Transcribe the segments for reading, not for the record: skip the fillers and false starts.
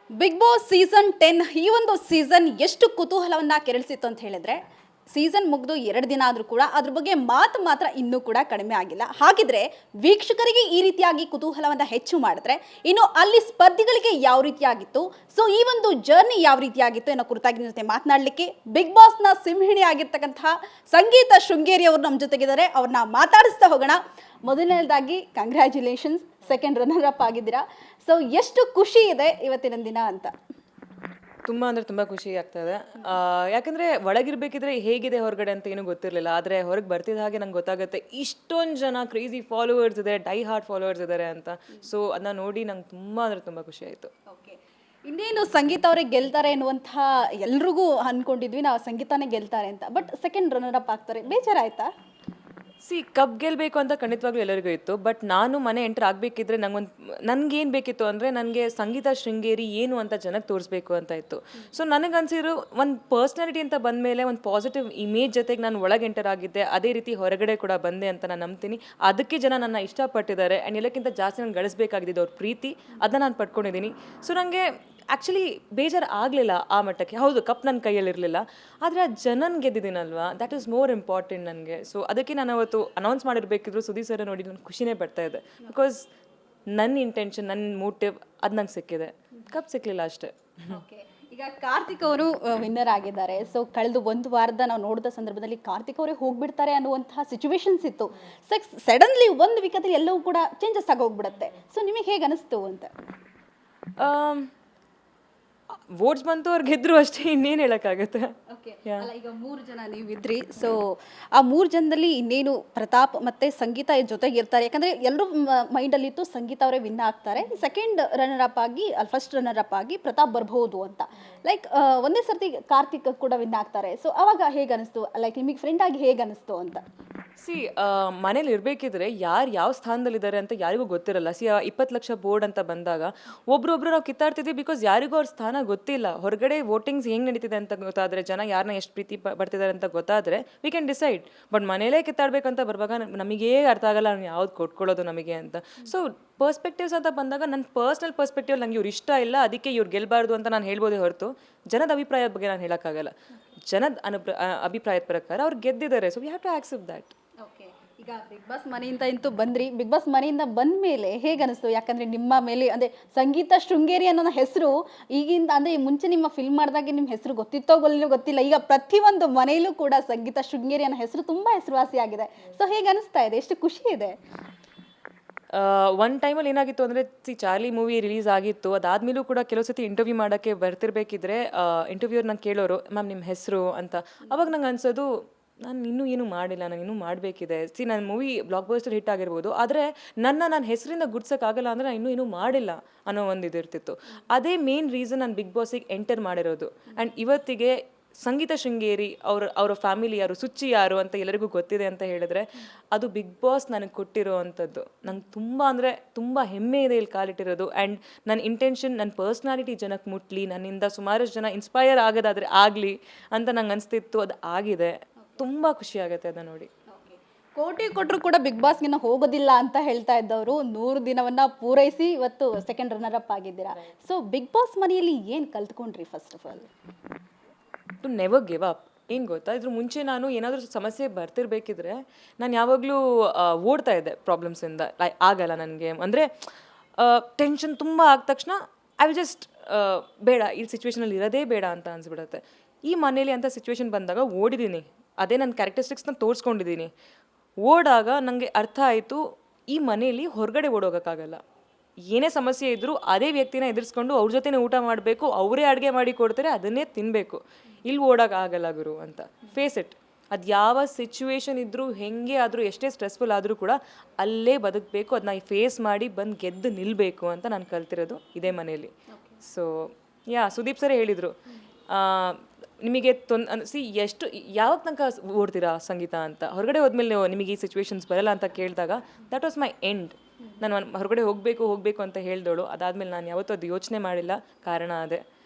Big boss season 10 ಈ ಒಂದು season ಎಷ್ಟು ಕುತೂಹಲವನ್ನ ಕೆರಳಿಸಿತ್ತು ಅಂತ ಹೇಳಿದ್ರೆ ಸೀಸನ್ ಮುಗಿದು 2 ದಿನ ಆದರೂ ಕೂಡ ಅದ್ರ ಬಗ್ಗೆ ಮಾತು ಮಾತ್ರ ಇನ್ನೂ ಕೂಡ ಕಡಿಮೆ ಆಗಿಲ್ಲ. ಹಾಗಿದ್ರೆ ವೀಕ್ಷಕರಿಗೆ ಈ ರೀತಿಯಾಗಿ ಕುತೂಹಲವನ್ನ ಹೆಚ್ಚು ಮಾಡಿದ್ರೆ ಇನ್ನು ಅಲ್ಲಿ ಸ್ಪರ್ಧಿಗಳಿಗೆ ಯಾವ ರೀತಿಯಾಗಿತ್ತು, ಸೊ ಈ ಒಂದು ಜರ್ನಿ ಯಾವ ರೀತಿಯಾಗಿತ್ತು ಅನ್ನೋ ಕುರಿತಾಗಿ ನಿಮ್ಮ ಜೊತೆ ಮಾತನಾಡಲಿಕ್ಕೆ ಬಿಗ್ ಬಾಸ್ನ ಸಿಂಹಿಣಿ ಆಗಿರ್ತಕ್ಕಂತಹ ಸಂಗೀತ ಶೃಂಗೇರಿ ಅವರು ನಮ್ಮ ಜೊತೆಗಿದ್ದಾರೆ. ಅವ್ರನ್ನ ಮಾತಾಡಿಸ್ತಾ ಹೋಗೋಣ. ಮೊದಲನೇದಾಗಿ ಕಂಗ್ರ್ಯಾಚುಲೇಷನ್ಸ್, ಸೆಕೆಂಡ್ ರನ್ನರ್ ಅಪ್ ಆಗಿದ್ದೀರಾ. ಸೊ ಎಷ್ಟು ಖುಷಿ ಇದೆ ಇವತ್ತಿನ ದಿನ ಅಂತ? ತುಂಬ ಅಂದರೆ ತುಂಬ ಖುಷಿ ಆಗ್ತದೆ. ಯಾಕಂದರೆ ಒಳಗಿರ್ಬೇಕಿದ್ರೆ ಹೇಗಿದೆ ಹೊರಗಡೆ ಅಂತ ಏನೂ ಗೊತ್ತಿರಲಿಲ್ಲ. ಆದರೆ ಹೊರಗೆ ಬರ್ತಿದ್ದ ಹಾಗೆ ನಂಗೆ ಗೊತ್ತಾಗುತ್ತೆ ಇಷ್ಟೊಂದು ಜನ ಕ್ರೇಜಿ ಫಾಲೋವರ್ಸ್ ಇದೆ, ಡೈ ಹಾರ್ಟ್ ಫಾಲೋವರ್ಸ್ ಇದ್ದಾರೆ ಅಂತ. ಸೊ ಅದನ್ನ ನೋಡಿ ನಂಗೆ ತುಂಬ ಅಂದರೆ ತುಂಬ ಖುಷಿ ಆಯಿತು. ಇನ್ನೇನು ಸಂಗೀತ ಅವರೇ ಗೆಲ್ತಾರೆ ಎನ್ನುವಂತಹ ಎಲ್ರಿಗೂ ಅಂದ್ಕೊಂಡಿದ್ವಿ ನಾವು, ಸಂಗೀತನೇ ಗೆಲ್ತಾರೆ ಅಂತ. ಬಟ್ ಸೆಕೆಂಡ್ ರನ್ನರ್ ಅಪ್ ಆಗ್ತಾರೆ, ಬೇಜಾರಾಯ್ತಾ? ಕಪ್ ಗೆಲ್ಲಬೇಕು ಅಂತ ಖಂಡಿತವಾಗ್ಲೂ ಎಲ್ಲರಿಗೂ ಇತ್ತು. ಬಟ್ ನಾನು ಮನೆ ಎಂಟರ್ ಆಗಬೇಕಿದ್ರೆ ನನಗೇನು ಬೇಕಿತ್ತು ಅಂದರೆ ನನಗೆ ಸಂಗೀತ ಶೃಂಗೇರಿ ಏನು ಅಂತ ಜನಕ್ಕೆ ತೋರಿಸ್ಬೇಕು ಅಂತ ಇತ್ತು. ಸೊ ನನಗನ್ಸಿರೋ ಒಂದು ಪರ್ಸ್ನಾಲಿಟಿ ಅಂತ ಬಂದಮೇಲೆ ಒಂದು ಪಾಸಿಟಿವ್ ಇಮೇಜ್ ಜೊತೆಗೆ ನಾನು ಒಳಗೆ ಎಂಟರ್ ಆಗಿದ್ದೆ, ಅದೇ ರೀತಿ ಹೊರಗಡೆ ಕೂಡ ಬಂದೆ ಅಂತ ನಾನು ನಂಬ್ತೀನಿ. ಅದಕ್ಕೆ ಜನ ನನ್ನ ಇಷ್ಟಪಟ್ಟಿದ್ದಾರೆ. ಆ್ಯಂಡ್ ಎಲ್ಲಕ್ಕಿಂತ ಜಾಸ್ತಿ ನಾನು ಗಳಿಸ್ಬೇಕಾಗಿದ್ದು ಅವ್ರ ಪ್ರೀತಿ, ಅದನ್ನ ನಾನು ಪಡ್ಕೊಂಡಿದ್ದೀನಿ. ಸೊ ನನಗೆ ಆ್ಯಕ್ಚುಲಿ ಬೇಜಾರು ಆಗಲಿಲ್ಲ ಆ ಮಟ್ಟಕ್ಕೆ. ಹೌದು, ಕಪ್ ನನ್ನ ಕೈಯಲ್ಲಿರಲಿಲ್ಲ, ಆದರೆ ಆ ಜನನ ಗೆದ್ದಿದ್ದೀನಲ್ವಾ, ದ್ಯಾಟ್ ಈಸ್ ಮೋರ್ ಇಂಪಾರ್ಟೆಂಟ್ ನನಗೆ. ಸೊ ಅದಕ್ಕೆ ನಾನು ಅವತ್ತು ಅನೌನ್ಸ್ ಮಾಡಿರಬೇಕಿದ್ರು ಸುದೀಪ್ ಸರ್ ನೋಡಿ ನಾನು ಖುಷಿನೇ ಪಡ್ತಾ ಇದ್ದೆ. ಬಿಕಾಸ್ ನನ್ನ ಇಂಟೆನ್ಷನ್, ನನ್ನ ಮೋಟಿವ್ ಅದು ನಂಗೆ ಸಿಕ್ಕಿದೆ. ಕಪ್ ಸಿಕ್ಕಲಿಲ್ಲ ಅಷ್ಟೇ. ಈಗ ಕಾರ್ತಿಕ್ ಅವರು ವಿನ್ನರ್ ಆಗಿದ್ದಾರೆ. ಸೊ ಕಳೆದು ಒಂದು ವಾರದ ನಾವು ನೋಡಿದ ಸಂದರ್ಭದಲ್ಲಿ ಕಾರ್ತಿಕ್ ಅವರೇ ಹೋಗ್ಬಿಡ್ತಾರೆ ಅನ್ನುವಂತಹ ಸಿಚುವೇಶನ್ಸ್ ಇತ್ತು. ಸಡನ್ಲಿ ಒಂದು ವೀಕಲ್ಲಿ ಎಲ್ಲವೂ ಕೂಡ ಚೇಂಜಸ್ ಆಗೋಗ್ಬಿಡುತ್ತೆ. ಸೊ ನಿಮಗೆ ಹೇಗೆ ಅನಿಸ್ತು ಅಂತ? ವೋಟ್ಸ್ ಬಂತು, ಅವ್ರು ಗೆದ್ರು ಅಷ್ಟೇ, ಇನ್ನೇನು ಹೇಳೋಕ್ಕಾಗತ್ತೆ. ಅಲ್ಲ, ಈಗ 3 ಜನ ನೀವಿದ್ರಿ. ಸೊ ಆ 3 ಜನದಲ್ಲಿ ಇನ್ನೇನು ಪ್ರತಾಪ್ ಮತ್ತೆ ಸಂಗೀತ ಜೊತೆಗೆ ಇರ್ತಾರೆ. ಯಾಕಂದ್ರೆ ಎಲ್ಲರೂ ಮೈಂಡಲ್ಲಿ ಇತ್ತು ಸಂಗೀತ ಅವರೇ ವಿನ್ ಆಗ್ತಾರೆ, ಸೆಕೆಂಡ್ ರನ್ನರ್ ಅಪ್ ಆಗಿ ಫಸ್ಟ್ ರನ್ನರ್ ಅಪ್ ಆಗಿ ಪ್ರತಾಪ್ ಬರ್ಬಹುದು ಅಂತ. ಲೈಕ್ ಒಂದೇ ಸರ್ತಿ ಕಾರ್ತಿಕ್ ಕೂಡ ವಿನ್ ಆಗ್ತಾರೆ. ಸೊ ಅವಾಗ ಹೇಗೆ ಅನಿಸ್ತು? ಲೈಕ್ ನಿಮಗೆ ಫ್ರೆಂಡ್ ಆಗಿ ಹೇಗೆ ಅನಿಸ್ತು ಅಂತ? ಮನೇಲಿ ಇರಬೇಕಿದ್ರೆ ಯಾರು ಯಾವ ಸ್ಥಾನದಲ್ಲಿದ್ದಾರೆ ಅಂತ ಯಾರಿಗೂ ಗೊತ್ತಿರಲ್ಲ. 20 ಲಕ್ಷ ಬೋರ್ಡ್ ಅಂತ ಬಂದಾಗ ಒಬ್ರೊಬ್ರು ನಾವು ಕಿತ್ತಾಡ್ತಿದ್ವಿ. ಬಿಕಾಸ್ ಯಾರಿಗೂ ಅವ್ರ ಸ್ಥಾನ ಗೊತ್ತಿಲ್ಲ. ಹೊರಗಡೆ ವೋಟಿಂಗ್ಸ್ ಹೆಂಗೆ ನಡೀತಿದೆ ಅಂತ ಗೊತ್ತಾದರೆ, ಜನ ಯಾರನ್ನ ಎಷ್ಟು ಪ್ರೀತಿ ಬರ್ತಿದ್ದಾರೆ ಅಂತ ಗೊತ್ತಾದರೆ ವಿ ಕ್ಯಾನ್ ಡಿಸೈಡ್. ಬಟ್ ಮನೇಲೇ ಕಿತ್ತಾಡ್ಬೇಕಂತ ಬರುವಾಗ ನಮಗೇ ಅರ್ಥ ಆಗಲ್ಲ ನಾನು ಯಾವ್ದು ಕೊಟ್ಕೊಳ್ಳೋದು ನಮಗೆ ಅಂತ. ಸೊ ಪರ್ಸ್ಪೆಕ್ಟಿವ್ಸ್ ಅಂತ ಬಂದಾಗ ನನ್ನ ಪರ್ಸ್ನಲ್ ಪರ್ಸ್ಪೆಕ್ಟಿವ್ ನಂಗೆ ಇವ್ರು ಇಷ್ಟ ಇಲ್ಲ, ಅದಕ್ಕೆ ಇವ್ರು ಗೆಲ್ಲಬಾರ್ದು ಅಂತ ನಾನು ಹೇಳ್ಬೋದೇ ಹೊರತು ಜನದ ಅಭಿಪ್ರಾಯದ ಬಗ್ಗೆ ನಾನು ಹೇಳೋಕ್ಕಾಗಲ್ಲ. ಜನದ ಅಭಿಪ್ರಾಯದ ಪ್ರಕಾರ ಅವ್ರು ಗೆದ್ದಿದ್ದಾರೆ. So we have to accept that. ಈಗ ಬಿಗ್ ಬಾಸ್ ಮನೆಯಿಂದ ಅಂತೂ ಬಂದ್ರಿ. ಬಿಗ್ ಬಾಸ್ ಮನೆಯಿಂದ ಬಂದ ಮೇಲೆ ಹೇಗೆ ಅನಿಸ್ತು? ಯಾಕಂದ್ರೆ ನಿಮ್ಮ ಮೇಲೆ ಅಂದ್ರೆ ಸಂಗೀತ ಶೃಂಗೇರಿ ಅನ್ನೋ ಹೆಸರು ಈಗಿಂದ ಅಂದ್ರೆ ಮುಂಚೆ ನಿಮ್ಮ ಫಿಲ್ಮ್ ಮಾಡಿದಾಗೆ ನಿಮ್ಮ ಹೆಸರು ಗೊತ್ತಿತ್ತೋ ಗೊತ್ತಿಲ್ಲ, ಈಗ ಪ್ರತಿಯೊಂದು ಮನೆಯಲ್ಲೂ ಕೂಡ ಸಂಗೀತ ಶೃಂಗೇರಿ ಅನ್ನೋ ಹೆಸರು ತುಂಬಾ ಹೆಸರುವಾಸಿ ಆಗಿದೆ. ಸೊ ಹೇಗೆ ಅನಿಸ್ತಾ ಇದೆ? ಎಷ್ಟು ಖುಷಿ ಇದೆ? ಒನ್ ಟೈಮಲ್ಲಿ ಏನಾಗಿತ್ತು ಅಂದರೆ, ಚಾರ್ಲಿ ಮೂವಿ ರಿಲೀಸ್ ಆಗಿತ್ತು. ಅದಾದಮೇಲೂ ಕೂಡ ಕೆಲವು ಸತಿ ಇಂಟರ್ವ್ಯೂ ಮಾಡೋಕ್ಕೆ ಬರ್ತಿರ್ಬೇಕಿದ್ರೆ ಇಂಟರ್ವ್ಯೂರ್ ನಂಗೆ ಕೇಳೋರು, ಮ್ಯಾಮ್ ನಿಮ್ಮ ಹೆಸರು ಅಂತ. ಅವಾಗ ನಂಗೆ ಅನ್ಸೋದು ನಾನು ಇನ್ನೂ ಮಾಡಿಲ್ಲ, ನಾನು ಇನ್ನೂ ಮಾಡಬೇಕಿದೆ. ನನ್ನ ಮೂವಿ ಬ್ಲಾಕ್ ಬಸ್ಟರ್ ಹಿಟ್ ಆಗಿರ್ಬೋದು, ಆದರೆ ನನ್ನ ಹೆಸರಿಂದ ಗುಡ್ಸೋಕ್ಕಾಗಲ್ಲ ಅಂದರೆ ನಾನು ಇನ್ನೂ ಮಾಡಿಲ್ಲ ಅನ್ನೋ ಒಂದು ಇದಿರ್ತಿತ್ತು. ಅದೇ ಮೇನ್ ರೀಸನ್ ನಾನು ಬಿಗ್ ಬಾಸಿಗೆ ಎಂಟರ್ ಮಾಡಿರೋದು. ಆ್ಯಂಡ್ ಇವತ್ತಿಗೆ ಸಂಗೀತ ಶೃಂಗೇರಿ ಅವರ ಫ್ಯಾಮಿಲಿ ಯಾರು, ಸುಚ್ಚಿ ಯಾರು ಅಂತ ಎಲ್ಲರಿಗೂ ಗೊತ್ತಿದೆ ಅಂತ ಹೇಳಿದ್ರೆ ಅದು ಬಿಗ್ ಬಾಸ್ ನನಗೆ ಕೊಟ್ಟಿರೋ ಅಂಥದ್ದು. ನಂಗೆ ತುಂಬ ಅಂದರೆ ತುಂಬ ಹೆಮ್ಮೆ ಇದೆ ಇಲ್ಲಿ ಕಾಲಿಟ್ಟಿರೋದು. ಆ್ಯಂಡ್ ನನ್ನ ಇಂಟೆನ್ಷನ್, ನನ್ನ ಪರ್ಸ್ನಾಲಿಟಿ ಜನಕ್ಕೆ ಮುಟ್ಲಿ, ನನ್ನಿಂದ ಸುಮಾರಷ್ಟು ಜನ ಇನ್ಸ್ಪೈರ್ ಆಗೋದಾದರೆ ಆಗಲಿ ಅಂತ ನಂಗೆ ಅನಿಸ್ತಿತ್ತು. ಅದು ಆಗಿದೆ. ತುಂಬ ಖುಷಿ ಆಗುತ್ತೆ ಅದನ್ನ ನೋಡಿ. ಕೋಟಿ ಕೊಟ್ಟರು ಕೂಡ ಬಿಗ್ ಬಾಸ್ಗಿನ್ನ ಹೋಗೋದಿಲ್ಲ ಅಂತ ಹೇಳ್ತಾ ಇದ್ದವರು 100 ದಿನವನ್ನ ಪೂರೈಸಿ ಇವತ್ತು ಸೆಕೆಂಡ್ ರನ್ನರ್ ಅಪ್ ಆಗಿದ್ದೀರಾ. ಸೊ ಬಿಗ್ ಬಾಸ್ ಮನೆಯಲ್ಲಿ ಏನು ಕಲ್ತ್ಕೊಂಡ್ರಿ? First of all to never give up. ಏನು ಗೊತ್ತಾ, ಇದ್ರ ಮುಂಚೆ ನಾನು ಏನಾದರೂ ಸಮಸ್ಯೆ ಬರ್ತಿರ್ಬೇಕಿದ್ರೆ ನಾನು ಯಾವಾಗಲೂ ಓಡ್ತಾ ಇದ್ದೆ ಪ್ರಾಬ್ಲಮ್ಸಿಂದ. ಆಗಲ್ಲ ನನಗೆ ಅಂದರೆ ಟೆನ್ಷನ್ ತುಂಬ ಆದ ತಕ್ಷಣ ಐ ವಿಲ್ ಜಸ್ಟ್ ಬೇಡ, ಈ ಸಿಚುವೇಷನಲ್ಲಿ ಇರೋದೇ ಬೇಡ ಅಂತ ಅನ್ಸ್ಬಿಡುತ್ತೆ. ಈ ಮನೇಲಿ ಅಂಥ ಸಿಚುವೇಶನ್ ಬಂದಾಗ ಓಡಿದ್ದೀನಿ, ಅದೇ ನನ್ನ ಕ್ಯಾರೆಕ್ಟರಿಸ್ಟಿಕ್ಸ್ನ ತೋರಿಸ್ಕೊಂಡಿದ್ದೀನಿ. ಓಡಾಗ ನನಗೆ ಅರ್ಥ ಆಯಿತು, ಈ ಮನೇಲಿ ಹೊರಗಡೆ ಓಡೋಗೋಕ್ಕಾಗಲ್ಲ. ಏನೇ ಸಮಸ್ಯೆ ಇದ್ದರೂ ಅದೇ ವ್ಯಕ್ತಿನ ಎದುರಿಸ್ಕೊಂಡು ಅವ್ರ ಜೊತೆನೇ ಊಟ ಮಾಡಬೇಕು, ಅವರೇ ಅಡುಗೆ ಮಾಡಿ ಕೊಡ್ತಾರೆ, ಅದನ್ನೇ ತಿನ್ನಬೇಕು. ಇಲ್ಲಿ ಓಡೋಕ್ಕಾಗಲ್ಲ ಗುರು ಅಂತ ಫೇಸ್ ಇಟ್. ಅದು ಯಾವ ಸಿಚುವೇಶನ್ ಇದ್ದರೂ, ಹೆಂಗೆ ಆದರೂ, ಎಷ್ಟೇ ಸ್ಟ್ರೆಸ್ಫುಲ್ ಆದರೂ ಕೂಡ ಅಲ್ಲೇ ಬದುಕಬೇಕು, ಅದನ್ನ ಫೇಸ್ ಮಾಡಿ ಬಂದು ಗೆದ್ದು ನಿಲ್ಲಬೇಕು ಅಂತ ನಾನು ಕಲ್ತಿರೋದು ಇದೇ ಮನೇಲಿ. ಸೊ ಸುದೀಪ್ ಸರೇ ಹೇಳಿದರು, ನಿಮಗೆ ಎಷ್ಟು ಯಾವಾಗ ತನಕ ಓಡ್ತೀರಾ ಸಂಗೀತ ಅಂತ, ಹೊರಗಡೆ ಹೋದ್ಮೇಲೆ ನಿಮಗೆ ಈ ಸಿಚುವೇಶನ್ಸ್ ಬರಲ್ಲ ಅಂತ ಕೇಳಿದಾಗ ದ್ಯಾಟ್ ವಾಸ್ ಮೈ ಎಂಡ್. ನಾನು ಹೊರಗಡೆ ಹೋಗಬೇಕು ಅಂತ ಹೇಳಿದವಳು. ಅದಾದಮೇಲೆ ನಾನು ಯಾವತ್ತೂ ಅದು ಯೋಚನೆ ಮಾಡಿಲ್ಲ. ಕಾರಣ ಅದೇ,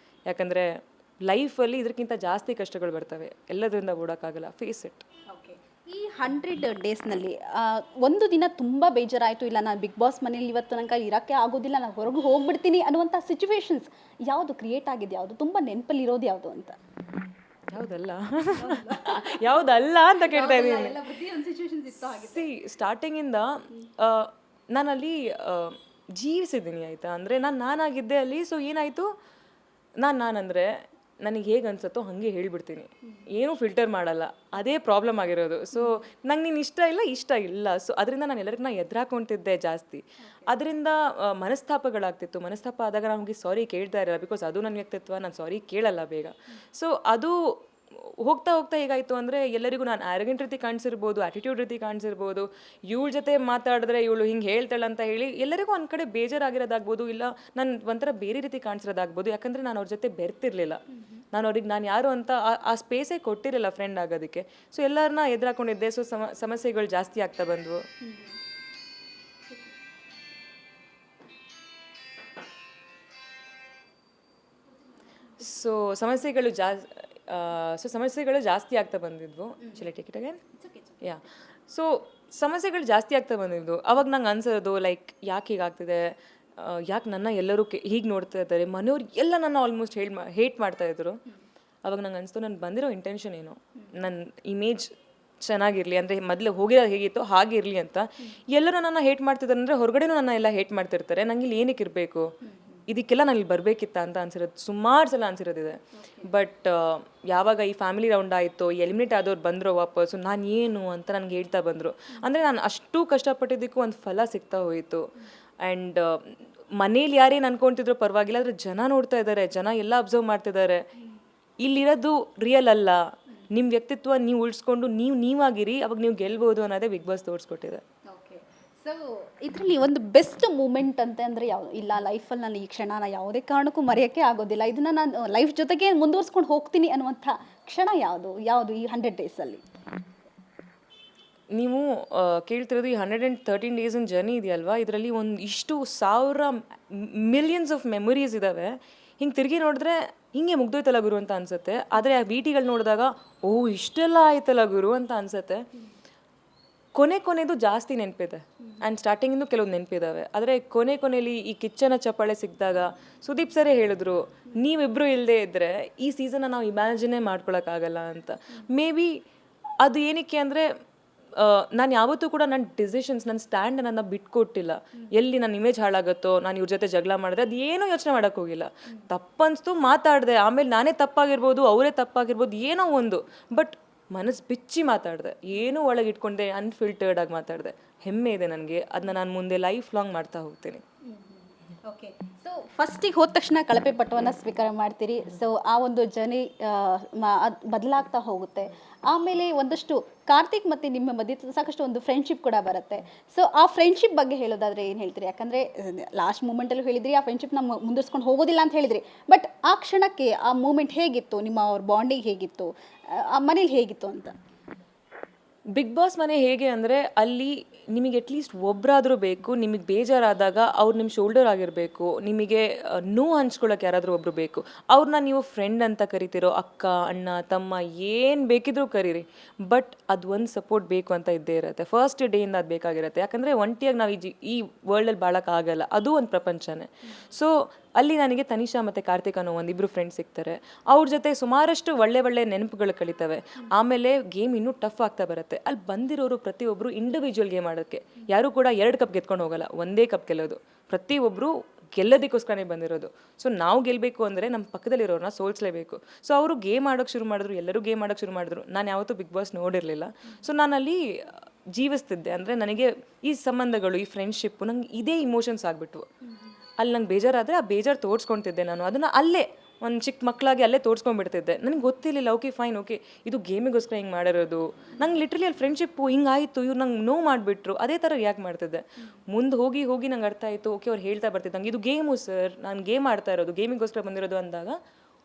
ಯಾಕಂದರೆ ಲೈಫಲ್ಲಿ ಇದಕ್ಕಿಂತ ಜಾಸ್ತಿ ಕಷ್ಟಗಳು ಬರ್ತವೆ, ಎಲ್ಲದರಿಂದ ಓಡೋಕ್ಕಾಗಲ್ಲ. Face it. ಈ 100 ಡೇಸ್ನಲ್ಲಿ ಒಂದು ದಿನ ತುಂಬ ಬೇಜಾರಾಯಿತು, ಇಲ್ಲ ನಾನು ಬಿಗ್ ಬಾಸ್ ಮನೇಲಿ ಇವತ್ತು ನನಗೆ ಇರೋಕ್ಕೆ ಆಗೋದಿಲ್ಲ, ನಾನು ಹೊರಗೆ ಹೋಗ್ಬಿಡ್ತೀನಿ ಅನ್ನುವಂಥ ಸಿಚುವೇಶನ್ಸ್ ಯಾವುದು ಕ್ರಿಯೇಟ್ ಆಗಿದೆ, ಯಾವುದು ತುಂಬ ನೆನಪಲ್ಲಿರೋದು ಯಾವುದು ಅಂತ? ಯಾವುದಲ್ಲ ಯಾವುದಲ್ಲ ಅಂತ ಕೇಳ್ತಾ ಇದ್ದೀನಿ. ಸಿ ಸ್ಟಾರ್ಟಿಂಗಿಂದ ನಾನಲ್ಲಿ ಜೀವಿಸಿದ್ದೀನಿ ಆಯಿತಾ. ಅಂದರೆ ನಾನಾಗಿದ್ದೆ ಅಲ್ಲಿ. ಸೊ ಏನಾಯಿತು, ನಾನಂದರೆ ನನಗೆ ಹೇಗೆ ಅನ್ಸುತ್ತೋ ಹಾಗೆ ಹೇಳಿಬಿಡ್ತೀನಿ, ಏನೂ ಫಿಲ್ಟರ್ ಮಾಡಲ್ಲ. ಅದೇ ಪ್ರಾಬ್ಲಮ್ ಆಗಿರೋದು. ಸೊ ನಂಗೆ ನೀನು ಇಷ್ಟ ಇಲ್ಲ. ಸೊ ಅದರಿಂದ ನಾನು ಎಲ್ಲರಿಗೂ ಎದುರಾಕೊಂತಿದ್ದೆ ಜಾಸ್ತಿ. ಅದರಿಂದ ಮನಸ್ತಾಪಗಳಾಗ್ತಿತ್ತು. ಮನಸ್ತಾಪ ಆದಾಗ ನಾನು ಹೋಗಿ ಸಾರಿ ಕೇಳ್ತಾ ಇರಲ್ಲ, ಬಿಕಾಸ್ ಅದು ನನ್ನ ವ್ಯಕ್ತಿತ್ವ, ನಾನು ಸಾರಿ ಕೇಳಲ್ಲ ಬೇಗ. ಸೊ ಅದು ಹೋಗ್ತಾ ಹೋಗ್ತಾ ಹೇಗಾಯಿತು ಅಂದರೆ, ಎಲ್ಲರಿಗೂ ನಾನು ಆ್ಯರಗೆಂಟ್ ರೀತಿ ಕಾಣಿಸಿರ್ಬೋದು, ಆ್ಯಟಿಟ್ಯೂಡ್ ರೀತಿ ಕಾಣಿಸಿರ್ಬೋದು, ಇವಳ ಜೊತೆ ಮಾತಾಡಿದ್ರೆ ಇವಳು ಹಿಂಗೆ ಹೇಳ್ತಾಳೆ ಅಂತ ಹೇಳಿ ಎಲ್ಲರಿಗೂ ಒಂದು ಕಡೆ ಬೇಜಾರಾಗಿರೋದಾಗ್ಬೋದು, ಇಲ್ಲ ನಾನು ಒಂಥರ ಬೇರೆ ರೀತಿ ಕಾಣಿಸಿರೋದಾಗ್ಬೋದು. ಯಾಕಂದರೆ ನಾನು ಅವ್ರ ಜೊತೆ ಬೆರ್ತಿರ್ಲಿಲ್ಲ. ನಾನು ಯಾರು ಅಂತ ಆ ಸ್ಪೇಸೇ ಕೊಟ್ಟಿರಲಿಲ್ಲ ಫ್ರೆಂಡ್ ಆಗೋದಕ್ಕೆ. ಸೊ ಎಲ್ಲರನ್ನ ಎದುರಾಕೊಂಡಿದ್ದೆ. ಸೊ ಸಮಸ್ಯೆಗಳು ಜಾಸ್ತಿ ಆಗ್ತಾ ಬಂದವು. ಸೊ ಸಮಸ್ಯೆಗಳು ಜಾಸ್ತಿ ಆಗ್ತಾ ಬಂದಿದ್ವು. Take it again. Yeah. So ಸಮಸ್ಯೆಗಳು ಜಾಸ್ತಿ ಆಗ್ತಾ ಬಂದಿದ್ವು. ಅವಾಗ ನಂಗೆ ಅನ್ಸೋದು ಲೈಕ್ ಯಾಕೆ ಹೀಗಾಗ್ತಿದೆ, ಯಾಕೆ ನನ್ನ ಎಲ್ಲರೂ ಹೀಗೆ ನೋಡ್ತಾ ಇದ್ದಾರೆ, ಮನೆಯವ್ರು ಎಲ್ಲ ನನ್ನ ಆಲ್ಮೋಸ್ಟ್ ಹೇಟ್ ಮಾಡ್ತಾಯಿದ್ರು. ಅವಾಗ ನಂಗೆ ಅನಿಸ್ತು, ನಾನು ಬಂದಿರೋ ಇಂಟೆನ್ಷನ್ ಏನು, ನನ್ನ ಇಮೇಜ್ ಚೆನ್ನಾಗಿರಲಿ, ಅಂದರೆ ಮೊದಲು ಹೋಗಿರೋದು ಹೇಗಿತ್ತು ಹಾಗೆ ಇರಲಿ ಅಂತ. ಎಲ್ಲರೂ ನನ್ನ ಹೇಟ್ ಮಾಡ್ತಿದ್ದಾರೆ ಅಂದರೆ ಹೊರಗಡೆನೂ ನನ್ನ ಎಲ್ಲ ಹೇಟ್ ಮಾಡ್ತಿರ್ತಾರೆ. ನಂಗೆ ಇಲ್ಲಿ ಏನಕ್ಕೆ ಇರಬೇಕು, ಇದಕ್ಕೆಲ್ಲ ನಾನು ಇಲ್ಲಿ ಬರಬೇಕಿತ್ತ ಅಂತ ಅನ್ಸಿರೋದು ಸುಮಾರು ಸಲ ಅನ್ಸಿರೋದಿದೆ. ಬಟ್ ಯಾವಾಗ ಈ ಫ್ಯಾಮಿಲಿ ರೌಂಡ್ ಆಯಿತು, ಎಲಿಮಿನೇಟ್ ಆದವ್ರು ಬಂದರು ವಾಪಸ್ಸು, ನಾನು ಏನು ಅಂತ ನನಗೆ ಹೇಳ್ತಾ ಬಂದರು. ಅಂದರೆ ನಾನು ಅಷ್ಟು ಕಷ್ಟಪಟ್ಟಿದ್ದಕ್ಕೂ ಒಂದು ಫಲ ಸಿಗ್ತಾ ಹೋಯಿತು. ಆ್ಯಂಡ್ ಮನೇಲಿ ಯಾರೇನು ಅನ್ಕೊತಿದ್ರು ಪರವಾಗಿಲ್ಲ, ಆದರೆ ಜನ ನೋಡ್ತಾ ಇದ್ದಾರೆ, ಜನ ಎಲ್ಲ ಅಬ್ಸರ್ವ್ ಮಾಡ್ತಿದ್ದಾರೆ. ಇಲ್ಲಿರೋದು ರಿಯಲ್ ಅಲ್ಲ, ನಿಮ್ಮ ವ್ಯಕ್ತಿತ್ವ ನೀವು ಉಳಿಸ್ಕೊಂಡು ನೀವಾಗಿರಿ, ಅವಾಗ ನೀವು ಗೆಲ್ಬೋದು ಅನ್ನೋದೇ ಬಿಗ್ ಬಾಸ್ ತೋರಿಸ್ಕೊಟ್ಟಿದೆ. ಸೊ ಇದರಲ್ಲಿ ಒಂದು ಬೆಸ್ಟ್ ಮೂಮೆಂಟ್ ಅಂತ ಅಂದರೆ ಯಾವುದು? ಇಲ್ಲ ಲೈಫಲ್ಲಿ ನಾನು ಈ ಕ್ಷಣನ ಯಾವುದೇ ಕಾರಣಕ್ಕೂ ಮರೆಯೋಕ್ಕೆ ಆಗೋದಿಲ್ಲ, ಇದನ್ನು ನಾನು ಲೈಫ್ ಜೊತೆಗೆ ಮುಂದುವರ್ಸ್ಕೊಂಡು ಹೋಗ್ತೀನಿ ಅನ್ನುವಂಥ ಕ್ಷಣ ಯಾವುದು ಈ 100 ಡೇಸಲ್ಲಿ? ನೀವು ಕೇಳ್ತಿರೋದು ಈ 113 ಡೇಸಿನ ಜರ್ನಿ ಇದೆಯಲ್ವಾ, ಇದರಲ್ಲಿ ಇಷ್ಟು ಸಾವಿರ ಮಿಲಿಯನ್ಸ್ ಆಫ್ ಮೆಮೊರೀಸ್ ಇದ್ದಾವೆ. ಹಿಂಗೆ ತಿರುಗಿ ನೋಡಿದ್ರೆ ಹಿಂಗೆ ಮುಗ್ದೋಯ್ತಲ್ಲ ಗುರು ಅಂತ ಅನ್ಸುತ್ತೆ. ಆದರೆ ಆ ವಿಟಿಗಳು ನೋಡಿದಾಗ ಇಷ್ಟೆಲ್ಲ ಆಯ್ತಲ್ಲ ಗುರು ಅಂತ ಅನ್ಸುತ್ತೆ. ಕೊನೆದು ಜಾಸ್ತಿ ನೆನಪಿದೆ. ಆ್ಯಂಡ್ ಸ್ಟಾರ್ಟಿಂಗಿಂದು ಕೆಲವು ನೆನಪಿದ್ದಾವೆ. ಆದರೆ ಕೊನೆಯಲ್ಲಿ ಈ ಕಿಚ್ಚನ ಚಪ್ಪಾಳೆ ಸಿಕ್ಕಿದಾಗ ಸುದೀಪ್ ಸರೇ ಹೇಳಿದ್ರು, ನೀವಿಬ್ಬರು ಇಲ್ಲದೆ ಇದ್ದರೆ ಈ ಸೀಸನ್ನ ನಾವು ಇಮ್ಯಾಜಿನೇ ಮಾಡ್ಕೊಳಕ್ಕಾಗಲ್ಲ ಅಂತ. ಮೇ ಬಿ ಅದು ಏನಕ್ಕೆ ಅಂದರೆ, ನಾನು ಯಾವತ್ತೂ ಕೂಡ ನನ್ನ ಡಿಸಿಷನ್ಸ್, ನನ್ನ ಸ್ಟ್ಯಾಂಡ್ ನನ್ನ ಬಿಟ್ಕೊಟ್ಟಿಲ್ಲ. ಎಲ್ಲಿ ನನ್ನ ಇಮೇಜ್ ಹಾಳಾಗುತ್ತೋ, ನಾನು ಇವ್ರ ಜೊತೆ ಜಗಳ ಮಾಡಿದ್ರೆ ಅದು ಏನೂ ಯೋಚನೆ ಮಾಡೋಕ್ಕೆ ಹೋಗಿಲ್ಲ. ತಪ್ಪನ್ಸ್ತು ಮಾತಾಡಿದೆ, ಆಮೇಲೆ ನಾನೇ ತಪ್ಪಾಗಿರ್ಬೋದು, ಅವರೇ ತಪ್ಪಾಗಿರ್ಬೋದು, ಏನೋ ಒಂದು. ಬಟ್ ಮನಸ್ಸು ಬಿಚ್ಚಿ ಮಾತಾಡಿದೆ, ಏನೂ ಒಳಗೆ ಇಟ್ಕೊಂಡೆ, ಅನ್ಫಿಲ್ಟರ್ಡ್ ಆಗಿ ಮಾತಾಡಿದೆ. ಹೆಮ್ಮೆ ಇದೆ ನನಗೆ. ಅದನ್ನ ನಾನು ಮುಂದೆ ಲೈಫ್ ಲಾಂಗ್ ಮಾಡ್ತಾ ಹೋಗ್ತೀನಿ. ಓಕೆ. ಸೊ ಫಸ್ಟಿಗೆ ಹೋದ ತಕ್ಷಣ ಕಳಪೆ ಪಟ್ಟವನ್ನು ಸ್ವೀಕಾರ ಮಾಡ್ತೀರಿ. ಸೊ ಆ ಒಂದು ಜರ್ನಿ ಬದಲಾಗ್ತಾ ಹೋಗುತ್ತೆ. ಆಮೇಲೆ ಒಂದಷ್ಟು ಕಾರ್ತಿಕ್ ಮತ್ತು ನಿಮ್ಮ ಮಧ್ಯೆ ಸಾಕಷ್ಟು ಒಂದು ಫ್ರೆಂಡ್ಶಿಪ್ ಕೂಡ ಬರುತ್ತೆ. ಸೊ ಆ ಫ್ರೆಂಡ್ಶಿಪ್ ಬಗ್ಗೆ ಹೇಳೋದಾದರೆ ಏನು ಹೇಳ್ತೀರಿ? ಯಾಕಂದರೆ ಲಾಸ್ಟ್ ಮೂಮೆಂಟಲ್ಲೂ ಹೇಳಿದ್ರಿ, ಆ ಫ್ರೆಂಡ್ಶಿಪ್ನ ಮುಂದುವರ್ಸ್ಕೊಂಡು ಹೋಗೋದಿಲ್ಲ ಅಂತ ಹೇಳಿದ್ರಿ. ಬಟ್ ಆ ಕ್ಷಣಕ್ಕೆ ಆ ಮೂಮೆಂಟ್ ಹೇಗಿತ್ತು, ನಿಮ್ಮ ಅವ್ರ ಬಾಂಡಿಂಗ್ ಹೇಗಿತ್ತು, ಆ ಮನೇಲಿ ಹೇಗಿತ್ತು ಅಂತ? ಬಿಗ್ ಬಾಸ್ ಮನೆ ಹೇಗೆ ಅಂದರೆ, ಅಲ್ಲಿ ನಿಮಗೆ ಅಟ್ಲೀಸ್ಟ್ ಒಬ್ಬರಾದರೂ ಬೇಕು. ನಿಮಗೆ ಬೇಜಾರಾದಾಗ ಅವ್ರು ನಿಮ್ಮ ಶೋಲ್ಡರ್ ಆಗಿರಬೇಕು. ನಿಮಗೆ ನೋವು ಹಂಚ್ಕೊಳ್ಳೋಕೆ ಯಾರಾದರೂ ಒಬ್ಬರು ಬೇಕು. ಅವ್ರನ್ನ ನೀವು ಫ್ರೆಂಡ್ ಅಂತ ಕರಿತಿರೋ, ಅಕ್ಕ, ಅಣ್ಣ, ತಮ್ಮ, ಏನು ಬೇಕಿದ್ರೂ ಕರೀರಿ. ಬಟ್ ಅದು ಒಂದು ಸಪೋರ್ಟ್ ಬೇಕು ಅಂತ ಇದ್ದೇ ಇರುತ್ತೆ. ಫಸ್ಟ್ ಡೇಯಿಂದ ಅದು ಬೇಕಾಗಿರುತ್ತೆ. ಯಾಕಂದರೆ ಒಂಟಿಯಾಗಿ ನಾವು ಈ ವರ್ಲ್ಡಲ್ಲಿ ಬಾಳೋಕ್ಕಾಗಲ್ಲ, ಅದು ಒಂದು ಪ್ರಪಂಚನೇ. ಸೊ ಅಲ್ಲಿ ನನಗೆ ತನಿಷಾ ಮತ್ತು ಕಾರ್ತಿಕ್ ಅನ್ನೋ ಒಂದಿಬ್ಬರು ಫ್ರೆಂಡ್ಸ್ ಸಿಗ್ತಾರೆ. ಅವ್ರ ಜೊತೆ ಸುಮಾರಷ್ಟು ಒಳ್ಳೆ ನೆನಪುಗಳು ಕಳೀತವೆ. ಆಮೇಲೆ ಗೇಮ್ ಇನ್ನೂ ಟಫ್ ಆಗ್ತಾ ಬರುತ್ತೆ. ಅಲ್ಲಿ ಬಂದಿರೋರು ಪ್ರತಿಯೊಬ್ಬರು ಇಂಡಿವಿಜುವಲ್ ಗೇಮ್ ಆಡೋಕ್ಕೆ, ಯಾರೂ ಕೂಡ 2 ಕಪ್ ಗೆದ್ಕೊಂಡು ಹೋಗಲ್ಲ, ಒಂದೇ ಕಪ್ ಗೆಲ್ಲೋದು. ಪ್ರತಿಯೊಬ್ಬರು ಗೆಲ್ಲೋದಕ್ಕೋಸ್ಕರನೇ ಬಂದಿರೋದು. ಸೊ ನಾವು ಗೆಲ್ಲಬೇಕು ಅಂದರೆ ನಮ್ಮ ಪಕ್ಕದಲ್ಲಿರೋರನ್ನ ಸೋಲ್ಸಲೇಬೇಕು. ಸೊ ಅವರು ಗೇಮ್ ಆಡೋಕ್ಕೆ ಶುರು ಮಾಡಿದ್ರು, ಎಲ್ಲರೂ ಗೇಮ್ ಆಡೋಕ್ಕೆ ಶುರು ಮಾಡಿದ್ರು. ನಾನು ಯಾವತ್ತೂ ಬಿಗ್ ಬಾಸ್ ನೋಡಿರಲಿಲ್ಲ. ಸೊ ನಾನಲ್ಲಿ ಜೀವಿಸ್ತಿದ್ದೆ. ಅಂದರೆ ನನಗೆ ಈ ಸಂಬಂಧಗಳು, ಈ ಫ್ರೆಂಡ್ಶಿಪ್ಪು, ನಂಗೆ ಇದೇ ಇಮೋಷನ್ಸ್ ಆಗಿಬಿಟ್ವು. ಅಲ್ಲಿ ನಂಗೆ ಬೇಜಾರಾದರೆ ಆ ಬೇಜಾರು ತೋರಿಸ್ಕೊತಿದ್ದೆ ನಾನು. ಅದನ್ನು ಅಲ್ಲೇ ಒಂದು ಚಿಕ್ಕ ಮಕ್ಕಳಾಗಿ ಅಲ್ಲೇ ತೋರಿಸ್ಕೊಂಡ್ಬಿಡ್ತಿದ್ದೆ. ನನಗೆ ಗೊತ್ತಿರಲಿಲ್ಲ, ಓಕೆ ಫೈನ್, ಓಕೆ ಇದು ಗೇಮಿಗೋಸ್ಕರ ಹಿಂಗೆ ಮಾಡಿರೋದು. ನಂಗೆ ಲಿಟ್ರಲಿ ಅಲ್ಲಿ ಫ್ರೆಂಡ್ಶಿಪ್ಪು ಹಿಂಗಾಯಿತು, ಇವ್ರು ನಂಗೆ ನೋವು ಮಾಡಿಬಿಟ್ರು, ಅದೇ ಥರ ರಿಯಾಕ್ಟ್ ಮಾಡ್ತಿದ್ದೆ. ಮುಂದೆ ಹೋಗಿ ನಂಗೆ ಅರ್ಥ ಆಯಿತು, ಓಕೆ ಅವ್ರು ಹೇಳ್ತಾ ಬರ್ತಿದ್ದಂಗೆ ಇದು ಗೇಮು ಸರ್, ನಾನು ಗೇಮ್ ಆಡ್ತಾ ಇರೋದು, ಗೇಮಿಗೋಸ್ಕರ ಬಂದಿರೋದು ಅಂದಾಗ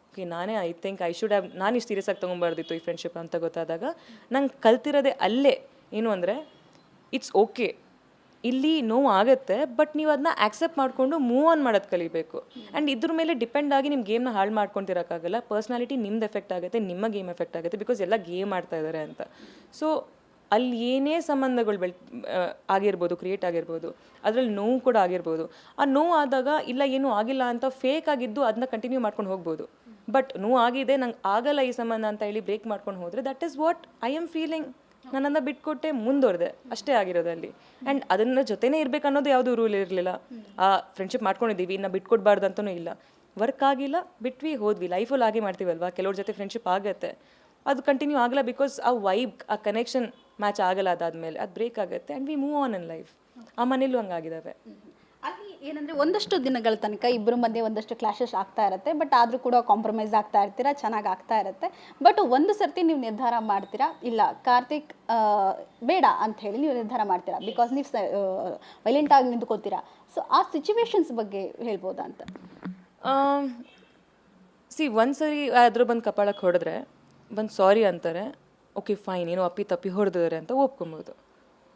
ಓಕೆ ನಾನೇ I think I should have, ನಾನು ಇಷ್ಟು ಸೀರಿಯಸ್ ಆಗಿ ತೊಗೊಬಾರ್ದಿತ್ತು ಈ ಫ್ರೆಂಡ್ಶಿಪ್ ಅಂತ ಗೊತ್ತಾದಾಗ ನಂಗೆ ಕಲ್ತಿರೋದೇ ಅಲ್ಲೇ. ಏನು ಅಂದರೆ ಇಟ್ಸ್ ಓಕೆ, ಇಲ್ಲಿ ನೋವು ಆಗುತ್ತೆ, ಬಟ್ ನೀವು ಅದನ್ನ ಆಕ್ಸೆಪ್ಟ್ ಮಾಡಿಕೊಂಡು ಮೂವ್ ಆನ್ ಮಾಡೋದು ಕಲಿಬೇಕು. ಆ್ಯಂಡ್ ಇದ್ರ ಮೇಲೆ ಡಿಪೆಂಡ್ ಆಗಿ ನಿಮ್ಮ ಗೇಮ್ನ ಹಾಳು ಮಾಡ್ಕೊತಿರೋಕ್ಕಾಗಲ್ಲ. ಪರ್ಸ್ನಾಲಿಟಿ ನಿಮ್ದು ಎಫೆಕ್ಟ್ ಆಗುತ್ತೆ, ನಿಮ್ಮ ಗೇಮ್ ಎಫೆಕ್ಟ್ ಆಗುತ್ತೆ, ಬಿಕಾಸ್ ಎಲ್ಲ ಗೇಮ್ ಆಡ್ತಾ ಇದ್ದಾರೆ ಅಂತ. ಸೊ ಅಲ್ಲಿ ಏನೇ ಸಂಬಂಧಗಳು ಆಗಿರ್ಬೋದು, ಕ್ರಿಯೇಟ್ ಆಗಿರ್ಬೋದು, ಅದರಲ್ಲಿ ನೋವು ಕೂಡ ಆಗಿರ್ಬೋದು. ಆ ನೋವು ಆದಾಗ ಇಲ್ಲ ಏನೂ ಆಗಿಲ್ಲ ಅಂತ ಫೇಕ್ ಆಗಿದ್ದು ಅದನ್ನ ಕಂಟಿನ್ಯೂ ಮಾಡ್ಕೊಂಡು ಹೋಗ್ಬೋದು. ಬಟ್ ನೋವು ಆಗಿದೆ, ನಂಗೆ ಆಗಲ್ಲ ಈ ಸಂಬಂಧ ಅಂತ ಹೇಳಿ ಬ್ರೇಕ್ ಮಾಡ್ಕೊಂಡು ಹೋದರೆ that is what I am feeling. ನನ್ನನ್ನು ಬಿಟ್ಕೊಟ್ಟೆ ಮುಂದುವರೆದೆ, ಅಷ್ಟೇ ಆಗಿರೋದಲ್ಲಿ. ಆ್ಯಂಡ್ ಅದನ್ನ ಜೊತೆನೇ ಇರಬೇಕು ಅನ್ನೋದು ಯಾವುದೂ ರೂಲ್ ಇರಲಿಲ್ಲ. ಆ ಫ್ರೆಂಡ್ಶಿಪ್ ಮಾಡ್ಕೊಂಡಿದ್ದೀವಿ, ಇನ್ನು ಬಿಟ್ಕೊಡ್ಬಾರ್ದು ಅಂತಲೂ ಇಲ್ಲ. ವರ್ಕ್ ಆಗಿಲ್ಲ, ಬಿಟ್ವಿ, ಹೋದ್ವಿ. ಲೈಫಲ್ಲಿ ಹಾಗೆ ಮಾಡ್ತೀವಲ್ವಾ, ಕೆಲವ್ರ ಜೊತೆ ಫ್ರೆಂಡ್ಶಿಪ್ ಆಗುತ್ತೆ, ಅದು ಕಂಟಿನ್ಯೂ ಆಗಲ್ಲ ಬಿಕಾಸ್ ಆ ವೈಬ್, ಆ ಕನೆಕ್ಷನ್ ಮ್ಯಾಚ್ ಆಗಲ್ಲ. ಅದಾದಮೇಲೆ ಅದು ಬ್ರೇಕ್ ಆಗುತ್ತೆ and we move on in life. ಆ ಮನೇಲೂ ಹಂಗಾಗಿದ್ದಾವೆ. ಅಲ್ಲಿ ಏನಂದರೆ ಒಂದಷ್ಟು ದಿನಗಳ ತನಕ ಇಬ್ಬರ ಮಧ್ಯೆ ಒಂದಷ್ಟು ಕ್ಲಾಶಸ್ ಆಗ್ತಾ ಇರುತ್ತೆ, ಬಟ್ ಆದರೂ ಕೂಡ ಕಾಂಪ್ರಮೈಸ್ ಆಗ್ತಾ ಇರ್ತೀರಾ, ಚೆನ್ನಾಗಿ ಆಗ್ತಾ ಇರುತ್ತೆ. ಬಟ್ ಒಂದು ಸರ್ತಿ ನೀವು ನಿರ್ಧಾರ ಮಾಡ್ತೀರಾ, ಇಲ್ಲ ಕಾರ್ತಿಕ್ ಬೇಡ ಅಂತ ಹೇಳಿ ನೀವು ನಿರ್ಧಾರ ಮಾಡ್ತೀರಾ, ಬಿಕಾಸ್ ನೀವು ವೈಲೆಂಟಾಗಿ ನಿಂತ್ಕೋತೀರಾ. ಸೊ ಆ ಸಿಚುವೇಶನ್ಸ್ ಬಗ್ಗೆ ಹೇಳ್ಬೋದಾ ಅಂತ. ಒಂದು ಸರಿ ಅದ್ರ ಬಂದು ಕಪಾಳಕ್ಕೆ ಹೊಡೆದ್ರೆ ಬಂದು ಸಾರಿ ಅಂತಾರೆ, ಓಕೆ ಫೈನ್, ಏನೋ ಅಪ್ಪಿ ತಪ್ಪಿ ಹೊಡೆದಿದ್ದಾರೆ ಅಂತ ಒಪ್ಕೊಬೋದು.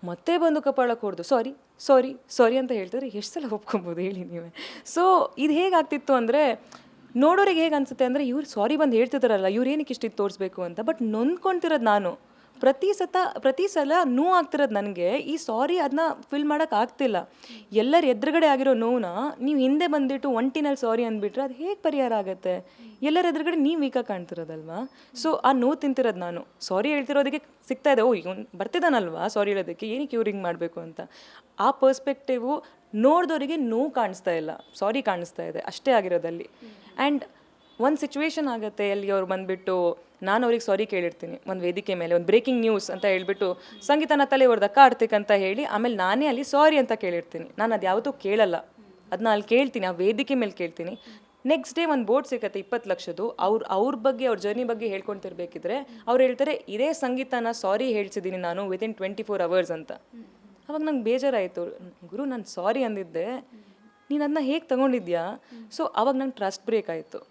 ಮತ್ತೆ ಬಂದು ಕಪಾಳಕ್ಕೆ ಹೊಡೆದು ಸಾರಿ ಸಾರಿ ಸಾರಿ ಅಂತ ಹೇಳ್ತಾರೆ, ಎಷ್ಟು ಸಲ ಒಪ್ಕೊಬೋದು ಹೇಳಿ ನೀವೇ. ಸೊ ಇದು ಹೇಗಾಗ್ತಿತ್ತು ಅಂದರೆ, ನೋಡೋರಿಗೆ ಹೇಗೆ ಅನಿಸುತ್ತೆ ಅಂದರೆ, ಇವ್ರು ಸಾರಿ ಬಂದು ಹೇಳ್ತಿದ್ದಾರಲ್ಲ, ಇವ್ರು ಏನಕ್ಕೆ ಇಷ್ಟಿದ್ದು ತೋರಿಸ್ಬೇಕು ಅಂತ. ಬಟ್ ನೊಂದ್ಕೊಳ್ತಿರೋದು ನಾನು. ಪ್ರತಿ ಸಲ ನೋವು ಆಗ್ತಿರೋದು ನನಗೆ. ಈ ಸಾರಿ ಅದನ್ನ ಫಿಲ್ ಮಾಡೋಕೆ ಆಗ್ತಿಲ್ಲ. ಎಲ್ಲರ ಎದುರುಗಡೆ ಆಗಿರೋ ನೋವನ್ನ ನೀವು ಹಿಂದೆ ಬಂದುಬಿಟ್ಟು ಒಂಟಿನಲ್ಲಿ ಸಾರಿ ಅಂದ್ಬಿಟ್ರೆ ಅದು ಹೇಗೆ ಪರಿಹಾರ ಆಗುತ್ತೆ? ಎಲ್ಲರ ಎದುರುಗಡೆ ನೀವು ವೀಕಾಗಿ ಕಾಣ್ತಿರೋದಲ್ವಾ. ಸೊ ಆ ನೋವು ತಿಂತಿರೋದು ನಾನು. ಸಾರಿ ಹೇಳ್ತಿರೋದಕ್ಕೆ ಸಿಗ್ತಾ ಇದೆ, ಓ ಇವ್ನು ಬರ್ತಿದ್ದಾನಲ್ವಾ ಸಾರಿ ಹೇಳೋದಕ್ಕೆ, ಏನಕ್ಕೆ ಇವ್ರು ಹಿಂಗೆ ಮಾಡಬೇಕು ಅಂತ. ಆ ಪರ್ಸ್ಪೆಕ್ಟಿವು ನೋಡಿದವರಿಗೆ ನೋವು ಕಾಣಿಸ್ತಾ ಇಲ್ಲ, ಸಾರಿ ಕಾಣಿಸ್ತಾ ಇದೆ, ಅಷ್ಟೇ ಆಗಿರೋದಲ್ಲಿ. ಆ್ಯಂಡ್ ಒಂದು ಸಿಚುವೇಶನ್ ಆಗುತ್ತೆ ಅಲ್ಲಿ ಅವ್ರು ಬಂದುಬಿಟ್ಟು, ನಾನು ಅವ್ರಿಗೆ ಸಾರಿ ಕೇಳಿರ್ತೀನಿ ಒಂದು ವೇದಿಕೆ ಮೇಲೆ, ಒಂದು ಬ್ರೇಕಿಂಗ್ ನ್ಯೂಸ್ ಅಂತ ಹೇಳ್ಬಿಟ್ಟು ಸಂಗೀತನ ತಲೆ ಹೊಡೆದ ಕಾರ್ತಿಕ್ ಅಂತ ಹೇಳಿ, ಆಮೇಲೆ ನಾನೇ ಅಲ್ಲಿ ಸಾರಿ ಅಂತ ಕೇಳಿರ್ತೀನಿ. ನಾನು ಅದು ಯಾವತ್ತೂ ಕೇಳಲ್ಲ, ಅದನ್ನ ಅಲ್ಲಿ ಕೇಳ್ತೀನಿ, ಆ ವೇದಿಕೆ ಮೇಲೆ ಕೇಳ್ತೀನಿ. ನೆಕ್ಸ್ಟ್ ಡೇ ಒಂದು ಬೋರ್ಡ್ ಸಿಗುತ್ತೆ 20 ಲಕ್ಷದ್ದು, ಅವ್ರ ಬಗ್ಗೆ, ಅವ್ರ ಜರ್ನಿ ಬಗ್ಗೆ ಹೇಳ್ಕೊತಿರ್ಬೇಕಿದ್ರೆ ಅವ್ರು ಹೇಳ್ತಾರೆ, ಇದೇ ಸಂಗೀತನ ಸಾರಿ ಹೇಳ್ಸಿದ್ದೀನಿ ನಾನು ವಿತಿನ್ 24 hours ಅಂತ. ಅವಾಗ ನಂಗೆ ಬೇಜಾರಾಯಿತು, ಗುರು ನಾನು ಸಾರಿ ಅಂದಿದ್ದೆ, ನೀನು ಅದನ್ನ ಹೇಗೆ ತೊಗೊಂಡಿದ್ಯಾ? ಸೊ ಅವಾಗ ನಂಗೆ ಟ್ರಸ್ಟ್ ಬ್ರೇಕ್ ಆಯಿತು.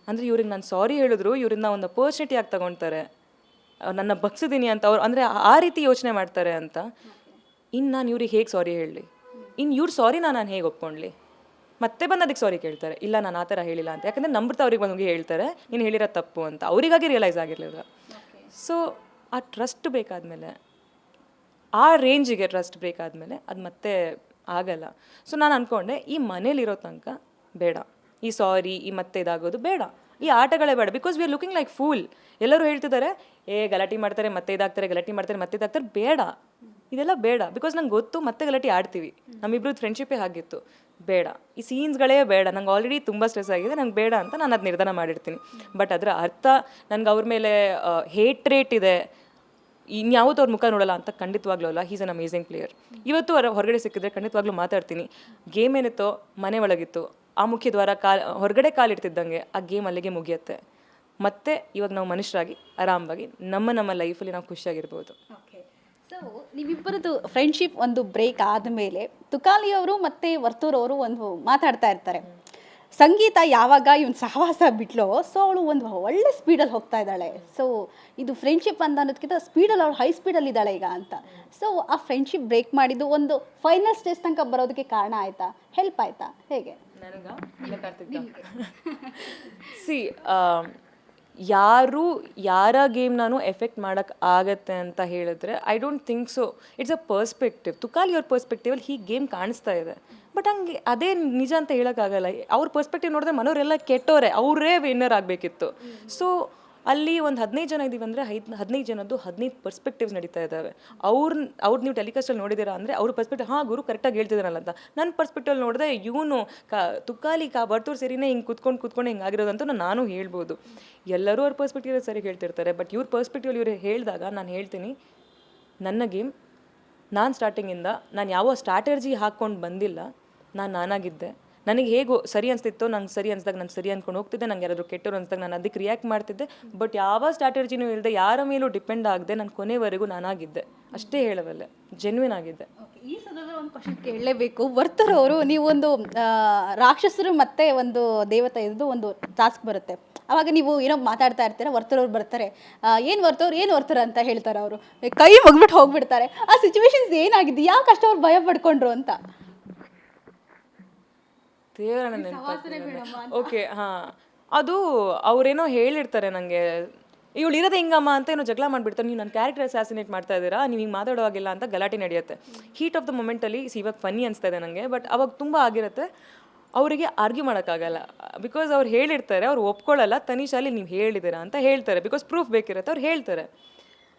ಅಂದರೆ ಇವ್ರಿಗೆ ನಾನು ಸಾರಿ ಹೇಳಿದ್ರು, ಇವ್ರನ್ನ ಒಂದು ಅಪರ್ಚುನಿಟಿ ಆಗಿ ತಗೊಳ್ತಾರೆ, ನನ್ನ ಬಗ್ಸಿದ್ದೀನಿ ಅಂತ ಅವ್ರು, ಅಂದರೆ ಆ ರೀತಿ ಯೋಚನೆ ಮಾಡ್ತಾರೆ ಅಂತ. ಇನ್ನು ನಾನು ಇವ್ರಿಗೆ ಹೇಗೆ ಸಾರಿ ಹೇಳಲಿ? ಇನ್ನು ಇವ್ರ ಸಾರಿನ ನಾನು ಹೇಗೆ ಒಪ್ಕೊಂಡ್ಲಿ? ಮತ್ತೆ ಬಂದು ಅದಕ್ಕೆ ಸಾರಿ ಕೇಳ್ತಾರೆ, ಇಲ್ಲ ನಾನು ಆ ಥರ ಹೇಳಿಲ್ಲ ಅಂತ. ಯಾಕಂದರೆ ನಂಬಿರ್ತಾ ಅವ್ರಿಗೆ ಬಂದು ಹೇಳ್ತಾರೆ, ನೀನು ಹೇಳಿರೋ ತಪ್ಪು ಅಂತ. ಅವರಿಗಾಗಿ ರಿಯಲೈಸ್ ಆಗಿರಲಿಲ್ಲ. ಸೊ ಆ ಟ್ರಸ್ಟ್ ಬೇಕಾದಮೇಲೆ, ಆ ರೇಂಜಿಗೆ ಟ್ರಸ್ಟ್ ಬ್ರೇಕ್ ಆದಮೇಲೆ ಅದು ಮತ್ತೆ ಆಗಲ್ಲ. ಸೊ ನಾನು ಅಂದ್ಕೊಂಡೆ, ಈ ಮನೇಲಿರೋ ತನಕ ಬೇಡ, ಈ ಸಾರಿ, ಈ ಮತ್ತೆ ಇದಾಗೋದು ಬೇಡ, ಈ ಆಟಗಳೇ ಬೇಡ. Because we are looking like fool. ಎಲ್ಲರೂ ಹೇಳ್ತಿದ್ದಾರೆ, ಗಲಾಟೆ ಮಾಡ್ತಾರೆ, ಮತ್ತೆ ಇದಾಗ್ತಾರೆ, ಗಲಾಟೆ ಮಾಡ್ತಾರೆ, ಮತ್ತೆ ಇದಾಗ್ತಾರೆ. ಬೇಡ, ಇದೆಲ್ಲ ಬೇಡ. ಬಿಕಾಸ್ ನಂಗೆ ಗೊತ್ತು ಮತ್ತೆ ಗಲಾಟೆ ಆಡ್ತೀವಿ, ನಮ್ಮಿಬ್ರದ್ದು ಫ್ರೆಂಡ್ಶಿಪ್ಪೇ ಆಗಿತ್ತು. ಬೇಡ, ಈ ಸೀನ್ಸ್ಗಳೇ ಬೇಡ, ನಂಗೆ ಆಲ್ರೆಡಿ ತುಂಬ ಸ್ಟ್ರೆಸ್ ಆಗಿದೆ, ನಂಗೆ ಬೇಡ ಅಂತ ನಾನು ಅದು ನಿರ್ಧಾರ ಮಾಡಿರ್ತೀನಿ. ಬಟ್ ಅದರ ಅರ್ಥ ನನಗೆ ಅವ್ರ ಮೇಲೆ ಹೇಟ್ರೇಟ್ ಇದೆ, ಇನ್ಯಾವುದೋ ಅವ್ರ ಮುಖ ನೋಡಲ್ಲ ಅಂತ ಖಂಡಿತವಾಗ್ಲೂ ಅಲ್ಲ. He's an amazing player. ಇವತ್ತು ಹೊರಗಡೆ ಸಿಕ್ಕಿದ್ರೆ ಖಂಡಿತವಾಗ್ಲೂ ಮಾತಾಡ್ತೀನಿ. ಗೇಮ್ ಏನಿತ್ತೋ ಮನೆ ಒಳಗಿತ್ತು, ಆ ಮುಖ್ಯ ದ್ವಾರ ಹೊರಗಡೆ ಕಾಲಿಡ್ತಿದ್ದಂಗೆ ಆ ಗೇಮ್ ಅಲ್ಲಿಗೆ ಮುಗಿಯುತ್ತೆ. ಮತ್ತೆ ಇವಾಗ ನಾವು ಮನುಷ್ಯರಾಗಿ ಆರಾಮವಾಗಿ ನಮ್ಮ ಲೈಫಲ್ಲಿ ನಾವು ಖುಷಿಯಾಗಿರ್ಬೋದು. ಸೊ ನೀವಿಬ್ಬರದ್ದು ಫ್ರೆಂಡ್ಶಿಪ್ ಒಂದು ಬ್ರೇಕ್ ಆದಮೇಲೆ ತುಕಾಲಿ ಅವರು ಮತ್ತು ವರ್ತೂರ್ ಅವರು ಒಂದು ಮಾತಾಡ್ತಾ ಇರ್ತಾರೆ, ಸಂಗೀತ ಯಾವಾಗ ಇವನು ಸಹವಾಸ ಬಿಟ್ಲೋ, ಸೊ ಅವಳು ಒಂದು ಒಳ್ಳೆ ಸ್ಪೀಡಲ್ಲಿ ಹೋಗ್ತಾ ಇದ್ದಾಳೆ. ಸೊ ಇದು ಫ್ರೆಂಡ್ಶಿಪ್ ಅಂತ ಅನ್ನೋದಕ್ಕಿಂತ ಸ್ಪೀಡಲ್ಲಿ ಅವಳು ಹೈ ಸ್ಪೀಡಲ್ಲಿ ಇದ್ದಾಳೆ ಈಗ ಅಂತ. ಸೊ ಆ ಫ್ರೆಂಡ್ಶಿಪ್ ಬ್ರೇಕ್ ಮಾಡಿದ್ದು ಒಂದು ಫೈನಲ್ ಸ್ಟೇಜ್ ತನಕ ಬರೋದಕ್ಕೆ ಕಾರಣ ಆಯಿತಾ, ಹೆಲ್ಪ್ ಆಯಿತಾ, ಹೇಗೆ? ಸಿ ಯಾರ ಗೇಮ್ ನಾನು ಎಫೆಕ್ಟ್ ಮಾಡೋಕ್ಕೆ ಆಗತ್ತೆ ಅಂತ ಹೇಳಿದ್ರೆ I don't think so. It's a perspective. Tukali ಅವ್ರ ಪರ್ಸ್ಪೆಕ್ಟಿವಲ್ಲಿ ಹೀಗೆ ಗೇಮ್ ಕಾಣಿಸ್ತಾ ಇದೆ, ಬಟ್ ಹಂಗೆ ಅದೇ ನಿಜ ಅಂತ ಹೇಳೋಕ್ಕಾಗಲ್ಲ. ಅವ್ರ ಪರ್ಸ್ಪೆಕ್ಟಿವ್ ನೋಡಿದ್ರೆ ಮನೋರೆಲ್ಲ ಕೆಟ್ಟವರೇ, ಅವರೇ ವಿನ್ನರ್ ಆಗಬೇಕಿತ್ತು. ಸೊ ಅಲ್ಲಿ ಒಂದು 15 ಜನ ಇದ್ದೀವಿ ಅಂದರೆ 15 ಜನದ್ದು 15 ಪರ್ಸ್ಪೆಕ್ಟಿವ್ಸ್ ನಡೀತಾ ಇದ್ದಾವೆ. ಅವ್ರು ನೀವು ಟೆಲಿಕಾಸ್ಟಲ್ಲಿ ನೋಡಿದ್ದೀರಾ ಅಂದರೆ ಅವ್ರ ಪರ್ಸ್ಪೆಕ್ಟಿವ್, ಹಾಂ ಗುರು ಕರೆಕ್ಟಾಗಿ ಹೇಳ್ತಿದ್ದಾನಲ್ಲ ಅಂತ. ನನ್ನ ಪರ್ಸ್ಪೆಕ್ಟಿವ್ ನೋಡಿದ್ರೆ ಇವನು ತುಕಾಲಿ ಬರ್ತೂರು ಸೇರಿನೇ ಹಿಂಗೆ ಕುತ್ಕೊಂಡು ಹಿಂಗೆ ಆಗಿರೋದಂತೂ ನಾನು ಹೇಳ್ಬೋದು. ಎಲ್ಲರೂ ಅವ್ರ ಪರ್ಸ್ಪೆಕ್ಟಿವ್ ಸರಿ ಹೇಳ್ತಿರ್ತಾರೆ, ಬಟ್ ಇವ್ರ ಪರ್ಸ್ಪೆಕ್ಟಿವಲ್ಲಿ ಇವ್ರು ಹೇಳಿದಾಗ ನಾನು ಹೇಳ್ತೀನಿ, ನನ್ನ ಗೇಮ್ ನಾನು ಸ್ಟಾರ್ಟಿಂಗಿಂದ ನಾನು ಯಾವ ಸ್ಟ್ರಾಟರ್ಜಿ ಹಾಕ್ಕೊಂಡು ಬಂದಿಲ್ಲ. ನಾನಾಗಿದ್ದೆ, ನನಗೆ ಹೇಗೋ ಸರಿ ಅನಿಸ್ತಿತ್ತೋ, ನಂಗೆ ಸರಿ ಅನ್ಸ್ದಾಗ ನಾನು ಸರಿ ಅಂದ್ಕೊಂಡು ಹೋಗ್ತಿದ್ದೆ. ನಂಗೆ ಯಾರಾದರೂ ಕೆಟ್ಟರು ಅನ್ಸ್ದಾಗ ನಾನು ಅದಕ್ಕೆ ರಿಯಾಕ್ಟ್ ಮಾಡ್ತಿದ್ದೆ. ಬಟ್ ಯಾವ ಸ್ಟ್ರಾಟರ್ಜಿನೂ ಇಲ್ಲದೆ, ಯಾರ ಮೇಲೂ ಡಿಪೆಂಡ್ ಆಗದೆ ನಾನು ಕೊನೆವರೆಗೂ ನಾನಾಗಿದ್ದೆ, ಅಷ್ಟೇ ಹೇಳಬಲ್ಲೆ, ಜೆನ್ವಿನ್ ಆಗಿದ್ದೆ. ಈ ಸಂದರ್ಭದಲ್ಲಿ ಒಂದು ಕ್ವಶನ್ ಕೇಳಲೇಬೇಕು. ವರ್ತೂರ್ ಅವರು, ನೀವೊಂದು ರಾಕ್ಷಸರು ಮತ್ತೆ ಒಂದು ದೇವತೆ ಇದ್ದು ಒಂದು ಟಾಸ್ಕ್ ಬರುತ್ತೆ, ಅವಾಗ ನೀವು ಏನೋ ಮಾತಾಡ್ತಾ ಇರ್ತೀರ, ವರ್ತೂರ್ ಅವ್ರು ಬರ್ತಾರೆ, ಏನು ವರ್ತೂರ್ ಅಂತ ಹೇಳ್ತಾರೆ. ಅವರು ಕೈ ಮುಗ್ಬಿಟ್ಟು ಹೋಗ್ಬಿಡ್ತಾರೆ. ಆ ಸಿಚುವೇಶನ್ಸ್ ಏನಾಗಿದೆ, ಯಾಕೆ ಅಷ್ಟು ಅವ್ರು ಭಯ ಪಡ್ಕೊಂಡ್ರು ಅಂತ? ಓಕೆ, ಹಾಂ, ಅದು ಅವರೇನೋ ಹೇಳಿರ್ತಾರೆ ನನಗೆ, ಇವಳು ಇರೋದೇ ಹಿಂಗಮ್ಮ ಅಂತ ಏನೋ ಜಗಳ ಮಾಡಿಬಿಡ್ತಾರೆ, ನೀವು ನನ್ನ ಕ್ಯಾರೆಕ್ಟರ್ ಅಸಾಸಿನೇಟ್ ಮಾಡ್ತಾ ಇದ್ದೀರಾ, ನೀವು ಹಿಂಗೆ ಮಾತಾಡೋವಾಗಿಲ್ಲ ಅಂತ ಗಲಾಟೆ ನಡೆಯುತ್ತೆ. ಹೀಟ್ ಆಫ್ ದ ಮೊಮೆಂಟಲ್ಲಿ ಇವಾಗ ಫನ್ನಿ ಅನಿಸ್ತಾ ಇದೆ ನನಗೆ, ಬಟ್ ಅವಾಗ ತುಂಬ ಆಗಿರುತ್ತೆ. ಅವರಿಗೆ ಆರ್ಗ್ಯೂ ಮಾಡೋಕ್ಕಾಗಲ್ಲ, ಬಿಕಾಸ್ ಅವ್ರು ಹೇಳಿರ್ತಾರೆ, ಅವ್ರು ಒಪ್ಕೊಳ್ಳಲ್ಲ, ತನಿಷಾಲಿ ನೀವು ಹೇಳಿದ್ದೀರಾ ಅಂತ ಹೇಳ್ತಾರೆ, ಬಿಕಾಸ್ ಪ್ರೂಫ್ ಬೇಕಿರುತ್ತೆ, ಅವ್ರು ಹೇಳ್ತಾರೆ.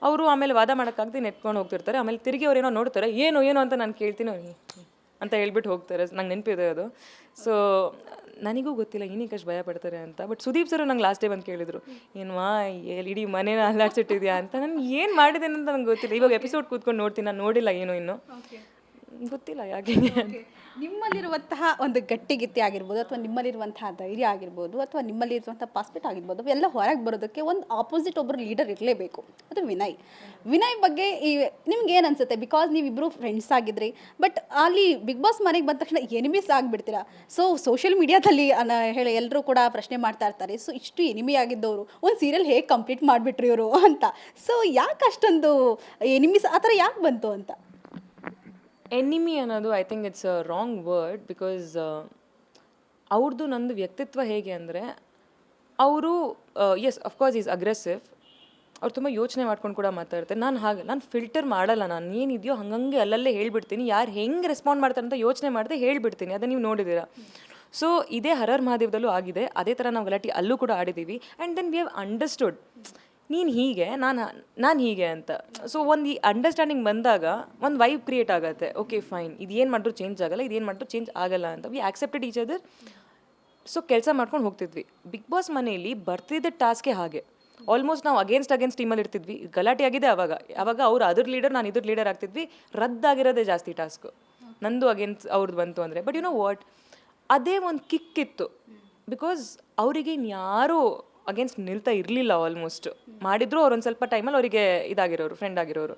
ಅವರು ಆಮೇಲೆ ವಾದ ಮಾಡೋಕ್ಕಾಗದೆ ನೆಟ್ಕೊಂಡು ಹೋಗ್ತಿರ್ತಾರೆ. ಆಮೇಲೆ ತಿರುಗಿ ಅವ್ರು ಏನೋ ನೋಡ್ತಾರೆ, ಏನು ಅಂತ ನಾನು ಕೇಳ್ತೀನಿ ಅಂತ ಹೇಳ್ಬಿಟ್ಟು ಹೋಗ್ತಾರೆ. ನಂಗೆ ನೆನಪಿದೆ ಅದು. ಸೊ ನನಗೂ ಗೊತ್ತಿಲ್ಲ ಏನಕ್ಕೆ ಅಷ್ಟು ಭಯ ಪಡ್ತಾರೆ ಅಂತ. ಬಟ್ ಸುದೀಪ್ ಸರ್ ನಂಗೆ ಲಾಸ್ಟ್ ಡೇ ಬಂದು ಕೇಳಿದ್ರು, ಏನ್ವಾ ಇಡೀ ಮನೇನ ಅಲ್ಲಾಡ್ಸಿಟ್ಟಿದ್ಯಾ ಅಂತ. ನಾನು ಏನು ಮಾಡಿದ್ದೇನೆ ಅಂತ ನಂಗೆ ಗೊತ್ತಿಲ್ಲ. ಇವಾಗ ಎಪಿಸೋಡ್ ಕೂತ್ಕೊಂಡು ನೋಡ್ತೀನಿ, ನಾನು ನೋಡಿಲ್ಲ ಏನು ಇನ್ನು ಗೊತ್ತಿಲ್ಲ ಯಾಕೆ. ನಿಮ್ಮಲ್ಲಿರುವಂತಹ ಒಂದು ಗಟ್ಟಿಗಿತ್ತಿ ಆಗಿರ್ಬೋದು, ಅಥವಾ ನಿಮ್ಮಲ್ಲಿರುವಂತಹ ಧೈರ್ಯ ಆಗಿರ್ಬೋದು, ಅಥವಾ ನಿಮ್ಮಲ್ಲಿರುವಂತಹ ಪಾಸ್ಪೆಟ್ ಆಗಿರ್ಬೋದು, ಅವೆಲ್ಲ ಹೊರಗೆ ಬರೋದಕ್ಕೆ ಒಂದು ಆಪೋಸಿಟ್ ಒಬ್ಬರು ಲೀಡರ್ ಇರಲೇಬೇಕು. ಅದು ವಿನಯ್ ಬಗ್ಗೆ ನಿಮ್ಗೆ ಏನು ಅನ್ಸುತ್ತೆ? ಬಿಕಾಸ್ ನೀವಿಬ್ಬರು ಫ್ರೆಂಡ್ಸ್ ಆಗಿದ್ರಿ, ಬಟ್ ಅಲ್ಲಿ ಬಿಗ್ ಬಾಸ್ ಮನೆಗೆ ಬಂದ ತಕ್ಷಣ ಎನಿಮೀಸ್ ಆಗಿಬಿಡ್ತೀರಾ. ಸೊ ಸೋಷಿಯಲ್ ಮೀಡಿಯಾದಲ್ಲಿ ಹೇಳಿ ಎಲ್ಲರೂ ಕೂಡ ಪ್ರಶ್ನೆ ಮಾಡ್ತಾ ಇರ್ತಾರೆ, ಸೊ ಇಷ್ಟು ಎನಿಮಿ ಆಗಿದ್ದವರು ಒಂದು ಸೀರಿಯಲ್ ಹೇಗೆ ಕಂಪ್ಲೀಟ್ ಮಾಡಿಬಿಟ್ರಿ ಇವರು ಅಂತ. ಸೊ ಯಾಕೆ ಅಷ್ಟೊಂದು ಎನಿಮೀಸ್ ಆ ಥರ ಯಾಕೆ ಬಂತು ಅಂತ? ಎನಿಮಿ ಅನ್ನೋದು I think it's a wrong word, because ಅವ್ರದ್ದು ನಂದು ವ್ಯಕ್ತಿತ್ವ ಹೇಗೆ ಅಂದರೆ, ಅವರು ಎಸ್ ಅಫ್ಕೋರ್ಸ್ ಈಸ್ ಅಗ್ರೆಸಿವ್, ಅವ್ರು ತುಂಬ ಯೋಚನೆ ಮಾಡ್ಕೊಂಡು ಕೂಡ ಮಾತಾಡ್ತಾರೆ. ನಾನು ಫಿಲ್ಟರ್ ಮಾಡಲ್ಲ, ನಾನು ಏನಿದೆಯೋ ಹಂಗಂಗೆ ಅಲ್ಲಲ್ಲೇ ಹೇಳ್ಬಿಡ್ತೀನಿ, ಯಾರು ಹೆಂಗೆ ರೆಸ್ಪಾಂಡ್ ಮಾಡ್ತಾರೆ ಅಂತ ಯೋಚನೆ ಮಾಡದೆ ಹೇಳ್ಬಿಡ್ತೀನಿ. ಅದನ್ನು ನೀವು ನೋಡಿದ್ದೀರಾ. ಸೊ ಇದೇ ಹರರ್ ಮಹಾದೇವದಲ್ಲೂ ಆಗಿದೆ, ಅದೇ ಥರ ನಾವು ಗಲಾಟೆ ಅಲ್ಲೂ ಕೂಡ ಆಡಿದ್ದೀವಿ. And then we have understood, ನೀನು ಹೀಗೆ ನಾನು ಹೀಗೆ ಅಂತ. ಸೊ ಒಂದು ಈ ಅಂಡರ್ಸ್ಟ್ಯಾಂಡಿಂಗ್ ಬಂದಾಗ ಒಂದು ವೈಬ್ ಕ್ರಿಯೇಟ್ ಆಗುತ್ತೆ. ಓಕೆ ಫೈನ್, ಇದೇನು ಮಾಡಿದ್ರು ಚೇಂಜ್ ಆಗಲ್ಲ, ಇದೇನು ಮಾಡಿದ್ರು ಚೇಂಜ್ ಆಗಲ್ಲ ಅಂತ we accepted each other. So ಕೆಲಸ ಮಾಡ್ಕೊಂಡು ಹೋಗ್ತಿದ್ವಿ. ಬಿಗ್ ಬಾಸ್ ಮನೆಯಲ್ಲಿ ಬರ್ತಿದ್ದ ಟಾಸ್ಕೇ ಹಾಗೆ. ಆಲ್ಮೋಸ್ಟ್ ನಾವು ಅಗೇನ್ಸ್ಟ್ ಟೀಮಲ್ಲಿ ಇರ್ತಿದ್ವಿ. ಗಲಾಟೆ ಆಗಿದೆ ಅವಾಗ ಅವ್ರು ಅದ್ರ ಲೀಡರ್, ನಾನು ಇದ್ರ ಲೀಡರ್ ಆಗ್ತಿದ್ವಿ. ರದ್ದಾಗಿರೋದೇ ಜಾಸ್ತಿ ಟಾಸ್ಕು, ನಂದು ಅಗೇನ್ಸ್ಟ್ ಅವ್ರದ್ದು ಬಂತು ಅಂದರೆ. ಬಟ್ ಯು ನೋ ವಾಟ್, ಅದೇ ಒಂದು ಕಿಕ್ ಇತ್ತು. ಬಿಕಾಸ್ ಅವರಿಗೆ ಇನ್ಯಾರೂ ಅಗೇನ್ಸ್ಟ್ ನಿಲ್ತಾ ಇರಲಿಲ್ಲ. ಆಲ್ಮೋಸ್ಟ್ ಮಾಡಿದ್ರು ಅವ್ರೊಂದು ಸ್ವಲ್ಪ ಟೈಮಲ್ಲಿ ಅವರಿಗೆ ಇದಾಗಿರೋರು, ಫ್ರೆಂಡ್ ಆಗಿರೋರು.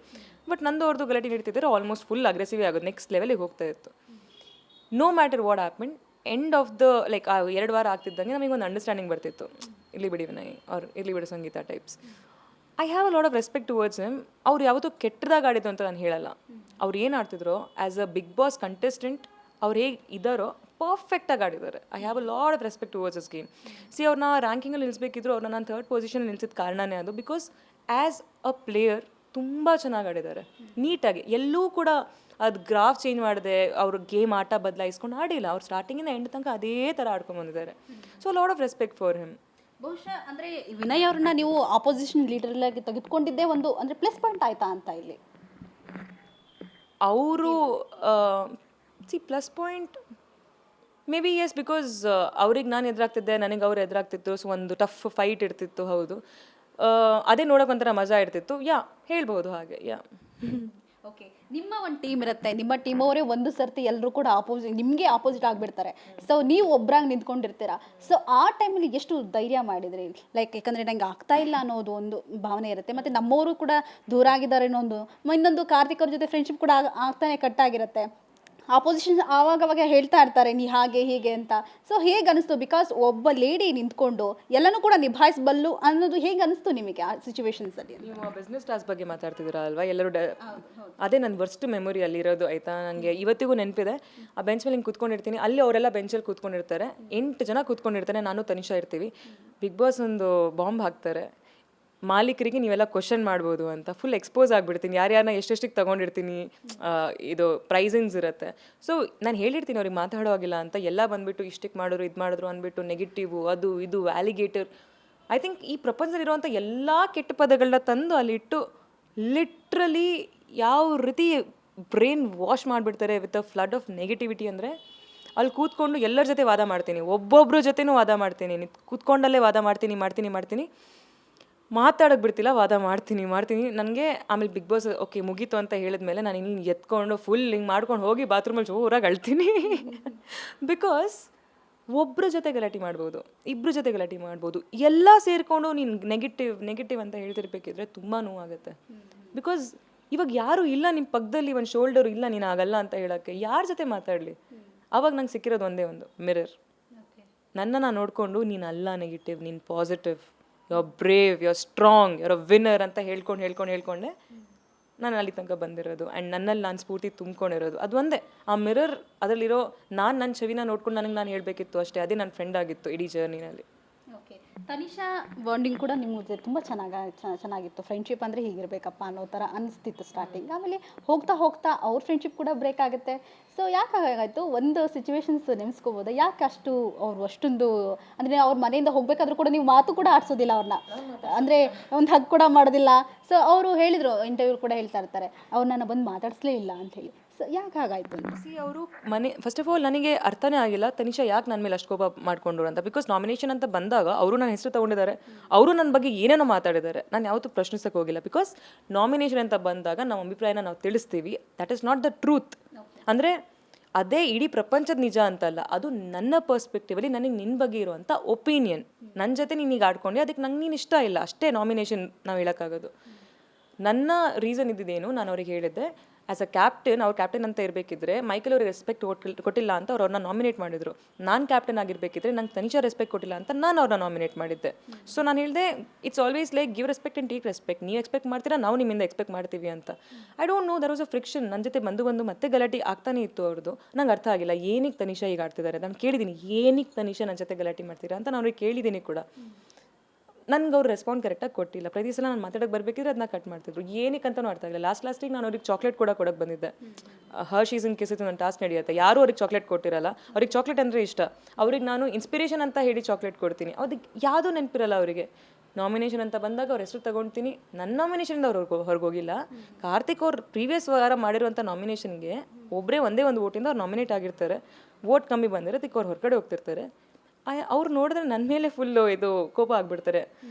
ಬಟ್ ನಂದು ಅವ್ರದ್ದು ಗಲಾಟೆ ನಡೀತಿದ್ದಾರೆ, ಆಲ್ಮೋಸ್ಟ್ ಫುಲ್ ಅಗ್ರೆಸಿವ್ ಆಗೋದು, ನೆಕ್ಸ್ಟ್ ಲೆವೆಲಿಗೆ ಹೋಗ್ತಾ ಇತ್ತು. No matter what happen, end of the like 2 ವಾರ ಆಗ್ತಿದ್ದಂಗೆ ನಮಗೆ ಒಂದು ಅಂಡರ್ಸ್ಟ್ಯಾಂಡಿಂಗ್ ಬರ್ತಿತ್ತು. ಇರ್ಲಿ ಬಿಡಿ ವಿನಯ್ ಅವ್ರು, ಇರ್ಲಿ ಬಿಡಿ Sangeetha types. I have a lot of respect towards him. ಅವ್ರು ಯಾವತ್ತೂ ಕೆಟ್ಟದಾಗ ಆಡಿದ್ದು ಅಂತ ನಾನು ಹೇಳಲ್ಲ. ಅವ್ರು ಏನು ಆಡ್ತಿದ್ರು as a Bigg Boss contestant, ಅವ್ರು ಹೇಗೆ ಇದ್ದಾರೋ ಪರ್ಫೆಕ್ಟಾಗಿ ಆಡಿದ್ದಾರೆ. I have a lot of respect towards this game. ಅವ್ರನ್ನ ರ್ಯಾಂಕಿಂಗಲ್ಲಿ ನಿಲ್ಲಿಸಬೇಕಿದ್ರು ಅವ್ರನ್ನ ನಾನು 3rd ಪೊಸಿಷನ್ ನಿಲ್ಸಿದ ಕಾರಣನೇ ಅದು. ಬಿಕಾಸ್ ಆ್ಯಸ್ ಅ ಪ್ಲೇಯರ್ ತುಂಬ ಚೆನ್ನಾಗಿ ಆಡಿದ್ದಾರೆ, ನೀಟಾಗಿ. ಎಲ್ಲೂ ಕೂಡ ಅದು ಗ್ರಾಫ್ ಚೇಂಜ್ ಮಾಡಿದೆ, ಅವ್ರ ಗೇಮ್ ಆಟ ಬದಲಾಯಿಸ್ಕೊಂಡು ಆಡಿಲ್ಲ. ಅವ್ರು ಸ್ಟಾರ್ಟಿಂಗಿಂದ ಎಂಡ್ ತನಕ ಅದೇ ಥರ ಆಡ್ಕೊಂಡು ಬಂದಿದ್ದಾರೆ. So lot of respect for him. ಬಹುಶಃ ಅಂದರೆ ವಿನಯ್ ಅವ್ರನ್ನ ನೀವು ಆಪೋಸಿಷನ್ ಲೀಡರ್ಲಾಗಿ ತೆಗೆದುಕೊಂಡಿದ್ದೇ ಒಂದು ಅಂದರೆ ಪ್ಲಸ್ ಪಾಯಿಂಟ್ ಆಯ್ತಾ ಅಂತ ಇಲ್ಲಿ? ಅವರು plus point may be yes, because ಅವ್ರಿಗೆ ನಾನು ಎದುರಾಗ್ತಿದ್ದೆ, ನನಗೆ ಅವ್ರು ಎದುರಾಗ್ತಿತ್ತು. ಸೊ ಒಂದು ಟಫ್ ಫೈಟ್ ಇರ್ತಿತ್ತು. ಹೌದು, ಅದೇ ನೋಡೋಕೆ ಒಂಥರ ಮಜಾ ಇರ್ತಿತ್ತು. ಹೇಳ್ಬೋದು ಹಾಗೆ. ಓಕೆ, ನಿಮ್ಮ ಒಂದು ಟೀಮ್ ಇರುತ್ತೆ, ನಿಮ್ಮ ಟೀಮ್ ಅವರೇ ಒಂದು ಸರ್ತಿ ಎಲ್ಲರೂ ಕೂಡ ನಿಮಗೆ ಆಪೋಸಿಟ್ ಆಗಿಬಿಡ್ತಾರೆ. ಸೊ ನೀವು ಒಬ್ಬರಾಗಿ ನಿಂತ್ಕೊಂಡಿರ್ತೀರಾ. ಸೊ ಆ ಟೈಮಲ್ಲಿ ಎಷ್ಟು ಧೈರ್ಯ ಮಾಡಿದ್ರಿ? ಲೈಕ್ ಯಾಕಂದರೆ ನಂಗೆ ಆಗ್ತಾ ಇಲ್ಲ ಅನ್ನೋದು ಒಂದು ಭಾವನೆ ಇರುತ್ತೆ, ಮತ್ತು ನಮ್ಮವರು ಕೂಡ ದೂರ ಆಗಿದ್ದಾರೆ ಅನ್ನೋದು, ಇನ್ನೊಂದು ಕಾರ್ತಿಕ್ ಅವ್ರ ಜೊತೆ ಫ್ರೆಂಡ್ಶಿಪ್ ಕೂಡ ಆಗ್ತಾನೆ ಕಟ್ಟಾಗಿರುತ್ತೆ. ಆಪೋಸಿಷನ್ ಆವಾಗವಾಗ ಹೇಳ್ತಾ ಇರ್ತಾರೆ ನೀ ಹಾಗೆ ಹೀಗೆ ಅಂತ. ಸೊ ಹೇಗೆ ಅನಿಸ್ತು? ಬಿಕಾಸ್ ಒಬ್ಬ ಲೇಡಿ ನಿಂತ್ಕೊಂಡು ಎಲ್ಲನೂ ಕೂಡ ನಿಭಾಯಿಸಬಲ್ಲು ಅನ್ನೋದು ಹೇಗೆ ಅನಿಸ್ತು ನಿಮಗೆ ಆ ಸಿಚುವೇಶನ್ಸಲ್ಲಿ? ನೀವು ಬಿಸ್ನೆಸ್ ಟಾಸ್ಕ್ ಬಗ್ಗೆ ಮಾತಾಡ್ತಿದ್ದೀರಾ ಅಲ್ವಾ? ಎಲ್ಲರೂ ಅದೇ ನನ್ನ ವರ್ಸ್ಟ್ ಮೆಮೊರಿ ಅಲ್ಲಿರೋದು. ಆಯಿತಾ, ನನಗೆ ಇವತ್ತಿಗೂ ನೆನಪಿದೆ. ಆ ಬೆಂಚ್ ಮೇಲೆ ಹಿಂಗೆ ಕೂತ್ಕೊಂಡಿರ್ತೀನಿ, ಅಲ್ಲಿ ಅವರೆಲ್ಲ ಬೆಂಚಲ್ಲಿ ಕೂತ್ಕೊಂಡಿರ್ತಾರೆ, 8 ಜನ ಕೂತ್ಕೊಂಡಿರ್ತಾರೆ, ನಾನು ತನಿಷಾ ಇರ್ತೀವಿ. ಬಿಗ್ ಬಾಸ್ ಒಂದು ಬಾಂಬ್ ಹಾಕ್ತಾರೆ, ಮಾಲೀಕರಿಗೆ ನೀವೆಲ್ಲ ಕ್ವಶನ್ ಮಾಡ್ಬೋದು ಅಂತ. ಫುಲ್ ಎಕ್ಸ್ಪೋಸ್ ಆಗಿಬಿಡ್ತೀನಿ, ಯಾರ್ಯಾರನ್ನ ಎಷ್ಟೆಷ್ಟಿಗೆ ತೊಗೊಂಡಿರ್ತೀನಿ, ಇದು ಪ್ರೈಸಿಂಗ್ಸ್ ಇರುತ್ತೆ. ಸೊ ನಾನು ಹೇಳಿರ್ತೀನಿ ಅವ್ರಿಗೆ ಮಾತಾಡೋವಾಗಿಲ್ಲ ಅಂತ. ಎಲ್ಲ ಬಂದುಬಿಟ್ಟು ಇಷ್ಟಕ್ಕೆ ಮಾಡಿದ್ರು, ಇದು ಮಾಡಿದ್ರು ಅಂದ್ಬಿಟ್ಟು ನೆಗೆಟಿವು, ಅದು ಇದು ವ್ಯಾಲಿಗೇಟರ್. ಐ ಥಿಂಕ್ ಈ ಪ್ರಪಂಚದಲ್ಲಿರುವಂಥ ಎಲ್ಲ ಕೆಟ್ಟ ಪದಗಳನ್ನ ತಂದು ಅಲ್ಲಿಟ್ಟು ಲಿಟ್ರಲಿ ಯಾವ ರೀತಿ ಬ್ರೈನ್ ವಾಶ್ ಮಾಡಿಬಿಡ್ತಾರೆ with a flood of negativity. ಅಂದರೆ ಅಲ್ಲಿ ಕೂತ್ಕೊಂಡು ಎಲ್ಲರ ಜೊತೆ ವಾದ ಮಾಡ್ತೀನಿ, ಒಬ್ಬೊಬ್ಬರ ಜೊತೆನೂ ವಾದ ಮಾಡ್ತೀನಿ, ಕೂತ್ಕೊಂಡಲ್ಲೇ ವಾದ ಮಾಡ್ತೀನಿ. ಮಾತಾಡೋಕೆ ಬಿಡ್ತಿಲ್ಲ, ವಾದ ಮಾಡ್ತೀನಿ. ನನಗೆ ಆಮೇಲೆ ಬಿಗ್ ಬಾಸ್ ಓಕೆ ಮುಗೀತು ಅಂತ ಹೇಳಿದ್ಮೇಲೆ ನಾನು ಇನ್ನು ಎತ್ಕೊಂಡು ಫುಲ್ ಹಿಂಗೆ ಮಾಡ್ಕೊಂಡು ಹೋಗಿ ಬಾತ್ರೂಮಲ್ಲಿ ಜೋರಾಗಿ ಅಳ್ತೀನಿ. ಬಿಕಾಸ್ ಒಬ್ಬರ ಜೊತೆ ಗಲಾಟೆ ಮಾಡ್ಬೋದು, ಇಬ್ಬರ ಜೊತೆ ಗಲಾಟೆ ಮಾಡ್ಬೋದು, ಎಲ್ಲ ಸೇರಿಕೊಂಡು ನೀನು ನೆಗೆಟಿವ್ ಅಂತ ಹೇಳ್ತಿರ್ಬೇಕಿದ್ರೆ ತುಂಬ ನೋವಾಗುತ್ತೆ. ಬಿಕಾಸ್ ಇವಾಗ ಯಾರೂ ಇಲ್ಲ ನಿಮ್ಮ ಪಕ್ಕದಲ್ಲಿ, ಒಂದು ಶೋಲ್ಡರು ಇಲ್ಲ ನೀನು ಆಗಲ್ಲ ಅಂತ ಹೇಳೋಕ್ಕೆ. ಯಾರ ಜೊತೆ ಮಾತಾಡಲಿ? ಆವಾಗ ನಂಗೆ ಸಿಕ್ಕಿರೋದು ಒಂದೇ ಒಂದು ಮಿರರ್. ನನ್ನನ್ನು ನೋಡಿಕೊಂಡು ನೀನು ಅಲ್ಲ ನೆಗೆಟಿವ್, ನೀನು positive, you are brave, you are strong, you are a winner ಅಂತ ಹೇಳ್ಕೊಂಡೆ ನಾನು ಅಲ್ಲಿ ತನಕ ಬಂದಿರೋದು. ಆ್ಯಂಡ್ ನನ್ನಲ್ಲಿ ನಾನು ಸ್ಫೂರ್ತಿ ತುಂಬ್ಕೊಂಡಿರೋದು ಅದು ಒಂದೇ, ಆ ಮಿರರ್. ಅದರಲ್ಲಿರೋ ನನ್ನ ಚೆವಿನ ನೋಡ್ಕೊಂಡು ನಾನು ಹೇಳಬೇಕಿತ್ತು ಅಷ್ಟೇ. ಅದೇ ನನ್ನ ಫ್ರೆಂಡ್ ಆಗಿತ್ತು ಇಡೀ ಜರ್ನಿನಲ್ಲಿ. ಓಕೆ, ತನಿಷಾ ಬಾಂಡಿಂಗ್ ಕೂಡ ನಿಮ್ಮ ಜೊತೆ ತುಂಬ ಚೆನ್ನಾಗಿತ್ತು. ಫ್ರೆಂಡ್ಶಿಪ್ ಅಂದರೆ ಹೀಗಿರಬೇಕಪ್ಪ ಅನ್ನೋ ಥರ ಅನಿಸ್ತಿತ್ತು ಸ್ಟಾರ್ಟಿಂಗ್. ಆಮೇಲೆ ಹೋಗ್ತಾ ಹೋಗ್ತಾ ಅವ್ರ ಫ್ರೆಂಡ್ಶಿಪ್ ಕೂಡ ಬ್ರೇಕ್ ಆಗುತ್ತೆ. ಸೊ ಯಾಕೆ ಹಾಗಾಯಿತು? ಒಂದು ಸಿಚುವೇಶನ್ಸ್ ನೆನೆಸ್ಕೋಬೋದಾ? ಯಾಕೆ ಅಷ್ಟೊಂದು ಅಂದರೆ ಅವ್ರ ಮನೆಯಿಂದ ಹೋಗಬೇಕಾದ್ರೂ ಕೂಡ ನೀವು ಮಾತು ಕೂಡ ಆಡಿಸೋದಿಲ್ಲ ಅವ್ರನ್ನ, ಅಂದರೆ ಒಂದು ಹಗ್ ಕೂಡ ಮಾಡೋದಿಲ್ಲ. ಸೊ ಅವರು ಹೇಳಿದರು, ಇಂಟರ್ವ್ಯೂ ಕೂಡ ಹೇಳ್ತಾ ಇರ್ತಾರೆ, ಅವ್ರು ನನ್ನ ಬಂದು ಮಾತಾಡಿಸ್ಲೇ ಇಲ್ಲ ಅಂತ ಹೇಳಿ. ಸೊ ಯಾಕೆ ಹಾಗಾಯಿತು ಅಂತ? ಅವರು ಫಸ್ಟ್ ಆಫ್ ಆಲ್ ನನಗೆ ಅರ್ಥನೇ ಆಗಿಲ್ಲ ತನಿಷಾ ಯಾಕೆ ನನ್ನ ಮೇಲೆ ಅಷ್ಟು ಕೋಪ ಮಾಡ್ಕೊಂಡ್ರು ಅಂತ. ಬಿಕಾಸ್ ನಾಮಿನೇಷನ್ ಅಂತ ಬಂದಾಗ ಅವರು ನನ್ನ ಹೆಸರು ತೊಗೊಂಡಿದ್ದಾರೆ, ಅವರು ನನ್ನ ಬಗ್ಗೆ ಏನೇನೋ ಮಾತಾಡಿದ್ದಾರೆ, ನಾನು ಯಾವತ್ತೂ ಪ್ರಶ್ನಿಸಕ್ಕೆ ಹೋಗಿಲ್ಲ. ಬಿಕಾಸ್ ನಾಮಿನೇಷನ್ ಅಂತ ಬಂದಾಗ ನಮ್ಮ ಅಭಿಪ್ರಾಯನ ನಾವು ತಿಳಿಸ್ತೀವಿ, that is not the truth. ಅಂದರೆ ಅದೇ ಇಡೀ ಪ್ರಪಂಚದ ನಿಜ ಅಂತಲ್ಲ, ಅದು ನನ್ನ ಪರ್ಸ್ಪೆಕ್ಟಿವಲ್ಲಿ ನನಗೆ ನಿನ್ನ ಬಗ್ಗೆ ಇರುವಂಥ ಒಪಿನಿಯನ್. ನನ್ನ ಜೊತೆ ನೀನೀಗ ಆಡ್ಕೊಂಡೆ, ಅದಕ್ಕೆ ನಂಗೆ ನೀನು ಇಷ್ಟ ಇಲ್ಲ ಅಷ್ಟೇ ನಾಮಿನೇಷನ್ ನಾವು ಹೇಳೋಕ್ಕಾಗೋದು. ನನ್ನ ರೀಸನ್ ಇದ್ದಿದ್ದೇನು, ನಾನು ಅವ್ರಿಗೆ ಹೇಳಿದ್ದೆ ಆ್ಯಸ್ ಅ ಕ್ಯಾಪ್ಟನ್, ಅವ್ರು ಕ್ಯಾಪ್ಟನ್ ಅಂತ ಇರಬೇಕಿದ್ರೆ ಮೈಕಲ್ ಅವ್ರಿಗೆ ರೆಸ್ಪೆಕ್ಟ್ ಕೊಟ್ಟಿಲ್ಲ ಅಂತ ಅವ್ರನ್ನ ನಾಮಿನೇಟ್ ಮಾಡಿದ್ರು. ನಾನು ಕ್ಯಾಪ್ಟನ್ ಆಗಿರಬೇಕಿದ್ರೆ ನಂಗೆ ತನಿಷಾ ರೆಸ್ಪೆಕ್ಟ್ ಕೊಟ್ಟಿಲ್ಲ ಅಂತ ನಾನು ಅವ್ರನ್ನ ನಾಮಿನೇಟ್ ಮಾಡಿದ್ದೆ. ಸೊ ನಾನು ಹೇಳಿದೆ, it's always like give respect and take respect. ನೀವು ಎಕ್ಸ್ಪೆಕ್ಟ್ ಮಾಡ್ತೀರಾ, ನಾವು ನಿಮ್ಮಿಂದ ಎಕ್ಸ್ಪೆಕ್ಟ್ ಮಾಡ್ತೀವಿ ಅಂತ. I don't know, there was a friction. ನನ್ನ ಜೊತೆ ಬಂದು ಮತ್ತೆ ಗಲಾಟೆ ಆಗ್ತಾನೆ ಇತ್ತು ಅವ್ರದ್ದು. ನಂಗೆ ಅರ್ಥ ಆಗಿಲ್ಲ ಏನಕ್ಕೆ ತನಿಷಾ ಈಗ ಆಡ್ತಿದ್ದಾರೆ. ನಾನು ಕೇಳಿದ್ದೀನಿ, ಏನಕ್ಕೆ ತನಿಷಾ ನನ್ನ ಜೊತೆ ಗಲಾಟೆ ಮಾಡ್ತೀರಾ ಅಂತ ನಾನು ಅವ್ರಿಗೆ ಕೇಳಿದ್ದೀನಿ ಕೂಡ. ನನಗೆ ಅವ್ರು ರೆಸ್ಪಾನ್ಸ್ ಕರೆಕ್ಟಾಗಿ ಕೊಟ್ಟಿಲ್ಲ. ಪ್ರತಿ ಸಲ ನಾನು ಮಾತಾಡೋಕ್ಕೆ ಬರಬೇಕಿದ್ರೆ ಅದನ್ನ ಕಟ್ ಮಾಡ್ತಿದ್ರು. ಏನಕ್ಕೆ ಅಂತಲೂ ಅರ್ಥ ಆಗಿಲ್ಲ. ಲಾಸ್ಟಿಗೆ ನಾನು ಅವ್ರಿಗೆ ಚಾಕ್ಲೇಟ್ ಕೂಡ ಕೊಡೋಕ್ಕೆ ಬಂದಿದ್ದೆ. ಹರ್ಷೀಸನ್ ಕಿಸಿತು ನನ್ನ ಟಾಸ್ಕ್ ನಡೆಯುತ್ತೆ, ಯಾರೂ ಅವ್ರಿಗೆ ಚಾಕ್ಲೇಟ್ ಕೊಟ್ಟಿರಲ್ಲ. ಅವ್ರಿಗೆ ಚಾಕ್ಲೇಟ್ ಅಂದರೆ ಇಷ್ಟ. ಅವ್ರಿಗೆ ನಾನು ಇನ್ಸ್ಪಿರೇಷನ್ ಅಂತ ಹೇಳಿ ಚಾಕ್ಲೇಟ್ ಕೊಡ್ತೀನಿ, ಅದಕ್ಕೆ ಯಾವುದೂ ನೆನಪಿರಲ್ಲ ಅವರಿಗೆ. ನಾಮಿನೇಷನ್ ಅಂತ ಬಂದಾಗ ಅವ್ರ ಹೆಸರು ತಗೊಳ್ತೀನಿ. ನನ್ನ ನಾಮಿನೇಷನಿಂದ ಅವ್ರು ಹೊರಗೋಗಿಲ್ಲ. ಕಾರ್ತಿಕ್ ಅವ್ರು ಪ್ರೀವಿಯಸ್ ವಾರ ಮಾಡಿರುವಂಥ ನಾಮಿನೇಷನ್ಗೆ ಒಂದೇ ಒಂದು ವೋಟಿಂದ ಅವ್ರು ನಾಮಿನೇಟ್ ಆಗಿರ್ತಾರೆ. ವೋಟ್ ಕಮ್ಮಿ ಬಂದಿರೋ ಅದಕ್ಕೆ ಅವ್ರು ಹೊರಗಡೆ ಹೋಗ್ತಿರ್ತಾರೆ. ಅವ್ರು ನೋಡಿದ್ರೆ ನನ್ನ ಮೇಲೆ ಫುಲ್ಲು ಇದು ಕೋಪ ಆಗಿಬಿಡ್ತಾರೆ.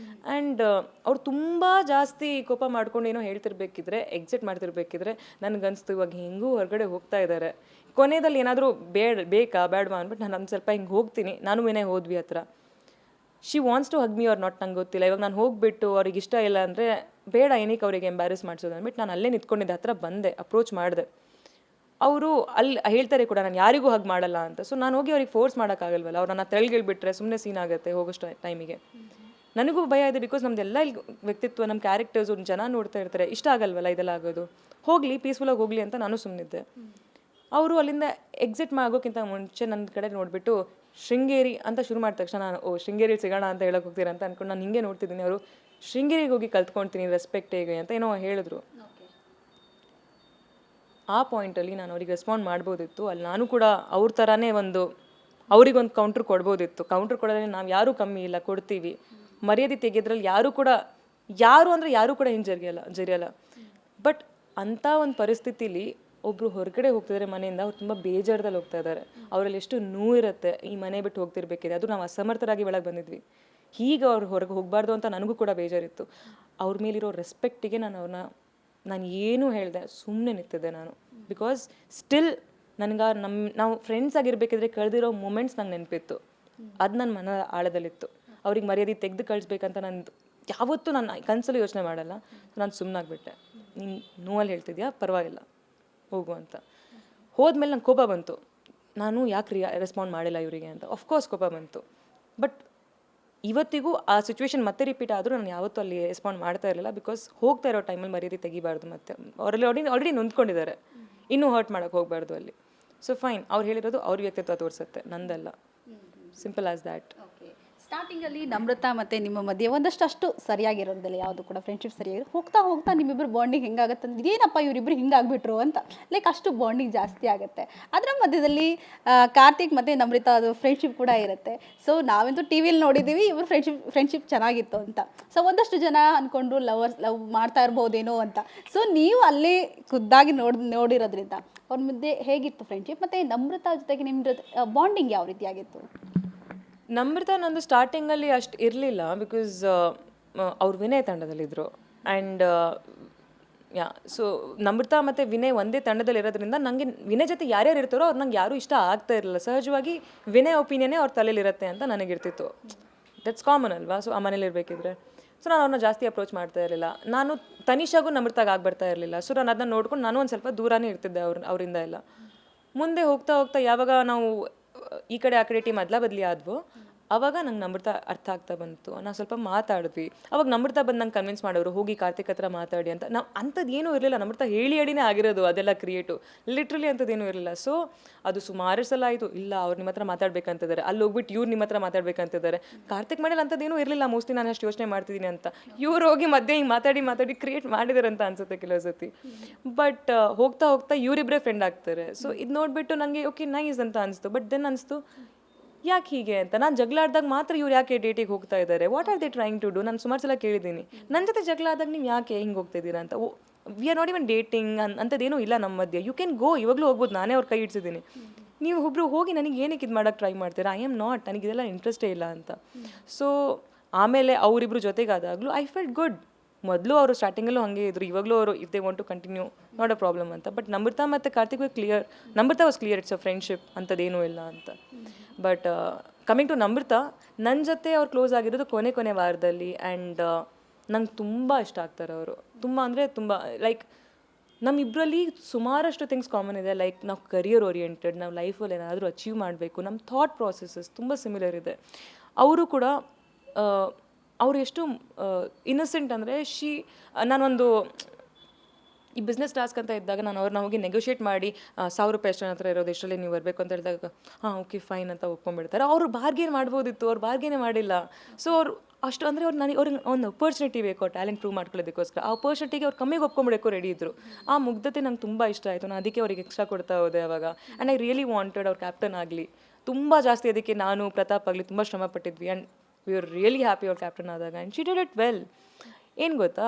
ಆ್ಯಂಡ್ ಅವ್ರು ತುಂಬ ಜಾಸ್ತಿ ಕೋಪ ಮಾಡ್ಕೊಂಡು ಏನೋ ಹೇಳ್ತಿರ್ಬೇಕಿದ್ರೆ, ಎಕ್ಸಿಟ್ ಮಾಡ್ತಿರ್ಬೇಕಿದ್ರೆ ನನಗನ್ನಿಸ್ತು ಇವಾಗ ಹೆಂಗೂ ಹೊರಗಡೆ ಹೋಗ್ತಾ ಇದ್ದಾರೆ, ಕೊನೆಯಲ್ಲಿ ಏನಾದರೂ ಬೇಕಾ ಬೇಡವಾ ಅಂದ್ಬಿಟ್ಟು ನಾನು ಒಂದು ಸ್ವಲ್ಪ ಹಿಂಗೆ ಹೋಗ್ತೀನಿ. ನಾನು ವಿನಯ್ ಹೋದ್ವಿ ಹತ್ರ. She wants to hug me or not ನಂಗೆ ಗೊತ್ತಿಲ್ಲ. ಇವಾಗ ನಾನು ಹೋಗಿಬಿಟ್ಟು ಅವ್ರಿಗೆ ಇಷ್ಟ ಇಲ್ಲ ಅಂದರೆ ಬೇಡ, ಏನಕ್ಕೆ ಅವರಿಗೆ ಎಂಬ್ಯಾರೆಸ್ ಮಾಡಿಸೋದು ಅಂದ್ಬಿಟ್ಟು ನಾನು ಅಲ್ಲೇ ನಿಂತ್ಕೊಂಡಿದ್ದೆ. ಹತ್ರ ಬಂದೆ, ಅಪ್ರೋಚ್ ಮಾಡಿದೆ. ಅವರು ಅಲ್ಲಿ ಹೇಳ್ತಾರೆ ಕೂಡ, ನಾನು ಯಾರಿಗೂ ಹಗ್ ಮಾಡಲ್ಲ ಅಂತ. ಸೊ ನಾನು ಹೋಗಿ ಅವ್ರಿಗೆ ಫೋರ್ಸ್ ಮಾಡೋಕ್ಕಾಗಲ್ವಲ್ಲ. ಅವ್ರು ನನ್ನ ತೆಳಗಿಳ್ಬಿಟ್ರೆ ಸುಮ್ಮನೆ ಸೀನ್ ಆಗುತ್ತೆ ಹೋಗೋಷ್ಟು ಟೈಮಿಗೆ. ನನಗೂ ಭಯ ಇದೆ, ಬಿಕಾಸ್ ನಮ್ಮದೆಲ್ಲ ಇಲ್ಲಿ ವ್ಯಕ್ತಿತ್ವ, ನಮ್ಮ ಕ್ಯಾರೆಕ್ಟರ್ಸು ಜನ ನೋಡ್ತಾ ಇರ್ತಾರೆ, ಇಷ್ಟ ಆಗಲ್ವಲ್ಲ ಇದೆಲ್ಲ ಆಗೋದು. ಹೋಗಲಿ, ಪೀಸ್ಫುಲ್ಲಾಗಿ ಹೋಗಲಿ ಅಂತ ನಾನು ಸುಮ್ಮನಿದ್ದೆ. ಅವರು ಅಲ್ಲಿಂದ ಎಕ್ಸಿಟ್ ಆಗೋಕ್ಕಿಂತ ಮುಂಚೆ ನನ್ನ ಕಡೆ ನೋಡಿಬಿಟ್ಟು ಶೃಂಗೇರಿ ಅಂತ ಶುರು ಮಾಡಿದ ತಕ್ಷಣ ನಾನು ಶೃಂಗೇರಿಲಿ ಸಿಗೋಣ ಅಂತ ಹೇಳೋಕೆ ಹೋಗ್ತೀರಾ ಅಂತ ಅಂದ್ಕೊಂಡು ನಾನು ಹಿಂಗೆ ನೋಡ್ತಿದ್ದೀನಿ. ಅವರು ಶೃಂಗೇರಿಗೆ ಹೋಗಿ ಕಲ್ತ್ಕೊಳ್ತೀನಿ ರೆಸ್ಪೆಕ್ಟ್ ಹೇಗೆ ಅಂತ ಏನೋ ಹೇಳಿದ್ರು. ಆ ಪಾಯಿಂಟಲ್ಲಿ ನಾನು ಅವ್ರಿಗೆ ರೆಸ್ಪಾಂಡ್ ಮಾಡ್ಬೋದಿತ್ತು. ಅಲ್ಲಿ ನಾನು ಕೂಡ ಅವ್ರ ಥರನೇ ಅವ್ರಿಗೊಂದು ಕೌಂಟ್ರ್ ಕೊಡ್ಬೋದಿತ್ತು. ಕೌಂಟ್ರ್ ಕೊಡೋದ್ರಲ್ಲಿ ನಾವು ಯಾರೂ ಕಮ್ಮಿ ಇಲ್ಲ, ಕೊಡ್ತೀವಿ. ಮರ್ಯಾದೆ ತೆಗೆಯೋದ್ರಲ್ಲಿ ಯಾರೂ ಕೂಡ ಜರಿಯಲ್ಲ. ಬಟ್ ಅಂಥ ಒಂದು ಪರಿಸ್ಥಿತಿಲಿ ಒಬ್ಬರು ಹೊರಗಡೆ ಹೋಗ್ತಿದ್ದಾರೆ ಮನೆಯಿಂದ, ಅವ್ರು ತುಂಬ ಬೇಜಾರದಲ್ಲಿ ಹೋಗ್ತಾ ಇದ್ದಾರೆ. ಅವರಲ್ಲಿ ಎಷ್ಟು ನೋವಿರುತ್ತೆ ಈ ಮನೆ ಬಿಟ್ಟು ಹೋಗ್ತಿರ್ಬೇಕಿದೆ. ಅದು ನಾವು ಅಸಮರ್ಥರಾಗಿ ಒಳಗೆ ಬಂದಿದ್ವಿ. ಹೀಗೆ ಅವ್ರು ಹೊರಗೆ ಹೋಗಬಾರ್ದು ಅಂತ ನನಗೂ ಕೂಡ ಬೇಜಾರಿತ್ತು. ಅವ್ರ ಮೇಲಿರೋ ರೆಸ್ಪೆಕ್ಟಿಗೆ ನಾನು ಏನು ಹೇಳಿದೆ, ಸುಮ್ಮನೆ ನಿಂತಿದ್ದೆ ನಾನು. ಬಿಕಾಸ್ ಸ್ಟಿಲ್ ನನಗೆ ನಾವು ಫ್ರೆಂಡ್ಸ್ ಆಗಿರ್ಬೇಕಿದ್ರೆ ಕಳೆದಿರೋ ಮೂಮೆಂಟ್ಸ್ ನಂಗೆ ನೆನಪಿತ್ತು. ಅದು ನನ್ನ ಮನ ಆಳದಲ್ಲಿತ್ತು. ಅವ್ರಿಗೆ ಮರ್ಯಾದೆ ತೆಗೆದು ಕಳಿಸ್ಬೇಕಂತ ನಂದು ಯಾವತ್ತೂ ನಾನು ಕನಸಲ್ಲೂ ಯೋಚನೆ ಮಾಡಲ್ಲ. ನಾನು ಸುಮ್ಮನಾಗ್ಬಿಟ್ಟೆ. ನೀನು ನೋವಲ್ಲಿ ಹೇಳ್ತಿದ್ಯಾ, ಪರವಾಗಿಲ್ಲ ಹೋಗು ಅಂತ. ಹೋದ್ಮೇಲೆ ನಂಗೆ ಕೋಪ ಬಂತು, ನಾನು ಯಾಕೆ ರೆಸ್ಪಾಂಡ್ ಮಾಡಿಲ್ಲ ಇವರಿಗೆ ಅಂತ. ಆಫ್ಕೋರ್ಸ್ ಕೋಪ ಬಂತು. ಬಟ್ ಇವತ್ತಿಗೂ ಆ ಸಿಚುವೇಶನ್ ಮತ್ತೆ ರಿಪೀಟ್ ಆದರೂ ನಾನು ಯಾವತ್ತೂ ಅಲ್ಲಿ ರೆಸ್ಪಾಂಡ್ ಮಾಡ್ತಾ ಇರಲಿಲ್ಲ. ಬಿಕಾಸ್ ಹೋಗ್ತಾ ಇರೋ ಟೈಮಲ್ಲಿ ಮರ್ಯಾದೆ ತೆಗಿಬಾರ್ದು. ಮತ್ತು ಅವರಲ್ಲಿ ಆಲ್ರೆಡಿ ನೊಂದ್ಕೊಂಡಿದ್ದಾರೆ, ಇನ್ನೂ ಹರ್ಟ್ ಮಾಡೋಕ್ಕೆ ಹೋಗಬಾರ್ದು ಅಲ್ಲಿ. ಸೊ ಫೈನ್, ಅವ್ರು ಹೇಳಿರೋದು ಅವ್ರ ವ್ಯಕ್ತಿತ್ವ ತೋರಿಸುತ್ತೆ, ನಂದಲ್ಲ. Simple as that. ಸ್ಟಾರ್ಟಿಂಗಲ್ಲಿ ನಮ್ರತಾ ಮತ್ತು ನಿಮ್ಮ ಮಧ್ಯೆ ಒಂದಷ್ಟು ಸರಿಯಾಗಿರೋದಿಲ್ಲ, ಯಾವುದು ಕೂಡ ಫ್ರೆಂಡ್ಶಿಪ್ ಸರಿಯಾಗಿರೋ. ಹೋಗ್ತಾ ನಿಮ್ಮಿಬ್ಬರು ಬಾಂಡಿಂಗ್ ಹೆಂಗಾಗುತ್ತೆ ಅಂದ್ರೆ, ಇದೇನಪ್ಪ ಇವರಿಬ್ಬರು ಹಿಂಗಾಗ್ಬಿಟ್ರು ಅಂತ, ಲೈಕ್ ಅಷ್ಟು ಬಾಂಡಿಂಗ್ ಜಾಸ್ತಿ ಆಗುತ್ತೆ. ಅದರ ಮಧ್ಯದಲ್ಲಿ ಕಾರ್ತಿಕ್ ಮತ್ತು ನಮ್ರತಾ ಅದು ಫ್ರೆಂಡ್ಶಿಪ್ ಕೂಡ ಇರುತ್ತೆ. ಸೊ ನಾವಂತೂ ಟಿ ವಿಯಲ್ಲಿ ನೋಡಿದ್ದೀವಿ ಇವರು ಫ್ರೆಂಡ್ಶಿಪ್ ಚೆನ್ನಾಗಿತ್ತು ಅಂತ. ಸೊ ಒಂದಷ್ಟು ಜನ ಅಂದ್ಕೊಂಡ್ರು ಲವ್ ಮಾಡ್ತಾ ಇರ್ಬೋದೇನೋ ಅಂತ. ಸೊ ನೀವು ಅಲ್ಲಿ ಖುದ್ದಾಗಿ ನೋಡಿರೋದ್ರಿಂದ ಅವ್ರ ಮಧ್ಯೆ ಹೇಗಿತ್ತು ಫ್ರೆಂಡ್ಶಿಪ್, ಮತ್ತು ನಮ್ರತಾ ಜೊತೆಗೆ ನಿಮ್ಮ ಬಾಂಡಿಂಗ್ ಯಾವ ರೀತಿಯಾಗಿತ್ತು? ನಮ್ರತಾ ನಂದು ಸ್ಟಾರ್ಟಿಂಗಲ್ಲಿ ಅಷ್ಟು ಇರಲಿಲ್ಲ. ಬಿಕಾಸ್ ಅವ್ರು ವಿನಯ್ ತಂಡದಲ್ಲಿದ್ದರು. ಆ್ಯಂಡ್ ಸೊ ನಮ್ರತಾ ಮತ್ತು ವಿನಯ್ ಒಂದೇ ತಂಡದಲ್ಲಿ ಇರೋದ್ರಿಂದ ನನಗೆ ವಿನಯ್ ಜೊತೆ ಯಾರ್ಯಾರು ಇರ್ತಾರೋ ಅವ್ರು ನಂಗೆ ಯಾರೂ ಇಷ್ಟ ಆಗ್ತಾ ಇರಲಿಲ್ಲ. ಸಹಜವಾಗಿ ವಿನಯ್ ಒಪಿನಿಯನ್ನೇ ಅವ್ರ ತಲೆಯಲ್ಲಿರುತ್ತೆ ಅಂತ ನನಗಿರ್ತಿತ್ತು. ದಟ್ಸ್ ಕಾಮನ್ ಅಲ್ವಾ. ಸೊ ಆ ಮನೇಲಿ ಇರಬೇಕಿದ್ರೆ ಸೊ ನಾನು ಅವ್ರನ್ನ ಜಾಸ್ತಿ ಅಪ್ರೋಚ್ ಮಾಡ್ತಾ ಇರಲಿಲ್ಲ. ನಾನು ತನಿಷಾಗೂ ನಮ್ರತಾಗ ಆಗ್ಬರ್ತಾ ಇರಲಿಲ್ಲ. ಸೊ ನಾನು ಅದನ್ನ ನೋಡ್ಕೊಂಡು ನಾನು ಒಂದು ಸ್ವಲ್ಪ ದೂರನೇ ಇರ್ತಿದ್ದೆ ಅವರಿಂದ ಎಲ್ಲ. ಮುಂದೆ ಹೋಗ್ತಾ ಯಾವಾಗ ನಾವು ಈ ಕಡೆ ಆ ಕಡೆ ಟೀಮ್ ಬದಲಿ ಆದ್ವು, ಅವಾಗ ನಂಗೆ ನಮ್ರತಾ ಅರ್ಥ ಆಗ್ತಾ ಬಂತು. ನಾವು ಸ್ವಲ್ಪ ಮಾತಾಡಿದ್ವಿ. ಅವಾಗ ನಮ್ರತಾ ಬಂದು ನಂಗೆ ಕನ್ವಿನ್ಸ್ ಮಾಡೋರು, ಹೋಗಿ ಕಾರ್ತಿಕ್ ಹತ್ರ ಮಾತಾಡಿ ಅಂತ. ನಾವು ಅಂಥದ್ದು ಏನೂ ಇರಲಿಲ್ಲ, ನಮ್ರತಾ ಹೇಳಿ ಆಗಿರೋದು ಅದೆಲ್ಲ ಕ್ರಿಯೇಟು, ಲಿಟ್ರಲಿ ಅಂಥದ್ದೇನೂ ಇರಲಿಲ್ಲ. ಸೊ ಅದು ಸುಮಾರು ಸಲ ಆಯಿತು, ಇಲ್ಲ ಅವ್ರು ನಿಮ್ಮ ಹತ್ರ ಮಾತಾಡ್ಬೇಕಂತಿದ್ದಾರೆ, ಅಲ್ಲಿ ಹೋಗ್ಬಿಟ್ಟು ಇವ್ರು ನಿಮ್ಮ ಹತ್ರ ಮಾತಾಡ್ಬೇಕಂತಿದ್ದಾರೆ. ಕಾರ್ತಿಕ್ ಮನೇಲಿ ಅಂಥದ್ದೇನೂ ಇರಲಿಲ್ಲ, ಮೋಸ್ಟ್ಲಿ ನಾನು ಅಷ್ಟು ಯೋಚನೆ ಮಾಡ್ತಿದ್ದೀನಿ ಅಂತ. ಇವ್ರು ಹೋಗಿ ಮಧ್ಯೆ ಹಿಂಗೆ ಮಾತಾಡಿ ಕ್ರಿಯೇಟ್ ಮಾಡಿದ್ದಾರೆ ಅಂತ ಅನ್ಸುತ್ತೆ ಕೆಲವು ಸತಿ. ಬಟ್ ಹೋಗ್ತಾ ಇವರಿಬ್ಬರೇ ಫ್ರೆಂಡ್ ಆಗ್ತಾರೆ. ಸೊ ಇದು ನೋಡಿಬಿಟ್ಟು ನನಗೆ ಓಕೆ ನೈಸ್ ಅಂತ ಅನಿಸ್ತು. ಬಟ್ ದೆನ್ ಅನಿಸ್ತು ಯಾಕೆ ಹೀಗೆ ಅಂತ. ನಾನು ಜಗಳ ಆಡಿದಾಗ ಮಾತ್ರ ಇವ್ರು ಯಾಕೆ ಡೇಟಿಗೆ ಹೋಗ್ತಾ ಇದ್ದಾರೆ, what are they trying to do. ನಾನು ಸುಮಾರು ಸಲ ಕೇಳಿದ್ದೀನಿ, ನನ್ನ ಜೊತೆ ಜಗಳ ಆದಾಗ ನೀವು ಯಾಕೆ ಹಿಂಗೆ ಹೋಗ್ತಾ ಇದ್ದೀರಾ ಅಂತ. We are not even dating ಅಂಥದ್ದೇನೂ ಇಲ್ಲ ನಮ್ಮ ಮಧ್ಯೆ. ಯು ಕ್ಯಾನ್ ಗೋ, ಇವಾಗಲೂ ಹೋಗ್ಬೋದು, ನಾನೇ ಅವ್ರ ಕೈ ಇಡ್ಸಿದ್ದೀನಿ. ನೀವು ಒಬ್ಬರು ಹೋಗಿ ನನಗೆ ಏನಕ್ಕೆ ಇದು ಮಾಡೋಕ್ಕೆ ಟ್ರೈ ಮಾಡ್ತೀರಾ, ಐ ಆಮ್ ನಾಟ್, ನನಗಿದೆಲ್ಲ ಇಂಟ್ರೆಸ್ಟೇ ಇಲ್ಲ ಅಂತ. ಸೊ ಆಮೇಲೆ ಅವರಿಬ್ಬರು ಜೊತೆಗಾದಾಗಲೂ ಐ ಫೆಲ್ಟ್ ಗುಡ್. ಮೊದಲು ಅವರು ಸ್ಟಾರ್ಟಿಂಗಲ್ಲೂ ಹಾಗೆ ಇದ್ರು, ಇವಾಗಲೂ ಅವರು if they want to continue not a problem ಅಂತ. ಬಟ್ ನಮ್ರತಾ ಮತ್ತು Karthik clear, Namratha was clear, it's a friendship, ಅಂಥದ್ದೇನೂ ಇಲ್ಲ ಅಂತ. ಬಟ್ ಕಮಿಂಗ್ ಟು ನಮ್ರತಾ, ನನ್ನ ಜೊತೆ ಅವ್ರು ಕ್ಲೋಸ್ ಆಗಿರೋದು ಕೊನೆ ವಾರದಲ್ಲಿ. ಆ್ಯಂಡ್ ನಂಗೆ ತುಂಬ ಇಷ್ಟ ಆಗ್ತಾರೆ ಅವರು. ತುಂಬ ಅಂದರೆ ತುಂಬ, ಲೈಕ್ ನಮ್ಮಿಬ್ಬರಲ್ಲಿ ಸುಮಾರಷ್ಟು ಥಿಂಗ್ಸ್ ಕಾಮನ್ ಇದೆ. ಲೈಕ್ ನಾವು ಕರಿಯರ್ ಓರಿಯೆಂಟೆಡ್, ನಾವು ಲೈಫಲ್ಲಿ ಏನಾದರೂ ಅಚೀವ್ ಮಾಡಬೇಕು, ನಮ್ಮ ಥಾಟ್ ಪ್ರಾಸೆಸಸ್ ತುಂಬ ಸಿಮಿಲರ್ ಇದೆ. ಅವರು ಕೂಡ ಅವರು ಎಷ್ಟು ಇನ್ನಸೆಂಟ್ ಅಂದರೆ ನಾನೊಂದು ಈ ಬಿಸ್ನೆಸ್ ಟಾಸ್ಕ್ ಅಂತ ಇದ್ದಾಗ ನಾನು ಅವ್ರನ್ನ ಹೋಗಿ ನೆಗೋಷಿಯೇಟ್ ಮಾಡಿ 1,000 ರೂಪಾಯಿ ಎಷ್ಟು ಹತ್ರ ಇರೋದು, ಎಷ್ಟರಲ್ಲಿ ನೀವು ಬರಬೇಕು ಅಂತ ಹೇಳಿದಾಗ ಹಾಂ ಓಕೆ ಫೈನ್ ಅಂತ ಒಪ್ಕೊಂಡ್ಬಿಡ್ತಾರೆ. ಅವರು ಬಾರ್ಗೇನ್ ಮಾಡ್ಬೋದಿತ್ತು, ಅವ್ರು ಬಾರ್ಗೇನೇ ಮಾಡಿಲ್ಲ. ಸೊ ಅವ್ರು ಅಷ್ಟು ಅಂದರೆ ಅವ್ರಿಗೆ ಒಂದು ಅಪರ್ಚುನಿಟಿ ಬೇಕು, ಟ್ಯಾಲೆಂಟ್ ಪ್ರೂವ್ ಮಾಡ್ಕೊಳ್ಳೋದಕ್ಕೋಸ್ಕರ. ಆ ಅಪರ್ಚುನಿಟಿಗೆ ಅವ್ರು ಕಮ್ಮಿಗೆ ಒಪ್ಕೊಂಡ್ಬಿಡೋಕ್ಕೂ ರೆಡಿ ಇದ್ದರು. ಆ ಮುಗ್ಧತೆ ನಂಗೆ ತುಂಬ ಇಷ್ಟ ಆಯಿತು. ನಾನು ಅದಕ್ಕೆ ಅವ್ರಿಗೆ ಎಕ್ಸ್ಟ್ರಾ ಕೊಡ್ತಾ ಹೋದೆ ಅವಾಗ. ಆ್ಯಂಡ್ ಐ ರಿಯಲಿ ವಾಂಟೆಡ್ ಅವ್ರು ಕ್ಯಾಪ್ಟನ್ ಆಗಲಿ. ತುಂಬ ಜಾಸ್ತಿ ಅದಕ್ಕೆ ನಾನು ಪ್ರತಾಪ್ ಆಗಲಿ ತುಂಬ ಶ್ರಮ ಪಟ್ಟಿದ್ವಿ. And we are really happy ಅವ್ರು ಕ್ಯಾಪ್ಟನ್ ಆದಾಗ. And she did it well. ಏನು ಗೊತ್ತಾ,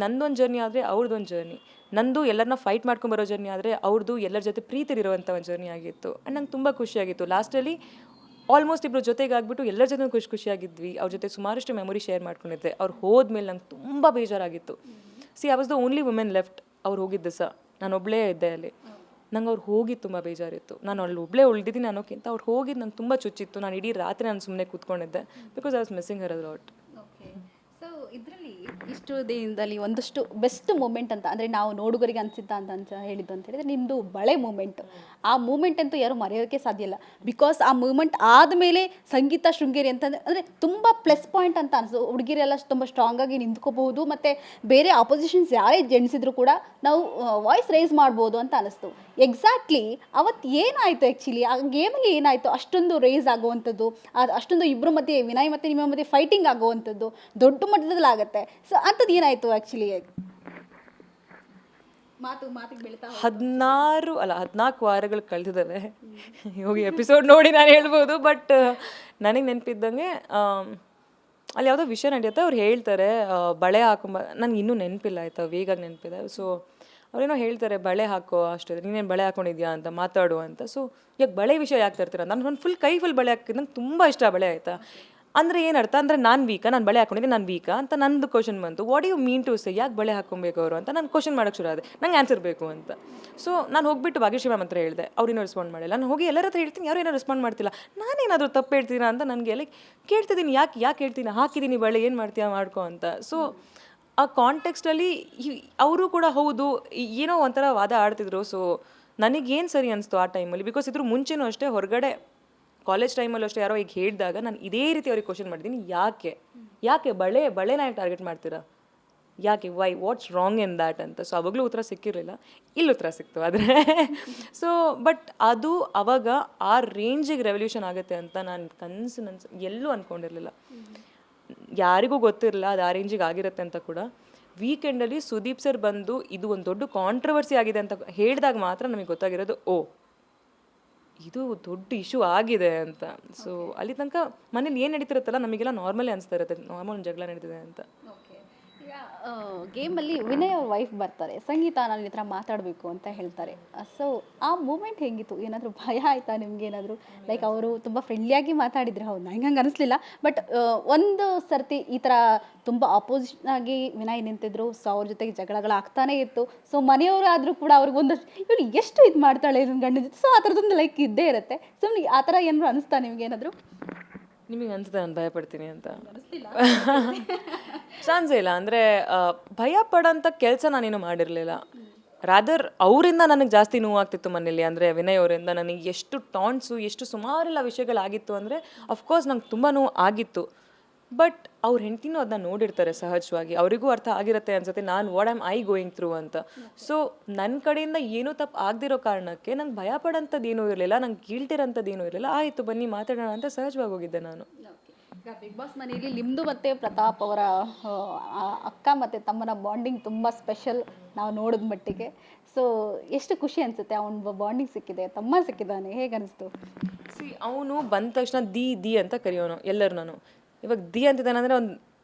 ನಂದೊಂದು ಜರ್ನಿ ಆದರೆ ಅವ್ರದ್ದೊಂದು ಜರ್ನಿ, ನಂದು ಎಲ್ಲರನ್ನ ಫೈಟ್ ಮಾಡ್ಕೊಂಬರೋ ಜರ್ನಿ ಆದರೆ ಅವ್ರದ್ದು ಎಲ್ಲರ ಜೊತೆ ಪ್ರೀತಿಲಿರುವಂಥ ಒಂದು ಜರ್ನಿ ಆಗಿತ್ತು. ಆ್ಯಂಡ್ ನಂಗೆ ತುಂಬ ಖುಷಿಯಾಗಿತ್ತು. ಲಾಸ್ಟಲ್ಲಿ ಆಲ್ಮೋಸ್ಟ್ ಇಬ್ಬರು ಜೊತೆಗಾಗ್ಬಿಟ್ಟು ಎಲ್ಲರ ಜೊತೆ ಖುಷಿಯಾಗಿದ್ವಿ. ಅವ್ರ ಜೊತೆ ಸುಮಾರಷ್ಟು ಮೆಮೊರಿ ಶೇರ್ ಮಾಡ್ಕೊಂಡಿದ್ದೆ. ಅವ್ರು ಹೋದ್ಮೇಲೆ ನಂಗೆ ತುಂಬ ಬೇಜಾರಾಗಿತ್ತು. I was the only women left. ಅವ್ರು ಹೋಗಿದ್ದ ದಿವಸ ನಾನು ಒಬ್ಬಳೇ ಇದ್ದೆ ಅಲ್ಲಿ. ನಂಗೆ ಅವ್ರು ಹೋಗಿದ್ದು ತುಂಬ ಬೇಜಾರಿತ್ತು. ನಾನು ಅಲ್ಲಿ ಒಬ್ಬಳೇ ಉಳಿದಿದ್ದೀನಿ ಅನ್ನೋಕ್ಕಿಂತ ಅವ್ರು ಹೋಗಿದ್ದು ನಂಗೆ ತುಂಬ ಚುಚ್ಚಿತ್ತು. ನಾನು ಇಡೀ ರಾತ್ರಿ ನಾನು ಸುಮ್ಮನೆ ಕೂತ್ಕೊಂಡಿದ್ದೆ, because I was missing her a lot. So ಇದರಲ್ಲಿ ಇಷ್ಟು ದಿನದಲ್ಲಿ ಒಂದಷ್ಟು ಬೆಸ್ಟ್ ಮೂಮೆಂಟ್ ಅಂತ ಅಂದರೆ ನಾವು ನೋಡುಗರಿಗೆ ಅನಿಸಿದ್ದ ಅಂತ ಹೇಳಿದ್ದು ಅಂತ ಹೇಳಿದ್ರೆ ನಿಮ್ಮದು ಬಳೆ ಮೂಮೆಂಟ್. ಆ ಮೂಮೆಂಟ್ ಅಂತೂ ಯಾರು ಮರೆಯೋಕ್ಕೆ ಸಾಧ್ಯ ಇಲ್ಲ. ಬಿಕಾಸ್ ಆ ಮೂಮೆಂಟ್ ಆದಮೇಲೆ ಸಂಗೀತ ಶೃಂಗೇರಿ ಅಂತಂದರೆ ಅಂದರೆ ತುಂಬ ಪ್ಲಸ್ ಪಾಯಿಂಟ್ ಅಂತ ಅನಿಸ್ತು. ಹುಡುಗಿರೆಲ್ಲ ತುಂಬ ಸ್ಟ್ರಾಂಗಾಗಿ ನಿಂತ್ಕೋಬಹುದು, ಮತ್ತು ಬೇರೆ ಆಪೋಸಿಷನ್ಸ್ ಯಾರೇ ಜೆಂಟ್ಸಿದ್ರು ಕೂಡ ನಾವು ವಾಯ್ಸ್ ರೈಸ್ ಮಾಡ್ಬೋದು ಅಂತ ಅನಿಸ್ತು. ಎಕ್ಸಾಕ್ಟ್ಲಿ ಅವತ್ತು ಏನಾಯಿತು ಆ್ಯಕ್ಚುಲಿ ಆ ಗೇಮಲ್ಲಿ ಏನಾಯಿತು ಅಷ್ಟೊಂದು ರೈಸ್ ಆಗುವಂಥದ್ದು, ಅಷ್ಟೊಂದು ಇಬ್ಬರ ಮಧ್ಯೆ ವಿನಯ್ ಮತ್ತು ನಿಮ್ಮ ಮಧ್ಯೆ ಫೈಟಿಂಗ್ ಆಗುವಂಥದ್ದು ದೊಡ್ಡ ಮಟ್ಟದಲ್ಲಿ ಆಗುತ್ತೆ. ಸೊ ಅಂಥದ್ದು ಏನಾಯಿತು ಆ್ಯಕ್ಚುಲಿ? ಮಾತಿಗೆ ಬೆಳೀತಾ 14 ವಾರಗಳು ಕಳೆದಿದ್ದಾವೆ. ಹೋಗಿ ಎಪಿಸೋಡ್ ನೋಡಿ ನಾನು ಹೇಳ್ಬೋದು. ಬಟ್ ನನಗೆ ನೆನಪಿದ್ದಂಗೆ ಅಲ್ಲಿ ಯಾವುದೋ ವಿಷಯ ನಡೆಯುತ್ತೆ. ಅವ್ರು ಹೇಳ್ತಾರೆ ಬಳೆ ಹಾಕೊಂಬ, ನನಗೆ ಇನ್ನೂ ನೆನಪಿಲ್ಲ ಆಯಿತಾ, ವೇಗಾಗಿ ನೆನಪಿದೆ. ಸೊ ಅವ್ರೇನೋ ಹೇಳ್ತಾರೆ ಬಳೆ ಹಾಕೋ ಅಷ್ಟೇ, ನೀನೇನು ಬಳೆ ಹಾಕೊಂಡಿದ್ಯಾ ಅಂತ ಮಾತಾಡು ಅಂತ. ಸೊ ಯಾಕೆ ಬಳೆ ವಿಷಯ ಯಾಕೆ ತರ್ತೀರ? ನಾನು ಫುಲ್ ಬಳೆ ಹಾಕಿದ್ದು ನಂಗೆ ತುಂಬ ಇಷ್ಟ ಬಳೆ ಆಯಿತಾ. ಅಂದರೆ ಏನರ್ಥ ಅಂದರೆ ನಾನು ವೀಕಾ, ನಾನು ಬಳೆ ಹಾಕೊಂಡಿದ್ದೆ, ನಾನು ವೀಕಾ ಅಂತ ನಂದು ಕ್ವಶನ್ ಬಂತು. What you mean to say, ಯಾಕೆ ಬಳೆ ಹಾಕೊಬೇಕು ಅವರು ಅಂತ ನಾನು ಕ್ವಶನ್ ಮಾಡೋಕ್ಕೆ ಶುರು ಆದೆ. ನಂಗೆ ಆನ್ಸರ್ ಬೇಕು ಅಂತ. ಸೊ ನಾನು ಹೋಗ್ಬಿಟ್ಟು ಭಾಗ್ಯಶ್ರೀ ಮ್ಯಾಮ್ ಹತ್ರ ಹೇಳಿದೆ. ಅವ್ರೇನೋ ರೆಸ್ಪಾಂಡ್ ಮಾಡಿಲ್ಲ. ನಾನು ಹೋಗಿ ಎಲ್ಲರ ಹತ್ರ ಹೇಳ್ತೀನಿ, ಯಾರು ಏನೋ ರೆಸ್ಪಾಂಡ್ ಮಾಡ್ತಿಲ್ಲ. ನಾನೇನಾದರೂ ತಪ್ಪು ಹೇಳ್ತೀರಾ ಅಂತ ನನಗೆ ಲೈಕ್ ಕೇಳ್ತಿದ್ದೀನಿ, ಯಾಕೆ ಹೇಳ್ತೀನಿ, ಹಾಕಿದ್ದೀನಿ ಬಳೆ, ಏನು ಮಾಡ್ತೀಯಾ ಮಾಡ್ಕೊ ಅಂತ. ಸೊ ಆ ಕಾಂಟೆಕ್ಸ್ಟಲ್ಲಿ ಅವರು ಕೂಡ ಹೌದು ಏನೋ ಒಂಥರ ವಾದ ಆಡ್ತಿದ್ರು. ಸೊ ನನಗೇನು ಸರಿ ಅನಿಸ್ತು ಆ ಟೈಮಲ್ಲಿ, ಬಿಕಾಸ್ ಇದ್ರ ಮುಂಚೆನೂ ಅಷ್ಟೇ ಹೊರಗಡೆ ಕಾಲೇಜ್ ಟೈಮಲ್ಲೂ ಅಷ್ಟೇ ಯಾರೋ ಈಗ ಹೇಳಿದಾಗ ನಾನು ಇದೇ ರೀತಿ ಅವ್ರಿಗೆ ಕ್ವಶನ್ ಮಾಡಿದ್ದೀನಿ, ಯಾಕೆ ಬಳೆನ ಟಾರ್ಗೆಟ್ ಮಾಡ್ತೀರಾ, ಯಾಕೆ, why, what's wrong in that ಅಂತ. ಸೊ ಅವಾಗಲೂ ಉತ್ತರ ಸಿಕ್ಕಿರಲಿಲ್ಲ, ಇಲ್ಲಿ ಉತ್ತರ ಸಿಕ್ತು. ಆದರೆ ಸೊ ಬಟ್ ಅದು ಅವಾಗ ಆ ರೇಂಜಿಗೆ ರೆವಲ್ಯೂಷನ್ ಆಗುತ್ತೆ ಅಂತ ನಾನು ಎಲ್ಲೂ ಅಂದ್ಕೊಂಡಿರಲಿಲ್ಲ. ಯಾರಿಗೂ ಗೊತ್ತಿರಲಿಲ್ಲ ಅದು ಆ ರೇಂಜಿಗೆ ಆಗಿರುತ್ತೆ ಅಂತ ಕೂಡ. ವೀಕೆಂಡಲ್ಲಿ ಸುದೀಪ್ ಸರ್ ಬಂದು ಇದು ಒಂದು ದೊಡ್ಡ ಕಾಂಟ್ರವರ್ಸಿ ಆಗಿದೆ ಅಂತ ಹೇಳಿದಾಗ ಮಾತ್ರ ನಮಗೆ ಗೊತ್ತಾಗಿರೋದು, ಓ ಇದು ದೊಡ್ಡ ಇಶ್ಯೂ ಆಗಿದೆ ಅಂತ. ಸೊ ಅಲ್ಲಿ ತನಕ ಮನೇಲಿ ಏನು ನಡೀತಿರುತ್ತಲ್ಲ ನಮಗೆಲ್ಲ ನಾರ್ಮಲಿ ಅನಿಸ್ತಾ ಇರುತ್ತೆ, ನಾರ್ಮಲ್ ಒಂದು ಜಗಳ ನಡೀತಿದೆ ಅಂತ. ಈಗ ಗೇಮಲ್ಲಿ ವಿನಯ್ ಅವ್ರ ವೈಫ್ ಬರ್ತಾರೆ, ಸಂಗೀತ ನಾನು ಈ ಥರ ಮಾತಾಡಬೇಕು ಅಂತ ಹೇಳ್ತಾರೆ. ಸೊ ಆ ಮೂಮೆಂಟ್ ಹೆಂಗಿತ್ತು? ಏನಾದರೂ ಭಯ ಆಯಿತಾ ನಿಮ್ಗೆ? ಏನಾದರೂ ಲೈಕ್ ಅವರು ತುಂಬ ಫ್ರೆಂಡ್ಲಿಯಾಗಿ ಮಾತಾಡಿದ್ರೆ, ಹೌದು ನಂಗೆ ಹಂಗೆ ಅನಿಸ್ಲಿಲ್ಲ. ಬಟ್ ಒಂದು ಸರ್ತಿ ಈ ಥರ ತುಂಬ ಅಪೋಸಿಷನ್ ಆಗಿ ವಿನಯ್ ನಿಂತಿದ್ರು. ಸೊ ಅವ್ರ ಜೊತೆಗೆ ಜಗಳಗಳಾಗ್ತಾನೆ ಇತ್ತು. ಸೊ ಮನೆಯವರಾದರೂ ಕೂಡ ಅವ್ರಿಗೊಂದು ಇವಳು ಎಷ್ಟು ಇದು ಮಾಡ್ತಾಳೆ ಇದನ್ನ ಗಂಡನ ಜೊತೆ. ಸೊ ಆ ಥರದೊಂದು ಲೈಕ್ ಇದ್ದೇ ಇರುತ್ತೆ. ಸೊ ನಿಮಗೆ ಆ ಥರ ಏನಾದ್ರು ಅನಿಸ್ತಾ ನಿಮ್ಗೆ? ಏನಾದರೂ ನಿಮಗೆ ಅನ್ಸುತ್ತೆ ನಾನು ಭಯ ಪಡ್ತೀನಿ ಅಂತ? ಚಾನ್ಸೇ ಇಲ್ಲ. ಅಂದರೆ ಭಯ ಪಡೋಂಥ ಕೆಲಸ ನಾನೇನು ಮಾಡಿರಲಿಲ್ಲ. ರಾದರ್ ಅವರಿಂದ ನನಗೆ ಜಾಸ್ತಿ ನೋವಾಗ್ತಿತ್ತು ಮನೇಲಿ. ಅಂದರೆ ವಿನಯ್ ಅವರಿಂದ ನನಗೆ ಎಷ್ಟು ಟಾಂಟ್ಸು, ಎಷ್ಟು ಸುಮಾರೆಲ್ಲ ವಿಷಯಗಳಾಗಿತ್ತು ಅಂದರೆ ಅಫ್ಕೋರ್ಸ್ ನಂಗೆ ತುಂಬ ನೋವು ಆಗಿತ್ತು. ಬಟ್ ಅವ್ರ ಹೆಂಡ್ತಿನೂ ಅದನ್ನ ನೋಡಿರ್ತಾರೆ ಸಹಜವಾಗಿ, ಅವರಿಗೂ ಅರ್ಥ ಆಗಿರುತ್ತೆ ಅನ್ಸುತ್ತೆ ನಾನು what am I going through ಅಂತ. ಸೊ ನನ್ನ ಕಡೆಯಿಂದ ಏನೂ ತಪ್ಪು ಆಗದಿರೋ ಕಾರಣಕ್ಕೆ ನಂಗೆ ಭಯ ಪಡೋಂಥದ್ದು ಏನೂ ಇರಲಿಲ್ಲ, ನಂಗೆ ಗಿಲ್ಟಿರೋಂಥದ್ದು ಏನೂ ಇರಲಿಲ್ಲ. ಆಯಿತು ಬನ್ನಿ ಮಾತಾಡೋಣ ಅಂತ ಸಹಜವಾಗಿ ಹೋಗಿದ್ದೆ ನಾನು. ಈಗ ಬಿಗ್ ಬಾಸ್ ಮನೆಯಲ್ಲಿ ನಿಮ್ಮದು ಮತ್ತು ಪ್ರತಾಪ್ ಅವರ ಅಕ್ಕ ಮತ್ತು ತಮ್ಮನ ಬಾಂಡಿಂಗ್ ತುಂಬ ಸ್ಪೆಷಲ್ ನಾವು ನೋಡಿದ ಮಟ್ಟಿಗೆ. ಸೊ ಎಷ್ಟು ಖುಷಿ ಅನಿಸುತ್ತೆ, ಅವನ ಬಾಂಡಿಂಗ್ ಸಿಕ್ಕಿದೆ, ತಮ್ಮ ಸಿಕ್ಕಿದ್ದಾನೆ, ಹೇಗೆ ಅನಿಸ್ತು? ಅವನು ಬಂದ ತಕ್ಷಣ ದಿ ಅಂತ ಕರೆಯೋನು ಎಲ್ಲರೂ. ನಾನು ಇವಾಗ ದಿ ಅಂತಿದ್ದಾನೆ ಅಂದರೆ ಅವ್ನು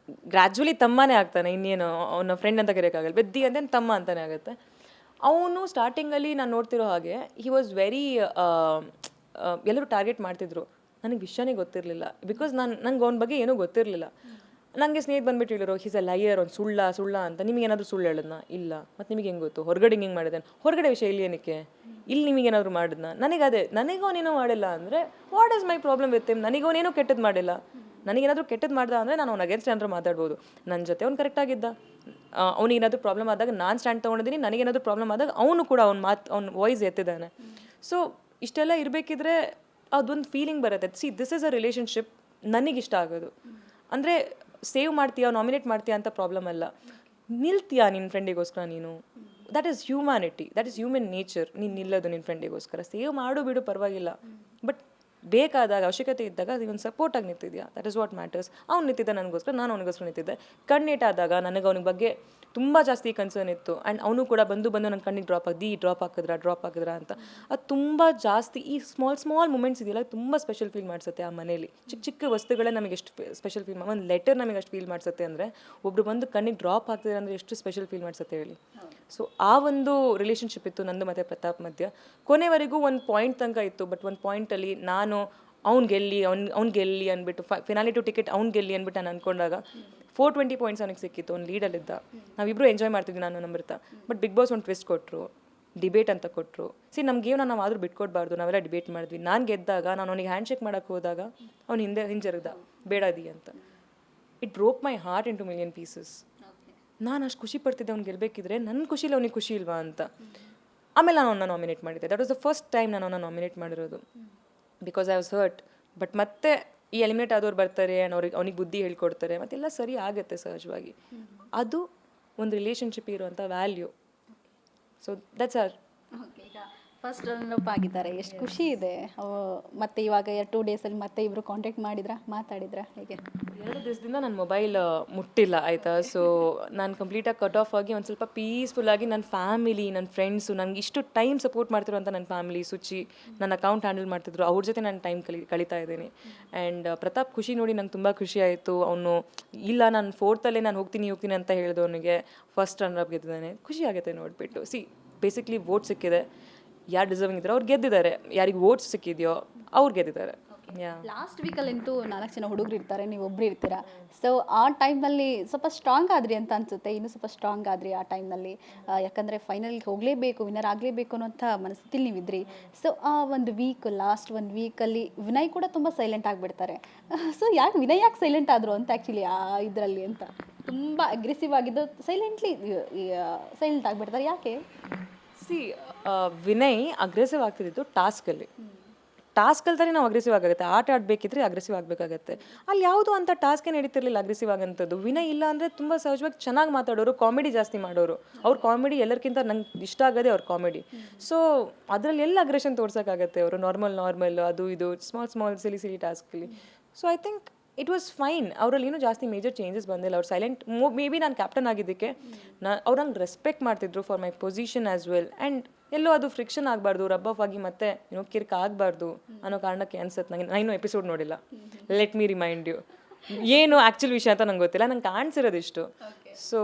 ಗ್ರ್ಯಾಜುವಲಿ ತಮ್ಮನೇ ಆಗ್ತಾನೆ, ಇನ್ನೇನು ಅವನ ಫ್ರೆಂಡ್ ಅಂತ ಕರೆಯೋಕ್ಕಾಗಲ್ಲ. ದಿ ಅಂತ ತಮ್ಮ ಅಂತಲೇ ಆಗುತ್ತೆ. ಅವನು ಸ್ಟಾರ್ಟಿಂಗಲ್ಲಿ ನಾನು ನೋಡ್ತಿರೋ ಹಾಗೆ ಹಿ ವಾಸ್ ವೆರಿ ಎಲ್ಲರೂ ಟಾರ್ಗೆಟ್ ಮಾಡ್ತಿದ್ರು. ನನಗೆ ವಿಷಯನೇ ಗೊತ್ತಿರಲಿಲ್ಲ, ಬಿಕಾಸ್ ನಂಗೆ ಅವನ ಬಗ್ಗೆ ಏನೂ ಗೊತ್ತಿರಲಿಲ್ಲ. ನನಗೆ ಸ್ನೇಹಿತ ಬಂದ್ಬಿಟ್ಟು ಹೇಳಿರೋ ಹೀಸ್ ಅ ಲೈಯರ್, ಅವ್ನು ಸುಳ್ಳ ಅಂತ. ನಿಮಗೇನಾದರೂ ಸುಳ್ಳು ಹೇಳೋದನ್ನ? ಇಲ್ಲ. ಮತ್ತು ನಿಮಗೆ ಹೆಂಗೆ ಗೊತ್ತು? ಹೊರಗಡೆ ಹಿಂಗೆ ಮಾಡಿದ್ದಾನೆ. ಹೊರಗಡೆ ವಿಷಯ ಇಲ್ಲಿ ಏನಕ್ಕೆ? ಇಲ್ಲಿ ನಿಮಗೇನಾದರೂ ಮಾಡಿದ್ನ? ನನಗವನೇನೋ ಮಾಡಿಲ್ಲ ಅಂದರೆ what is my problem with him? ನನಗವನೇನೋ ಕೆಟ್ಟದ್ದು ಮಾಡಿಲ್ಲ. ನನಗೇನಾದರೂ ಕೆಟ್ಟದ್ದು ಮಾಡ್ದ ಅಂದರೆ ನಾನು ಅವ್ನ ಅಗೇನ್ಸ್ಟ್ ಏನಾದರೂ ಮಾತಾಡ್ಬೋದು. ನನ್ನ ಜೊತೆ ಅವ್ನು ಕರೆಕ್ಟಾಗಿದ್ದ. ಅವ್ನಿಗೇನಾದರೂ ಪ್ರಾಬ್ಲಮ್ ಆದಾಗ ನಾನು ಸ್ಟ್ಯಾಂಡ್ ತೊಗೊಂಡಿದ್ದೀನಿ, ನನಗೇನಾದರೂ ಪ್ರಾಬ್ಲಮ್ ಆದಾಗ ಅವನು ಕೂಡ ಅವ್ನ ವಾಯ್ಸ್ ಎತ್ತಿದ್ದಾನೆ. ಸೊ ಇಷ್ಟೆಲ್ಲ ಇರಬೇಕಿದ್ರೆ ಅದೊಂದು ಫೀಲಿಂಗ್ ಬರುತ್ತೆ. ದಿಸ್ ಇಸ್ ಅ ರಿಲೇಷನ್ಶಿಪ್ ನನಗಿಷ್ಟ ಆಗೋದು. ಅಂದರೆ ಸೇವ್ ಮಾಡ್ತೀಯಾ, ನಾಮಿನೇಟ್ ಮಾಡ್ತೀಯಾ ಅಂತ ಪ್ರಾಬ್ಲಮ್ ಅಲ್ಲ, ನಿಲ್ತೀಯಾ ನಿನ್ನ ಫ್ರೆಂಡಿಗೋಸ್ಕರ ನೀನು. That is humanity, that is human nature. ನೀನು ನಿಲ್ಲೋದು ನಿನ್ನ ಫ್ರೆಂಡಿಗೋಸ್ಕರ. ಸೇವ್ ಮಾಡು ಬಿಡು ಪರವಾಗಿಲ್ಲ, ಬಟ್ ಬೇಕಾದಾಗ ಅವಶ್ಯಕತೆ ಇದ್ದಾಗ ಒಂದು ಸಪೋರ್ಟಾಗಿ ನಿಂತಿದ್ಯಾ, ದಟ್ ಇಸ್ ವಾಟ್ ಮ್ಯಾಟರ್ಸ್. ಅವ್ನು ನಿಂತಿದ್ದ ನನಗೋಸ್ಕರ, ನಾನು ಅವನಿಗೋಸ್ಕರ ನಿಂತಿದ್ದೆ. ಕಣ್ಣೇಟಾದಾಗ ನನಗೆ ಅವನಿಗೆ ಬಗ್ಗೆ ತುಂಬ ಜಾಸ್ತಿ ಕನ್ಸರ್ನ್ ಇತ್ತು. ಆ್ಯಂಡ್ ಅವನು ಕೂಡ ಬಂದು ನನ್ನ ಕಣ್ಣಿಗೆ ಡ್ರಾಪ್ ಹಾಕಿದ್ರಾ ಅಂತ. ಅದು ತುಂಬ ಜಾಸ್ತಿ ಈ ಸ್ಮಾಲ್ ಮೂಮೆಂಟ್ಸ್ ಇದೆಯಲ್ಲ ತುಂಬ ಸ್ಪೆಷಲ್ ಫೀಲ್ ಮಾಡಿಸುತ್ತೆ ಆ ಮನೇಲಿ. ಚಿಕ್ಕ ವಸ್ತುಗಳೇ ನಮಗೆ ಎಷ್ಟು ಸ್ಪೆಷಲ್ ಫೀಲ್ ಒಂದು ಲೆಟರ್ ನಮಗೆ ಅಷ್ಟು ಫೀಲ್ ಮಾಡಿಸುತ್ತೆ ಅಂದರೆ ಒಬ್ರು ಬಂದು ಕಣ್ಣಿಗೆ ಡ್ರಾಪ್ ಹಾಕ್ತಿದ್ರೆ ಅಂದರೆ ಎಷ್ಟು ಸ್ಪೆಷಲ್ ಫೀಲ್ ಮಾಡಿಸುತ್ತೆ ಹೇಳಿ. ಸೊ ಆ ಒಂದು ರಿಲೇಷನ್ಶಿಪ್ ಇತ್ತು ನಂದು ಮತ್ತು ಪ್ರತಾಪ್ ಮಧ್ಯ. ಕೊನೆವರೆಗೂ ಒಂದು ಪಾಯಿಂಟ್ ತನಕ ಇತ್ತು. ಬಟ್ ಒಂದು ಪಾಯಿಂಟಲ್ಲಿ ನಾನು ಅವ್ನು ಗೆಲ್ಲಿ ಅಂದ್ಬಿಟ್ಟು ಫಿನಾಲಿ ಟು ಟಿಕೆಟ್ ಅವ್ನು ಗೆಲ್ಲಿ ಅಂದ್ಬಿಟ್ಟು ನಾನು ಅಂದ್ಕೊಂಡಾಗ 420 ಪಾಯಿಂಟ್ಸ್ ಅವನಿಗೆ ಸಿಕ್ಕಿತ್ತು. ಅವ್ನು ಲೀಡಲ್ಲಿದ್ದ. ನಾವಿಬ್ಬರು ಎಂಜಾಯ್ ಮಾಡ್ತಿದ್ವಿ ನಾನು ನಮ್ರತ. ಬಟ್ ಬಿಗ್ ಬಾಸ್ ಒಂದು ಟ್ವಿಸ್ಟ್ ಕೊಟ್ಟರು, ಡಿಬೇಟ್ ಅಂತ ಕೊಟ್ಟರು. ನಮ್ಗೇನೋ ನಾವು ಆದರೂ ಬಿಟ್ಕೊಡ್ಬಾರ್ದು, ನಾವೆಲ್ಲ ಡಿಬೇಟ್ ಮಾಡಿದ್ವಿ. ನಾನು ಗೆದ್ದಾಗ ನಾನು ಅವನಿಗೆ ಹ್ಯಾಂಡ್ ಶೇಕ್ ಮಾಡೋಕ್ಕೆ ಹೋದಾಗ ಅವ್ನು ಹಿಂಜರಿದ ಬೇಡದಿ ಅಂತ. It broke my heart into million pieces. ನಾನು ಅಷ್ಟು ಖುಷಿ ಪಡ್ತಿದ್ದೆ ಅವ್ನು ಗೆಲ್ಲಬೇಕಿದ್ರೆ, ನನ್ನ ಖುಷಿಲಿ ಅವ್ನಿಗೆ ಖುಷಿ ಇಲ್ವಾ ಅಂತ. ಆಮೇಲೆ ನಾನು ಅವನ್ನ ನಾಮಿನೇಟ್ ಮಾಡಿದ್ದೆ. That was the first time ನಾನು ಅವನ್ನ ನಾಮಿನೇಟ್ ಮಾಡಿರೋದು, because I was hurt. But ಮತ್ತೆ ಈ ಎಲಿಮಿನೇಟ್ ಆದವ್ರು ಬರ್ತಾರೆ ಆ್ಯಂಡ್ ಅವನಿಗೆ ಬುದ್ಧಿ ಹೇಳ್ಕೊಡ್ತಾರೆ, ಮತ್ತೆಲ್ಲ ಸರಿ ಆಗುತ್ತೆ ಸಹಜವಾಗಿ. ಅದು ಒಂದು ರಿಲೇಷನ್ಶಿಪ್ ಇರುವಂಥ ವ್ಯಾಲ್ಯೂ. So that's are. ಈಗ ಫಸ್ಟ್ ರನ್ನಪ್ ಆಗಿದ್ದಾರೆ, ಎಷ್ಟು ಖುಷಿ ಇದೆ. ಮತ್ತೆ ಇವಾಗ 2 ಡೇಸಲ್ಲಿ ಮತ್ತೆ ಇಬ್ಬರು ಕಾಂಟ್ಯಾಕ್ಟ್ ಮಾತಾಡಿದ್ರಾ ಹೇಗೆ? 2 ದಿವಸದಿಂದ ನನ್ನ ಮೊಬೈಲ್ ಮುಟ್ಟಿಲ್ಲ ಆಯಿತಾ. ಸೊ ನಾನು ಕಂಪ್ಲೀಟಾಗಿ ಕಟ್ ಆಫ್ ಆಗಿ ಒಂದು ಸ್ವಲ್ಪ ಪೀಸ್ಫುಲ್ಲಾಗಿ ನನ್ನ ಫ್ಯಾಮಿಲಿ, ನನ್ನ ಫ್ರೆಂಡ್ಸು, ನನಗೆ ಇಷ್ಟು ಟೈಮ್ ಸಪೋರ್ಟ್ ಮಾಡ್ತಿರೋಂಥ ನನ್ನ ಫ್ಯಾಮಿಲಿ, ಸುಚಿ ನನ್ನ ಅಕೌಂಟ್ ಹ್ಯಾಂಡಲ್ ಮಾಡ್ತಿದ್ರು, ಅವ್ರ ಜೊತೆ ನಾನು ಟೈಮ್ ಕಳೀತಾ ಇದ್ದೀನಿ. ಆ್ಯಂಡ್ ಪ್ರತಾಪ್ ಖುಷಿ ನೋಡಿ ನಂಗೆ ತುಂಬ ಖುಷಿ ಆಯಿತು. ಅವನು ಇಲ್ಲ ನಾನು 4th ನಾನು ಹೋಗ್ತೀನಿ ಅಂತ ಹೇಳಿದವನಿಗೆ ಫಸ್ಟ್ ರನ್ನಪ್ ಗೆದ್ದಿದ್ದಾನೆ. ಖುಷಿ ಆಗುತ್ತೆ ನೋಡಿಬಿಟ್ಟು. ಬೇಸಿಕ್ಲಿ ವೋಟ್ ಸಿಕ್ಕಿದೆ, ಯಾರು ಡಿಸರ್ವಿಂಗ್ ಇದ್ದಾರೆ ಅವ್ರು ಗೆದ್ದಿದ್ದಾರೆ, ಯಾರಿಗೆ ವೋಟ್ಸ್ ಸಿಕ್ಕಿದೆಯೋ ಅವ್ರು ಗೆದ್ದಿದ್ದಾರೆ. ಲಾಸ್ಟ್ ವೀಕಲ್ಲಂತೂ 4 ಜನ ಹುಡುಗರು ಇರ್ತಾರೆ, ನೀವು ಒಬ್ಬರು ಇರ್ತೀರಾ. ಸೊ ಆ ಟೈಮ್ನಲ್ಲಿ ಸ್ವಲ್ಪ ಸ್ಟ್ರಾಂಗ್ ಆದ್ರಿ ಅಂತ ಅನ್ಸುತ್ತೆ, ಇನ್ನೂ ಸ್ವಲ್ಪ ಸ್ಟ್ರಾಂಗ್ ಆದ್ರಿ ಆ ಟೈಮ್ನಲ್ಲಿ. ಯಾಕಂದರೆ ಫೈನಲ್ಗೆ ಹೋಗಲೇಬೇಕು, ವಿನ್ನರ್ ಆಗಲೇಬೇಕು ಅನ್ನೋಂಥ ಮನಸ್ಥಿತಿಲಿ ನೀವಿದ್ರಿ. ಸೊ ಆ ಒಂದು ಲಾಸ್ಟ್ 1 ವೀಕಲ್ಲಿ ವಿನಯ್ ಕೂಡ ತುಂಬ ಸೈಲೆಂಟ್ ಆಗಿಬಿಡ್ತಾರೆ. ಸೊ ವಿನಯ್ ಯಾಕೆ ಸೈಲೆಂಟ್ ಆದರು ಅಂತ ಆ್ಯಕ್ಚುಲಿ ಆ ಇದರಲ್ಲಿ ಅಂತ ತುಂಬ ಅಗ್ರೆಸಿವ್ ಆಗಿದ್ದು ಸೈಲೆಂಟ್ ಆಗಿಬಿಡ್ತಾರೆ ಯಾಕೆ? ವಿನಯ್ ಅಗ್ರೆಸಿವ್ ಆಗ್ತಿದ್ದು ಟಾಸ್ಕಲ್ಲಿ ತಾನೇ ನಾವು ಅಗ್ರೆಸಿವ್ ಆಗುತ್ತೆ. ಆಟ ಆಡಬೇಕಿದ್ರೆ ಅಗ್ರೆಸಿವ್ ಆಗಬೇಕಾಗತ್ತೆ. ಅಲ್ಲಿ ಯಾವುದು ಅಂತ ಟಾಸ್ಕೇ ನಡೀತಿರ್ಲಿಲ್ಲ ಅಗ್ರೆಸಿವ್ ಆಗೋಂಥದ್ದು. ವಿನಯ್ ಇಲ್ಲ ಅಂದರೆ ತುಂಬ ಸಹಜವಾಗಿ ಚೆನ್ನಾಗಿ ಮಾತಾಡೋರು, ಕಾಮಿಡಿ ಜಾಸ್ತಿ ಮಾಡೋರು. ಅವ್ರ ಕಾಮಿಡಿ ಎಲ್ಲರಿಗಿಂತ ನಂಗೆ ಇಷ್ಟ ಆಗೋದೇ ಅವ್ರ ಕಾಮಿಡಿ. ಸೊ ಅದರಲ್ಲಿ ಎಲ್ಲ ಅಗ್ರೆಷನ್ ತೋರ್ಸೋಕ್ಕಾಗತ್ತೆ ಅವರು? ನಾರ್ಮಲ್ ಅದು ಇದು ಸ್ಮಾಲ್ ಸಿಲಿ ಟಾಸ್ಕಲ್ಲಿ. So I think it was fine. ಅವರಲ್ಲಿ ಏನೂ ಜಾಸ್ತಿ ಮೇಜರ್ ಚೇಂಜಸ್ ಬಂದಿಲ್ಲ. ಅವ್ರು ಸೈಲೆಂಟ್. ಮೇ ಬಿ ನಾನು ಕ್ಯಾಪ್ಟನ್ ಆಗಿದ್ದಕ್ಕೆ ಅವ್ರು ನಂಗೆ ರೆಸ್ಪೆಕ್ಟ್ ಮಾಡ್ತಿದ್ರು for my position as well. And ಎಲ್ಲೋ ಅದು ಫ್ರಿಕ್ಷನ್ ಆಗಬಾರ್ದು, ರಬ್ ಆಫ್ ಆಗಿ ಮತ್ತೆ ಕಿರ್ಕ ಆಗಬಾರ್ದು ಅನ್ನೋ ಕಾರಣಕ್ಕೆ ಅನ್ಸುತ್ತೆ ನನಗೆ. ನಾನು ಎಪಿಸೋಡ್ ನೋಡಿಲ್ಲ, ಲೆಟ್ ಮೀ ರಿಮೈಂಡ್ ಯು. ಏನು ಆ್ಯಕ್ಚುಲ್ ವಿಷಯ ಅಂತ ನಂಗೆ ಗೊತ್ತಿಲ್ಲ, ನಂಗೆ ಕಾಣಿಸಿರೋದಿಷ್ಟು. ಸೊ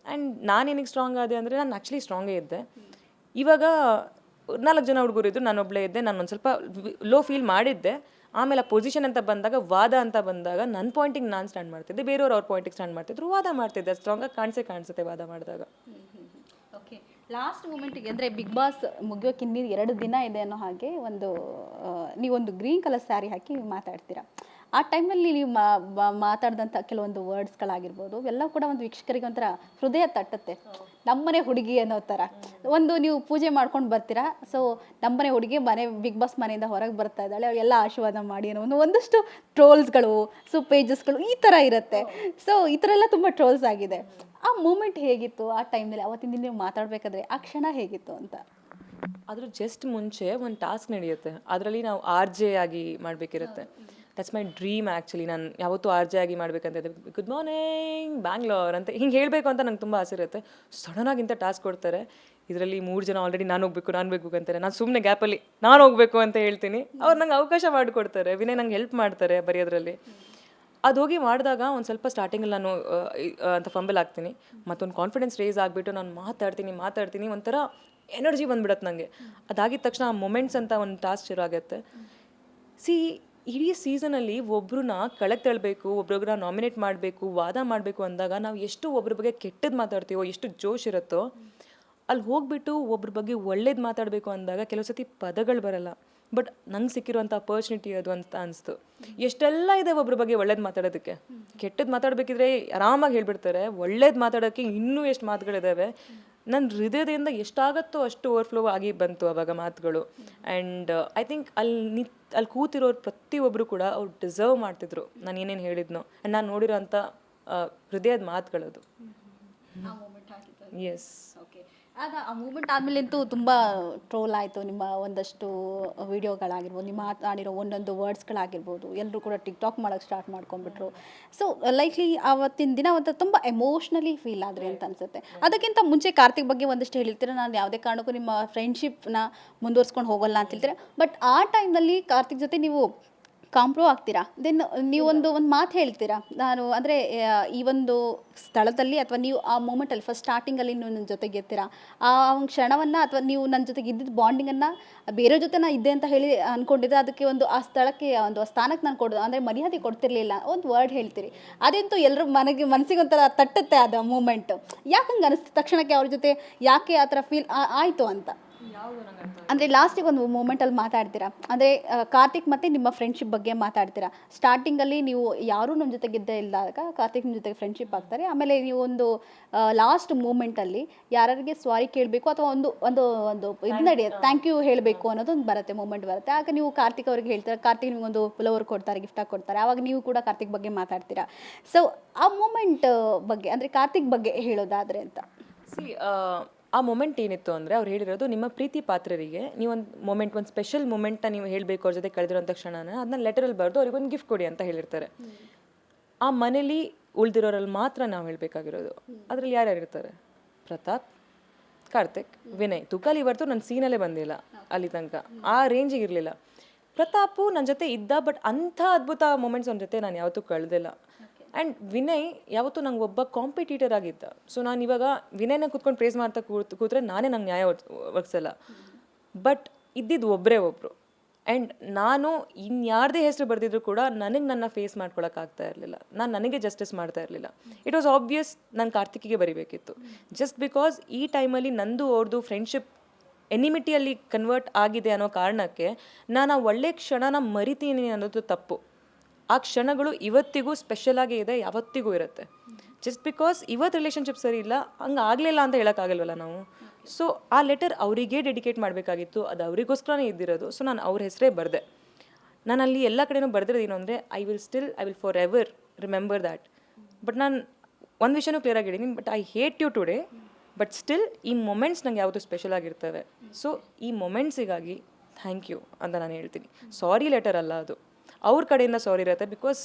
ಆ್ಯಂಡ್ ನಾನೇನಿಗೆ ಸ್ಟ್ರಾಂಗ್ ಆದೆ ಅಂದರೆ ನಾನು ಆ್ಯಕ್ಚುಲಿ ಸ್ಟ್ರಾಂಗೇ ಇದ್ದೆ. ಇವಾಗ 4 ಜನ ಹುಡುಗರು ಇದ್ದರು, ನಾನೊಬ್ಬಳೇ ಇದ್ದೆ. ನಾನು ಒಂದು ಸ್ವಲ್ಪ ಲೋ ಫೀಲ್ ಮಾಡಿದ್ದೆ. ಆಮೇಲೆ ಪೊಸಿಷನ್ ಅಂತ ಬಂದಾಗ, ವಾದ ಅಂತ ಬಂದಾಗ ನನ್ನ ಪಾಯಿಂಟಿಗೆ ನಾನು ಸ್ಟ್ಯಾಂಡ್ ಮಾಡ್ತಿದ್ದೆ, ಬೇರೆಯವ್ರು ಅವ್ರ ಪಾಯಿಂಟಿಗೆ ಸ್ಟ್ಯಾಂಡ್ ಮಾಡ್ತಿದ್ರು, ವಾದ ಮಾಡ್ತಿದ್ದೆ. ಸ್ಟ್ರಾಂಗಾಗಿ ಕಾಣಿಸುತ್ತೆ ವಾದ ಮಾಡಿದಾಗ. ಓಕೆ, ಲಾಸ್ಟ್ ಮೂಮೆಂಟಿಗೆ ಅಂದರೆ ಬಿಗ್ ಬಾಸ್ ಮುಗಿಯೋಕೆ ಇನ್ನೂ 2 ದಿನ ಇದೆ ಅನ್ನೋ ಹಾಗೆ ನೀವೊಂದು ಗ್ರೀನ್ ಕಲರ್ ಸ್ಯಾರಿ ಹಾಕಿ ಮಾತಾಡ್ತೀರಾ. ಆ ಟೈಮಲ್ಲಿ ನೀವು ಮಾತಾಡಿದಂಥ ಕೆಲವೊಂದು ವರ್ಡ್ಸ್ಗಳಾಗಿರ್ಬೋದು ಎಲ್ಲ ಕೂಡ ಒಂದು ವೀಕ್ಷಕರಿಗೆ ಒಂಥರ ಹೃದಯ ತಟ್ಟುತ್ತೆ. ನಮ್ಮನೆ ಹುಡುಗಿ ಅನ್ನೋ ಥರ ಒಂದು ನೀವು ಪೂಜೆ ಮಾಡ್ಕೊಂಡು ಬರ್ತೀರಾ, ಸೊ ನಮ್ಮನೆ ಹುಡುಗಿ ಬಿಗ್ ಬಾಸ್ ಮನೆಯಿಂದ ಹೊರಗೆ ಬರ್ತಾ ಇದ್ದಾಳೆ, ಅವಳೆಲ್ಲ ಆಶೀರ್ವಾದ ಮಾಡಿ ಅನ್ನೋ ಒಂದಷ್ಟು ಟ್ರೋಲ್ಸ್ಗಳು, ಸೊ ಪೇಜಸ್ಗಳು ಈ ಥರ ಇರುತ್ತೆ. ಸೊ ಈ ಥರ ಎಲ್ಲ ತುಂಬ ಟ್ರೋಲ್ಸ್ ಆಗಿದೆ. ಆ ಮೂಮೆಂಟ್ ಹೇಗಿತ್ತು ಆ ಟೈಮ್ನಲ್ಲಿ, ಅವತ್ತಿನ ದಿನ ನೀವು ಮಾತಾಡಬೇಕಾದ್ರೆ ಆ ಕ್ಷಣ ಹೇಗಿತ್ತು ಅಂತ? ಅದ್ರ ಜಸ್ಟ್ ಮುಂಚೆ ಒಂದು ಟಾಸ್ಕ್ ನಡೆಯುತ್ತೆ, ಅದರಲ್ಲಿ ನಾವು ಆರ್ ಜೆ ಆಗಿ ಮಾಡಬೇಕಿರುತ್ತೆ. That's my dream actually. ನಾನು ಯಾವತ್ತೂ ಆರ್ ಜೆ ಆಗಿ ಮಾಡ್ಬೇಕಂತ ಇದೆ. ಗುಡ್ ಮಾರ್ನಿಂಗ್ ಬ್ಯಾಂಗ್ಳೂರ್ ಅಂತ ಹಿಂಗೆ ಹೇಳಬೇಕು ಅಂತ ನಂಗೆ ತುಂಬ ಆಸೆ ಇರುತ್ತೆ. ಸಡನ್ನಾಗಿ ಇಂಥ ಟಾಸ್ಕ್ ಕೊಡ್ತಾರೆ. ಇದರಲ್ಲಿ 3 ಜನ ಆಲ್ರೆಡಿ ನಾನು ಹೋಗ್ಬೇಕು ಅಂತಾರೆ. ನಾನು ಸುಮ್ಮನೆ ಗ್ಯಾಪಲ್ಲಿ ನಾನು ಹೋಗಬೇಕು ಅಂತ ಹೇಳ್ತೀನಿ. ಅವ್ರು ನಂಗೆ ಅವಕಾಶ ಮಾಡಿಕೊಡ್ತಾರೆ. ವಿನಯ್ ನಂಗೆ ಹೆಲ್ಪ್ ಮಾಡ್ತಾರೆ ಬರೆಯೋದ್ರಲ್ಲಿ. ಅದು ಹೋಗಿ ಮಾಡಿದಾಗ ಒಂದು ಸ್ವಲ್ಪ ಸ್ಟಾರ್ಟಿಂಗಲ್ಲಿ ನಾನು ಅಂತ ಫಂಬಲ್ ಆಗ್ತೀನಿ. ಮತ್ತೊಂದು ಕಾನ್ಫಿಡೆನ್ಸ್ ರೇಸ್ ಆಗಿಬಿಟ್ಟು ನಾನು ಮಾತಾಡ್ತೀನಿ ಒಂಥರ ಎನರ್ಜಿ ಬಂದ್ಬಿಡತ್ತೆ ನನಗೆ. ಅದಾಗಿದ ತಕ್ಷಣ ಆ ಮೊಮೆಂಟ್ಸ್ ಅಂತ ಒಂದು ಟಾಸ್ಕ್ ಶುರು ಆಗುತ್ತೆ. ಇಡೀ ಸೀಸನಲ್ಲಿ ಒಬ್ರನ್ನ ಕೆಳಗೆ ತಳ್ಳಬೇಕು, ಒಬ್ರೊಬ್ಬರ ನಾಮಿನೇಟ್ ಮಾಡಬೇಕು, ವಾದ ಮಾಡಬೇಕು ಅಂದಾಗ ನಾವು ಎಷ್ಟು ಒಬ್ರ ಬಗ್ಗೆ ಕೆಟ್ಟದ್ದು ಮಾತಾಡ್ತೀವೋ, ಎಷ್ಟು ಜೋಶ್ ಇರುತ್ತೋ, ಅಲ್ಲಿ ಹೋಗ್ಬಿಟ್ಟು ಒಬ್ರ ಬಗ್ಗೆ ಒಳ್ಳೇದು ಮಾತಾಡಬೇಕು ಅಂದಾಗ ಕೆಲವು ಸತಿ ಪದಗಳು ಬರಲ್ಲ. ಬಟ್ ನಂಗೆ ಸಿಕ್ಕಿರುವಂಥ ಅಪರ್ಚುನಿಟಿ ಅದು ಅಂತ ಅನಿಸ್ತು. ಎಷ್ಟೆಲ್ಲ ಇದೆ ಒಬ್ರ ಬಗ್ಗೆ ಒಳ್ಳೇದು ಮಾತಾಡೋದಕ್ಕೆ. ಕೆಟ್ಟದ್ದು ಮಾತಾಡಬೇಕಿದ್ರೆ ಆರಾಮಾಗಿ ಹೇಳ್ಬಿಡ್ತಾರೆ. ಒಳ್ಳೇದು ಮಾತಾಡೋಕ್ಕೆ ಇನ್ನೂ ಎಷ್ಟು ಮಾತುಗಳಿದ್ದಾವೆ. ನನ್ನ ಹೃದಯದಿಂದ ಎಷ್ಟಾಗತ್ತೋ ಅಷ್ಟು ಓವರ್ಫ್ಲೋ ಆಗಿ ಬಂತು ಅವಾಗ ಮಾತುಗಳು. ಆ್ಯಂಡ್ ಐ ಥಿಂಕ್ ಅಲ್ಲಿ ಕೂತಿರೋರು ಪ್ರತಿಯೊಬ್ಬರು ಕೂಡ ಅವ್ರು ಡಿಸರ್ವ್ ಮಾಡ್ತಿದ್ರು ನಾನು ಏನೇನು ಹೇಳಿದ್ನೋ. ಆ್ಯಂಡ್ ನಾನು ನೋಡಿರೋ ಅಂಥ ಹೃದಯದ ಮಾತುಗಳದು. ಎಸ್. ಓಕೆ, ಆಗ ಆ ಮೂಮೆಂಟ್ ಆದಮೇಲಂತೂ ತುಂಬ ಟ್ರೋಲ್ ಆಯಿತು. ನಿಮ್ಮ ಒಂದಷ್ಟು ವಿಡಿಯೋಗಳಾಗಿರ್ಬೋದು, ನೀವು ಮಾತಾಡಿರೋ ಒಂದೊಂದು ವರ್ಡ್ಸ್ಗಳಾಗಿರ್ಬೋದು, ಎಲ್ಲರೂ ಕೂಡ ಟಿಕ್ಟಾಕ್ ಮಾಡೋಕ್ಕೆ ಸ್ಟಾರ್ಟ್ ಮಾಡ್ಕೊಂಡ್ಬಿಟ್ರು. ಸೊ ಲೈಕ್ಲಿ ಆವತ್ತಿನ ದಿನ ಒಂದು ತುಂಬ ಎಮೋಷ್ನಲಿ ಫೀಲ್ ಆದ್ರಿ ಅಂತ ಅನಿಸುತ್ತೆ. ಅದಕ್ಕಿಂತ ಮುಂಚೆ ಕಾರ್ತಿಕ್ ಬಗ್ಗೆ ಒಂದಷ್ಟು ಹೇಳಿರ್ತೀರ, ನಾನು ಯಾವುದೇ ಕಾರಣಕ್ಕೂ ನಿಮ್ಮ ಫ್ರೆಂಡ್ಶಿಪ್ನ ಮುಂದುವರ್ಸ್ಕೊಂಡು ಹೋಗಲ್ಲ ಅಂತ ಹೇಳ್ತೀರ. ಬಟ್ ಆ ಟೈಮ್ನಲ್ಲಿ ಕಾರ್ತಿಕ್ ಜೊತೆ ನೀವು ಕಾಂಪ್ರೋ ಆಗ್ತೀರಾ. ದೆನ್ ನೀವೊಂದು ಮಾತು ಹೇಳ್ತೀರಾ, ನಾನು ಅಂದರೆ ಈ ಒಂದು ಸ್ಥಳದಲ್ಲಿ ಅಥವಾ ನೀವು ಆ ಮೂಮೆಂಟಲ್ಲಿ ಫಸ್ಟ್ ಸ್ಟಾರ್ಟಿಂಗಲ್ಲಿ ನೀವು ನನ್ನ ಜೊತೆಗೆ ಇರ್ತೀರಾ, ಆ ಕ್ಷಣವನ್ನು ಅಥವಾ ನೀವು ನನ್ನ ಜೊತೆಗೆ ಇದ್ದಿದ್ದು ಬಾಂಡಿಂಗನ್ನು ಬೇರೆ ಜೊತೆ ನಾನು ಇದ್ದೆ ಅಂತ ಹೇಳಿ ಅಂದ್ಕೊಂಡಿದ್ದೆ, ಅದಕ್ಕೆ ಒಂದು ಆ ಸ್ಥಳಕ್ಕೆ ಒಂದು ಸ್ಥಾನಕ್ಕೆ ನಾನು ಅಂದರೆ ಮರ್ಯಾದೆ ಕೊಡ್ತಿರ್ಲಿಲ್ಲ, ಒಂದು ವರ್ಡ್ ಹೇಳ್ತೀರಿ. ಅದಂತೂ ಎಲ್ಲರೂ ಮನಸ್ಸಿಗೆ ಒಂಥರ ತಟ್ಟುತ್ತೆ ಅದು ಮೂಮೆಂಟು. ಯಾಕೆ ಹಂಗೆ ಅನಿಸ್ತು ತಕ್ಷಣಕ್ಕೆ ಅವ್ರ ಜೊತೆ, ಯಾಕೆ ಆ ಥರ ಫೀಲ್ ಆಯಿತು ಅಂತ? ಅಂದರೆ ಲಾಸ್ಟಿಗೆ ಒಂದು ಮೂಮೆಂಟಲ್ಲಿ ಮಾತಾಡ್ತೀರಾ, ಅಂದರೆ ಕಾರ್ತಿಕ್ ಮತ್ತು ನಿಮ್ಮ ಫ್ರೆಂಡ್ಶಿಪ್ ಬಗ್ಗೆ ಮಾತಾಡ್ತೀರಾ. ಸ್ಟಾರ್ಟಿಂಗಲ್ಲಿ ನೀವು ಯಾರೂ ನಮ್ಮ ಜೊತೆಗೆ ಇದ್ದೇ ಇಲ್ಲದಾಗ ಕಾರ್ತಿಕ್ ನಿಮ್ಮ ಜೊತೆಗೆ ಫ್ರೆಂಡ್ಶಿಪ್ ಆಗ್ತಾರೆ. ಆಮೇಲೆ ನೀವು ಒಂದು ಲಾಸ್ಟ್ ಮೂಮೆಂಟಲ್ಲಿ ಯಾರಿಗೆ ಸಾರಿ ಕೇಳಬೇಕು ಅಥವಾ ಒಂದು ಒಂದು ಒಂದು ಇದು ನಡೆಯುತ್ತೆ, ಥ್ಯಾಂಕ್ ಯು ಹೇಳಬೇಕು ಅನ್ನೋದೊಂದು ಬರುತ್ತೆ, ಮೂಮೆಂಟ್ ಬರುತ್ತೆ. ಆಗ ನೀವು ಕಾರ್ತಿಕ್ ಅವ್ರಿಗೆ ಹೇಳ್ತಾರೆ, ಕಾರ್ತಿಕ್ ನಿಮಗೊಂದು ಪುಲವರ್ ಕೊಡ್ತಾರೆ, ಗಿಫ್ಟಾಗಿ ಕೊಡ್ತಾರೆ. ಆವಾಗ ನೀವು ಕೂಡ ಕಾರ್ತಿಕ್ ಬಗ್ಗೆ ಮಾತಾಡ್ತೀರಾ. ಸೊ ಆ ಮೂಮೆಂಟ್ ಬಗ್ಗೆ ಅಂದರೆ ಕಾರ್ತಿಕ್ ಬಗ್ಗೆ ಹೇಳೋದಾದರೆ ಅಂತ. ಆ ಮೊಮೆಂಟ್ ಏನಿತ್ತು ಅಂದರೆ ಅವ್ರು ಹೇಳಿರೋದು, ನಿಮ್ಮ ಪ್ರೀತಿ ಪಾತ್ರರಿಗೆ ನೀವೊಂದು ಮೊಮೆಂಟ್, ಒಂದು ಸ್ಪೆಷಲ್ ಮೊಮೆಂಟ್ನ ನೀವು ಹೇಳಬೇಕು ಅವ್ರ ಜೊತೆ ಕಳೆದಿರೋಂಥ ಕ್ಷಣನ, ಅದನ್ನ ಲೆಟರಲ್ಲಿ ಬರೆದು ಅವ್ರಿಗೊಂದು ಗಿಫ್ಟ್ ಕೊಡಿ ಅಂತ ಹೇಳಿರ್ತಾರೆ. ಆ ಮನೇಲಿ ಉಳಿದಿರೋರಲ್ಲಿ ಮಾತ್ರ ನಾವು ಹೇಳಬೇಕಾಗಿರೋದು. ಅದರಲ್ಲಿ ಯಾರ್ಯಾರು ಇರ್ತಾರೆ? ಪ್ರತಾಪ್, ಕಾರ್ತಿಕ್, ವಿನಯ್. ತುಕಾಲಿ ಇವತ್ತು ನನ್ನ ಸೀನಲ್ಲೇ ಬಂದಿಲ್ಲ ಅಲ್ಲಿ ತನಕ, ಆ ರೇಂಜಿಗೆ ಇರಲಿಲ್ಲ. ಪ್ರತಾಪು ನನ್ನ ಜೊತೆ ಇದ್ದ, ಬಟ್ ಅಂಥ ಅದ್ಭುತ ಮೂಮೆಂಟ್ಸ್ ಅವನ ಜೊತೆ ನಾನು ಯಾವತ್ತೂ ಕಳೆದಿಲ್ಲ. ಆ್ಯಂಡ್ ವಿನಯ್ ಯಾವತ್ತೂ ನಂಗೆ ಒಬ್ಬ ಕಾಂಪಿಟೀಟರ್ ಆಗಿದ್ದ. ಸೊ ನಾನು ಇವಾಗ ವಿನಯ್ನ ಕೂತ್ಕೊಂಡು ಪ್ರೇಸ್ ಮಾಡ್ತಾ ಕೂತ್ರೆ ನಾನೇ ನಂಗೆ ನ್ಯಾಯ ಒಗ್ಸಲ್ಲ. ಬಟ್ ಇದ್ದಿದ್ದು ಒಬ್ಬರೇ ಒಬ್ಬರು. ಆ್ಯಂಡ್ ನಾನು ಇನ್ಯಾರದೇ ಹೆಸರು ಬರೆದಿದ್ರು ಕೂಡ ನನಗೆ ನನ್ನ ಫೇಸ್ ಮಾಡ್ಕೊಳಕ್ಕಾಗ್ತಾ ಇರಲಿಲ್ಲ. ನನಗೆ ಜಸ್ಟಿಸ್ ಮಾಡ್ತಾ ಇರಲಿಲ್ಲ. ಇಟ್ ವಾಸ್ ಆಬ್ವಿಯಸ್ ನಾನು ಕಾರ್ತಿಕಿಗೆ ಬರಿಬೇಕಿತ್ತು. ಜಸ್ಟ್ ಬಿಕಾಸ್ ಈ ಟೈಮಲ್ಲಿ ನಂದು ಅವ್ರದ್ದು ಫ್ರೆಂಡ್ಶಿಪ್ ಎನಿಮಿಟಿಯಲ್ಲಿ ಕನ್ವರ್ಟ್ ಆಗಿದೆ ಅನ್ನೋ ಕಾರಣಕ್ಕೆ ನಾನು ಆ ಒಳ್ಳೆ ಕ್ಷಣನ ಮರಿತೀನಿ ಅನ್ನೋದು ತಪ್ಪು. ಆ ಕ್ಷಣಗಳು ಇವತ್ತಿಗೂ ಸ್ಪೆಷಲಾಗೇ ಇದೆ, ಯಾವತ್ತಿಗೂ ಇರುತ್ತೆ. ಜಸ್ಟ್ ಬಿಕಾಸ್ ಇವತ್ತು ರಿಲೇಷನ್ಶಿಪ್ ಸರಿ ಇಲ್ಲ, ಹಂಗೆ ಆಗಲಿಲ್ಲ ಅಂತ ಹೇಳೋಕ್ಕಾಗಲ್ವಲ್ಲ ನಾವು. ಸೊ ಆ ಲೆಟರ್ ಅವರಿಗೇ ಡೆಡಿಕೇಟ್ ಮಾಡಬೇಕಾಗಿತ್ತು, ಅದು ಅವರಿಗೋಸ್ಕರನೇ ಇದ್ದಿರೋದು. ಸೊ ನಾನು ಅವ್ರ ಹೆಸರೇ ಬರೆದೆ. ನಾನು ಅಲ್ಲಿ ಎಲ್ಲ ಕಡೆನೂ ಬರೆದಿರೋದೇನು ಅಂದರೆ, I will forever remember that. But ನಾನು ಒಂದು ವಿಷಯನೂ ಕ್ಲಿಯರ್ ಆಗಿದ್ದೀನಿ, but I hate you today, but still ಈ ಮೊಮೆಂಟ್ಸ್ ನಂಗೆ ಯಾವತ್ತೂ ಸ್ಪೆಷಲ್ ಆಗಿರ್ತವೆ. ಸೊ ಈ ಮೊಮೆಂಟ್ಸಿಗಾಗಿ ಥ್ಯಾಂಕ್ ಯು ಅಂತ ನಾನು ಹೇಳ್ತೀನಿ. ಸಾರಿ ಲೆಟರ್ ಅಲ್ಲ ಅದು, ಅವ್ರ ಕಡೆಯಿಂದ ಸಾರಿ ಇರುತ್ತೆ. ಬಿಕಾಸ್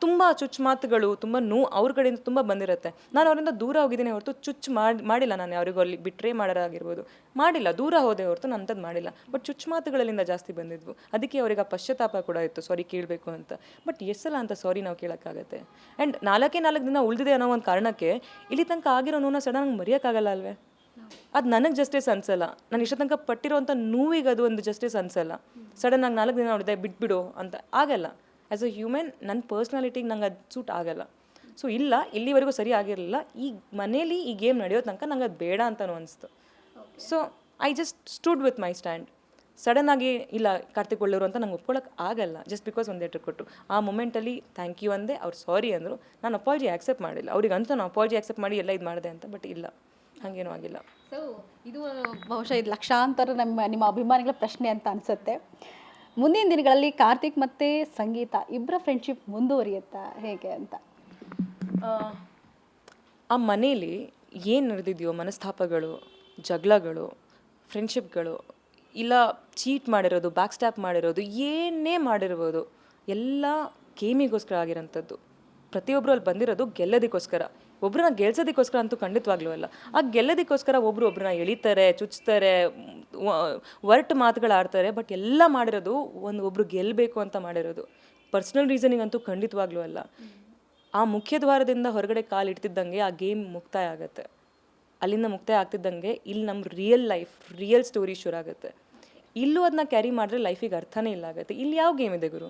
ತುಂಬ ಚುಚ್ಚು ಮಾತುಗಳು, ತುಂಬ ಅವ್ರ ಕಡೆಯಿಂದ ತುಂಬ ಬಂದಿರುತ್ತೆ. ನಾನು ಅವರಿಂದ ದೂರ ಹೋಗಿದ್ದೀನಿ ಹೊರತು ಚುಚ್ಚು ಮಾಡಿಲ್ಲ. ನಾನು ಯಾರಿಗೂ ಅಲ್ಲಿ ಬಿಟ್ರೇ ಮಾಡೋರಾಗಿರ್ಬೋದು, ಮಾಡಿಲ್ಲ. ದೂರ ಹೋದೆ ಹೊರತು ನಾನು ಅಂಥದ್ದು ಮಾಡಿಲ್ಲ. ಬಟ್ ಚುಚ್ಚು ಮಾತುಗಳಿಂದ ಜಾಸ್ತಿ ಬಂದಿದ್ವು. ಅದಕ್ಕೆ ಅವ್ರಿಗೆ ಆ ಪಶ್ಚಾತ್ತಾಪ ಕೂಡ ಇತ್ತು, ಸಾರಿ ಕೇಳಬೇಕು ಅಂತ. ಬಟ್ ಎಷ್ಟಲ್ಲ ಅಂತ ಸಾರಿ ನಾವು ಕೇಳೋಕ್ಕಾಗತ್ತೆ? ಆ್ಯಂಡ್ 4 ದಿನ ಉಳಿದಿದೆ ಅನ್ನೋ ಒಂದು ಕಾರಣಕ್ಕೆ ಇಲ್ಲಿ ತನಕ ಆಗಿರೋ ನೋವನ್ನ ಸಡನ್ನಾಗಿ ಮರೆಯೋಕ್ಕಾಗಲ್ಲ ಅಲ್ವೇ? ಅದು ನನಗೆ ಜಸ್ಟಿಸ್ ಅನ್ಸಲ್ಲ. ನಾನು ಇಷ್ಟ ತನಕ ಪಟ್ಟಿರೋಂಥ ನೋವಿಗೆ ಅದು ಒಂದು ಜಸ್ಟಿಸ್ ಅನ್ಸಲ್ಲ. ಸಡನ್ನಾಗಿ 4 ದಿನ ನೋಡಿದೆ ಬಿಟ್ಬಿಡು ಅಂತ ಆಗಲ್ಲ. ಆ್ಯಸ್ ಅ ಹ್ಯೂಮನ್ ನನ್ನ ಪರ್ಸ್ನಾಲಿಟಿಗೆ ನಂಗೆ ಅದು ಸೂಟ್ ಆಗಲ್ಲ. ಸೊ ಇಲ್ಲ, ಇಲ್ಲಿವರೆಗೂ ಸರಿ ಆಗಿರಲಿಲ್ಲ. ಈ ಮನೇಲಿ ಈ ಗೇಮ್ ನಡೆಯೋ ತನಕ ನಂಗೆ ಅದು ಬೇಡ ಅಂತಲೂ ಅನಿಸ್ತು. So I just stood with my stand. ಸಡನ್ನಾಗಿ ಇಲ್ಲ ಕಾರ್ತಿಕ್ ಒಳ್ಳೆಯವರು ಅಂತ ನಂಗೆ ಒಪ್ಕೊಳ್ಳೋಕೆ ಆಗಲ್ಲ ಜಸ್ಟ್ ಬಿಕಾಸ್ ಒಂದು ಲೆಟ್ರ್ ಕೊಟ್ಟು ಆ ಮೊಮೆಂಟಲ್ಲಿ ಥ್ಯಾಂಕ್ ಯು ಅಂದೆ ಅವ್ರು ಸಾರಿ ಅಂದರು ನಾನು ಅಪಾಲಜಿ ಆ್ಯಕ್ಸೆಪ್ಟ್ ಮಾಡಿಲ್ಲ ಅವ್ರಿಗೆ ಅಂತ ನಾನು ಅಪಾಲಜಿ ಆ್ಯಕ್ಸೆಪ್ಟ್ ಮಾಡಿ ಎಲ್ಲ ಇದು ಮಾಡಿದೆ ಅಂತ ಬಟ್ ಇಲ್ಲ ಹಾಗೇನೂ ಆಗಿಲ್ಲ. ಸೊ ಇದು ಬಹುಶಃ ಇದು ಲಕ್ಷಾಂತರ ನಿಮ್ಮ ಅಭಿಮಾನಿಗಳ ಪ್ರಶ್ನೆ ಅಂತ ಅನಿಸುತ್ತೆ. ಮುಂದಿನ ದಿನಗಳಲ್ಲಿ ಕಾರ್ತಿಕ್ ಮತ್ತು ಸಂಗೀತ ಇಬ್ಬರ ಫ್ರೆಂಡ್ಶಿಪ್ ಮುಂದುವರಿಯುತ್ತಾ ಹೇಗೆ ಅಂತ? ಆ ಮನೇಲಿ ಏನು ನಡೆದಿದೆಯೋ ಮನಸ್ತಾಪಗಳು, ಜಗಳಗಳು, ಫ್ರೆಂಡ್ಶಿಪ್ಗಳು, ಇಲ್ಲ ಚೀಟ್ ಮಾಡಿರೋದು, ಬ್ಯಾಕ್ ಸ್ಟ್ಯಾಪ್ ಮಾಡಿರೋದು, ಏನೇ ಮಾಡಿರ್ಬೋದು ಎಲ್ಲ ಗೇಮಿಗೋಸ್ಕರ ಆಗಿರೋಂಥದ್ದು. ಪ್ರತಿಯೊಬ್ಬರು ಅಲ್ಲಿ ಬಂದಿರೋದು ಗೆಲ್ಲೋದಕ್ಕೋಸ್ಕರ, ಒಬ್ಬರನ್ನ ಗೆಲ್ಸೋದಕ್ಕೋಸ್ಕರ ಅಂತೂ ಖಂಡಿತವಾಗ್ಲೂ ಅಲ್ಲ. ಆ ಗೆಲ್ಲೋದಕ್ಕೋಸ್ಕರ ಒಬ್ಬರನ್ನ ಎಳಿತಾರೆ, ಚುಚ್ತಾರೆ, ವರ್ಟ್ ಮಾತುಗಳಾಡ್ತಾರೆ, ಬಟ್ ಎಲ್ಲ ಮಾಡಿರೋದು ಒಬ್ಬರು ಗೆಲ್ಲಬೇಕು ಅಂತ ಮಾಡಿರೋದು. ಪರ್ಸ್ನಲ್ ರೀಸನಿಂಗ್ ಅಂತೂ ಖಂಡಿತವಾಗ್ಲೂ ಅಲ್ಲ. ಆ ಮುಖ್ಯ ದ್ವಾರದಿಂದ ಹೊರಗಡೆ ಕಾಲು ಇಡ್ತಿದ್ದಂಗೆ ಆ ಗೇಮ್ ಮುಕ್ತಾಯ ಆಗುತ್ತೆ. ಅಲ್ಲಿಂದ ಮುಕ್ತಾಯ ಆಗ್ತಿದ್ದಂಗೆ ಇಲ್ಲಿ ನಮ್ಮ ರಿಯಲ್ ಲೈಫ್, ರಿಯಲ್ ಸ್ಟೋರಿ ಶುರು ಆಗುತ್ತೆ. ಇಲ್ಲೂ ಅದನ್ನ ಕ್ಯಾರಿ ಮಾಡಿದ್ರೆ ಲೈಫಿಗೆ ಅರ್ಥನೇ ಇಲ್ಲ ಆಗುತ್ತೆ. ಇಲ್ಲಿ ಯಾವ ಗೇಮ್ ಇದೆ ಗುರು?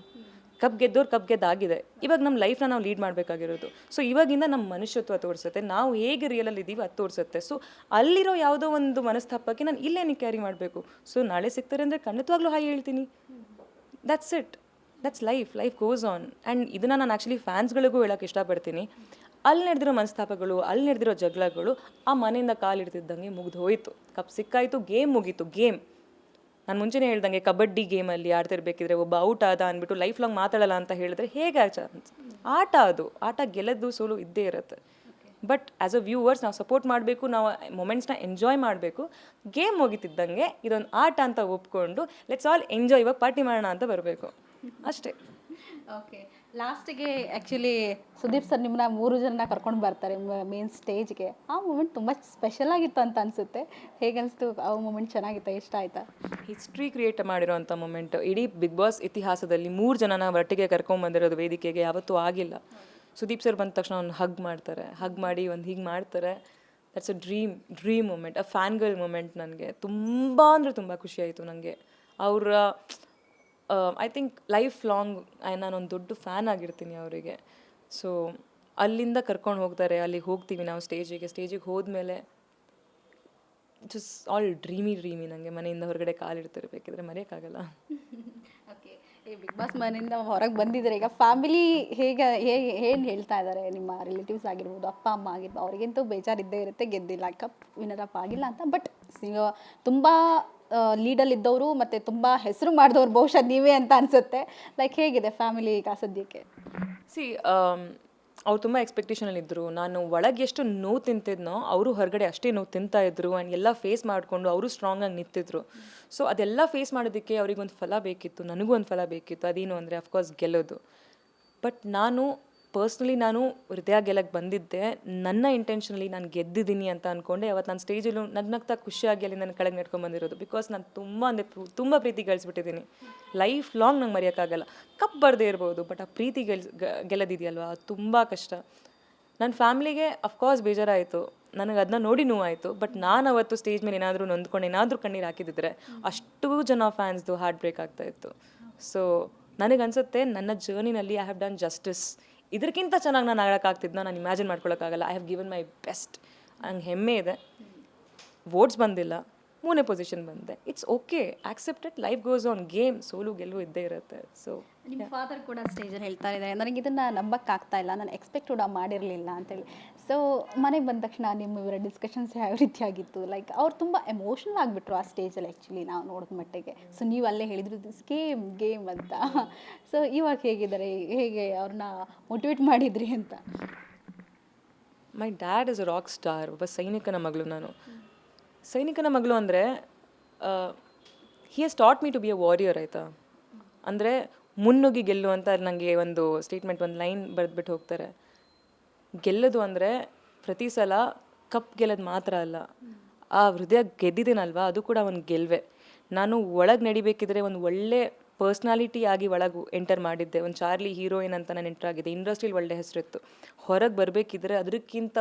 Cup ಗೆದ್ದವ್ರು cup ಗೆದ್ದಾಗಿದೆ. ಇವಾಗ ನಮ್ಮ ಲೈಫ್ನ ನಾವು ಲೀಡ್ ಮಾಡಬೇಕಾಗಿರೋದು. ಸೊ ಇವಾಗಿಂದ ನಮ್ಮ ಮನುಷ್ಯತ್ವ ತೋರಿಸುತ್ತೆ, ನಾವು ಹೇಗೆ ರಿಯಲಲ್ಲಿ ಇದ್ದೀವಿ ಅದು ತೋರಿಸುತ್ತೆ. ಸೊ ಅಲ್ಲಿರೋ ಯಾವುದೋ ಒಂದು ಮನಸ್ತಾಪಕ್ಕೆ ನಾನು ಇಲ್ಲೇನಿಗೆ ಕ್ಯಾರಿ ಮಾಡಬೇಕು? ಸೊ ನಾಳೆ ಸಿಗ್ತಾರೆ ಅಂದರೆ ಖಂಡಿತವಾಗ್ಲೂ ಹಾಯ್ ಹೇಳ್ತೀನಿ. That's it, that's life goes on. And ಇದನ್ನು ನಾನು ಆ್ಯಕ್ಚುಲಿ ಫ್ಯಾನ್ಸ್ಗಳಿಗೂ ಹೇಳೋಕ್ಕೆ ಇಷ್ಟಪಡ್ತೀನಿ. ಅಲ್ಲಿ ನಡೆದಿರೋ ಮನಸ್ತಾಪಗಳು, ಅಲ್ಲಿ ನಡೆದಿರೋ ಜಗಳಗಳು ಆ ಮನೆಯಿಂದ ಕಾಲಿಡ್ತಿದ್ದಂಗೆ ಮುಗ್ದು ಹೋಯಿತು. ಕಪ್ ಸಿಕ್ಕಾಯಿತು, ಗೇಮ್ ಮುಗೀತು. ಗೇಮ್ ನಾನು ಮುಂಚೆನೇ ಹೇಳ್ದಂಗೆ ಕಬಡ್ಡಿ ಗೇಮಲ್ಲಿ ಆಡ್ತಿರ್ಬೇಕಿದ್ರೆ ಒಬ್ಬ ಔಟ್ ಆದ ಅಂದ್ಬಿಟ್ಟು ಲೈಫ್ ಲಾಂಗ್ ಮಾತಾಡಲ್ಲ ಅಂತ ಹೇಳಿದ್ರೆ ಹೇಗೆ ಚಾನ್ಸ್? ಆಟ ಅದು, ಆಟ ಗೆಲ್ಲದ್ದು ಸೋಲು ಇದ್ದೇ ಇರುತ್ತೆ. ಬಟ್ ಆ್ಯಸ್ ಅ ವ್ಯೂವರ್ಸ್ ನಾವು ಸಪೋರ್ಟ್ ಮಾಡಬೇಕು, ನಾವು ಮೊಮೆಂಟ್ಸ್ನ ಎಂಜಾಯ್ ಮಾಡಬೇಕು. ಗೇಮ್ ಮುಗಿತಿದ್ದಂಗೆ ಇದೊಂದು ಆಟ ಅಂತ ಒಪ್ಕೊಂಡು ಲೆಟ್ಸ್ ಆಲ್ ಎಂಜಾಯ್, ಇವಾಗ ಪಾರ್ಟಿ ಮಾಡೋಣ ಅಂತ ಬರಬೇಕು ಅಷ್ಟೇ. ಓಕೆ, ಲಾಸ್ಟಿಗೆ ಆ್ಯಕ್ಚುಲಿ ಸುದೀಪ್ ಸರ್ ನಿಮ್ಮನ್ನ 3 ಜನ ಕರ್ಕೊಂಡು ಬರ್ತಾರೆ ಮೇನ್ ಸ್ಟೇಜ್ಗೆ. ಆ ಮೂಮೆಂಟ್ ತುಂಬ ಸ್ಪೆಷಲ್ ಆಗಿತ್ತು ಅಂತ ಅನಿಸುತ್ತೆ. ಹೇಗನ್ನಿಸ್ತು ಆ ಮೂಮೆಂಟ್? ಚೆನ್ನಾಗಿತ್ತಾ? ಇಷ್ಟ ಆಯಿತಾ? ಹಿಸ್ಟ್ರಿ ಕ್ರಿಯೇಟ್ ಮಾಡಿರೋಂಥ ಮೊಮೆಂಟ್. ಇಡೀ ಬಿಗ್ ಬಾಸ್ ಇತಿಹಾಸದಲ್ಲಿ 3 ಜನನ ಒಟ್ಟಿಗೆ ಕರ್ಕೊಂಬಂದಿರೋದು ವೇದಿಕೆಗೆ ಯಾವತ್ತೂ ಆಗಿಲ್ಲ. ಸುದೀಪ್ ಸರ್ ಬಂದ ತಕ್ಷಣ ಒಂದು ಹಗ್ ಮಾಡ್ತಾರೆ, ಹಗ್ ಮಾಡಿ ಒಂದು ಹೀಗೆ ಮಾಡ್ತಾರೆ. That's a dream moment, a fan girl moment. ನನಗೆ ತುಂಬ ಅಂದರೆ ತುಂಬ ಖುಷಿಯಾಯಿತು. ನನಗೆ ಅವರ ಐ ಥಿಂಕ್ ಲೈಫ್ ಲಾಂಗ್ ನಾನೊಂದು ದೊಡ್ಡ ಫ್ಯಾನ್ ಆಗಿರ್ತೀನಿ ಅವರಿಗೆ. ಸೊ ಅಲ್ಲಿಂದ ಕರ್ಕೊಂಡು ಹೋಗ್ತಾರೆ, ಅಲ್ಲಿಗೆ ಹೋಗ್ತೀವಿ ನಾವು ಸ್ಟೇಜಿಗೆ ಹೋದ್ಮೇಲೆ ಜಸ್ಟ್ ಆಲ್ ಡ್ರೀಮಿ ನನಗೆ ಮನೆಯಿಂದ ಹೊರಗಡೆ ಕಾಲಿಡ್ತಿರ್ಬೇಕಿದ್ರೆ ಮರೆಯೋಕ್ಕಾಗಲ್ಲ. ಓಕೆ, ಈ ಬಿಗ್ ಬಾಸ್ ಮನೆಯಿಂದ ಹೊರಗೆ ಬಂದಿದ್ದಾರೆ. ಈಗ ಫ್ಯಾಮಿಲಿ ಏನು ಹೇಳ್ತಾ ಇದ್ದಾರೆ? ನಿಮ್ಮ ರಿಲೇಟಿವ್ಸ್ ಆಗಿರ್ಬೋದು, ಅಪ್ಪ ಅಮ್ಮ ಆಗಿರ್ಬೋದು, ಅವ್ರಿಗಂತೂ ಬೇಜಾರಿದ್ದೇ ಇರುತ್ತೆ ಗೆದ್ದಿಲ್ಲ, ಕಪ್ ವಿನ್ನರಪ್ ಆಗಿಲ್ಲ ಅಂತ. ಬಟ್ ತುಂಬ ಲೀಡಲ್ಲಿದ್ದವರು ಮತ್ತು ತುಂಬ ಹೆಸರು ಮಾಡಿದವ್ರು ಬಹುಶಃ ನೀವೇ ಅಂತ ಅನಿಸುತ್ತೆ. ಲೈಕ್ ಹೇಗಿದೆ ಫ್ಯಾಮಿಲಿ ಈಗ ಸದ್ಯಕ್ಕೆ? ಅವ್ರು ತುಂಬ ಎಕ್ಸ್ಪೆಕ್ಟೇಷನಲ್ಲಿದ್ದರು. ನಾನು ಒಳಗೆ ಎಷ್ಟು ನೋವು ತಿಂತಿದ್ನೋ ಅವರು ಹೊರಗಡೆ ಅಷ್ಟೇ ನೋವು ತಿಂತಾಯಿದ್ರು. ಆ್ಯಂಡ್ ಎಲ್ಲ ಫೇಸ್ ಮಾಡಿಕೊಂಡು ಅವರು ಸ್ಟ್ರಾಂಗಾಗಿ ನಿಂತಿದ್ರು. ಸೊ ಅದೆಲ್ಲ ಫೇಸ್ ಮಾಡೋದಕ್ಕೆ ಅವ್ರಿಗೊಂದು ಫಲ ಬೇಕಿತ್ತು, ನನಗೂ ಒಂದು ಫಲ ಬೇಕಿತ್ತು. ಅದೇನು ಅಂದರೆ ಅಫ್ಕೋರ್ಸ್ ಗೆಲ್ಲೋದು. ಬಟ್ ಪರ್ಸ್ನಲಿ ನಾನು ಹೃದಯ ಗೆಲ್ಲಕ್ಕೆ ಬಂದಿದ್ದೆ. ನನ್ನ ಇಂಟೆನ್ಷನಲ್ಲಿ ನಾನು ಗೆದ್ದಿದ್ದೀನಿ ಅಂತ ಅಂದ್ಕೊಂಡೆ. ಅವತ್ತು ನಾನು ಸ್ಟೇಜಲ್ಲೂ ನಗ್ನಗ್ತಾ ಖುಷಿಯಾಗಿ ಅಲ್ಲಿ ನನ್ನ ಕೆಳಗೆ ನೆಡ್ಕೊಂಡು ಬಂದಿರೋದು. ಬಿಕಾಸ್ ನಾನು ತುಂಬ ಪ್ರೀತಿ ಗಳಿಸ್ಬಿಟ್ಟಿದ್ದೀನಿ. ಲೈಫ್ ಲಾಂಗ್ ನಂಗೆ ಮರೆಯೋಕ್ಕಾಗಲ್ಲ. ಕಪ್ ಬರದೇ ಇರ್ಬೋದು, ಬಟ್ ಆ ಪ್ರೀತಿ ಗೆಲ್ಲದಿದೆಯಲ್ವ ಅದು ತುಂಬ ಕಷ್ಟ. ನನ್ನ ಫ್ಯಾಮ್ಲಿಗೆ ಅಫ್ಕೋರ್ಸ್ ಬೇಜಾರಾಯಿತು, ನನಗೆ ಅದನ್ನ ನೋಡಿ ನೋವಾಯಿತು. ಬಟ್ ನಾನು ಅವತ್ತು ಸ್ಟೇಜ್ ಮೇಲೆ ಏನಾದರೂ ನೊಂದ್ಕೊಂಡು ಏನಾದರೂ ಕಣ್ಣೀರು ಹಾಕಿದಿದ್ರೆ ಅಷ್ಟು ಜನ ಫ್ಯಾನ್ಸ್ದು ಹಾರ್ಟ್ ಬ್ರೇಕ್ ಆಗ್ತಾಯಿತ್ತು. ಸೊ ನನಗನ್ಸುತ್ತೆ ನನ್ನ ಜರ್ನಿನಲ್ಲಿ ಐ ಹ್ಯಾವ್ ಡನ್ ಜಸ್ಟಿಸ್. ಇದಕ್ಕಿಂತ ಚೆನ್ನಾಗಿ ನಾನು ಆಡೋಕ್ಕಾಗ್ತಿದ್ನ ನಾನು ಇಮ್ಯಾಜಿನ್ ಮಾಡ್ಕೊಳಕ್ಕಾಗಲ್ಲ. I have given my best. ನಂಗೆ ಹೆಮ್ಮೆ ಇದೆ. ವೋಟ್ಸ್ ಬಂದಿಲ್ಲ, 3ನೇ ಪೊಸಿಷನ್ ಬಂದೆ. It's okay, accepted. Life goes on. Game ಸೋಲು ಗೆಲುವು ಇದ್ದೇ ಇರುತ್ತೆ. ಸೊ ನಿಮ್ಮ ಫಾದರ್ ಕೂಡ ಸ್ಟೇಜಲ್ಲಿ ಹೇಳ್ತಾ ಇದ್ದಾರೆ, ನನಗೆ ಇದನ್ನು ನಂಬಕ್ಕಾಗ್ತಾ ಇಲ್ಲ, ನಾನು ಎಕ್ಸ್ಪೆಕ್ಟ್ ಕೂಡ ಮಾಡಿರಲಿಲ್ಲ ಅಂತೇಳಿ. ಸೊ ಮನೆಗೆ ಬಂದ ತಕ್ಷಣ ನಿಮ್ಮ ಇವರ ಡಿಸ್ಕಷನ್ಸ್ ಯಾವ ರೀತಿಯಾಗಿತ್ತು? ಲೈಕ್ ಅವ್ರು ತುಂಬ ಎಮೋಷ್ನಲ್ ಆಗಿಬಿಟ್ರು ಆ ಸ್ಟೇಜಲ್ಲಿ ಆ್ಯಕ್ಚುಲಿ ನಾವು ನೋಡಿದ ಮಟ್ಟಿಗೆ. ಸೊ ನೀವು ಅಲ್ಲೇ ಹೇಳಿದ್ರು ದಿಸ್ ಗೇಮ್ ಅಂತ. ಸೊ ಇವಾಗ ಹೇಗಿದ್ದಾರೆ? ಹೇಗೆ ಅವ್ರನ್ನ ಮೋಟಿವೇಟ್ ಮಾಡಿದ್ರಿ ಅಂತ? My dad is a rock star. ಒಬ್ಬ ಸೈನಿಕನ ಮಗಳು ನಾನು. ಸೈನಿಕನ ಮಗಳು ಅಂದರೆ he has taught me to be a warrior. ಆಯಿತಾ? ಅಂದರೆ ಮುನ್ನುಗ್ಗಿ ಗೆಲ್ಲು ಅಂತ ನನಗೆ ಒಂದು ಸ್ಟೇಟ್ಮೆಂಟ್, ಒಂದು ಲೈನ್ ಬರೆದ್ಬಿಟ್ಟು ಹೋಗ್ತಾರೆ. ಗೆಲ್ಲೋದು ಅಂದರೆ ಪ್ರತಿ ಸಲ ಕಪ್ ಗೆಲ್ಲೋದು ಮಾತ್ರ ಅಲ್ಲ, ಆ ಹೃದಯ ಗೆದ್ದಿದ್ದೀನಲ್ವ ಅದು ಕೂಡ ಒಂದು ಗೆಲ್ವೆ. ನಾನು ಒಳಗೆ ನಡಿಬೇಕಿದ್ರೆ ಒಂದು ಒಳ್ಳೆ ಪರ್ಸ್ನಾಲಿಟಿ ಆಗಿ ಒಳಗೆ ಎಂಟರ್ ಮಾಡಿದ್ದೆ. ಒಂದು ಚಾರ್ಲಿ ಹೀರೋಯಿನ್ ಅಂತ ನಾನು ಎಂಟರ್ ಆಗಿದ್ದೆ. ಇಂಡಸ್ಟ್ರಿಯಲ್ಲಿ ಒಳ್ಳೆ ಹೆಸರಿತ್ತು. ಹೊರಗೆ ಬರಬೇಕಿದ್ರೆ ಅದಕ್ಕಿಂತ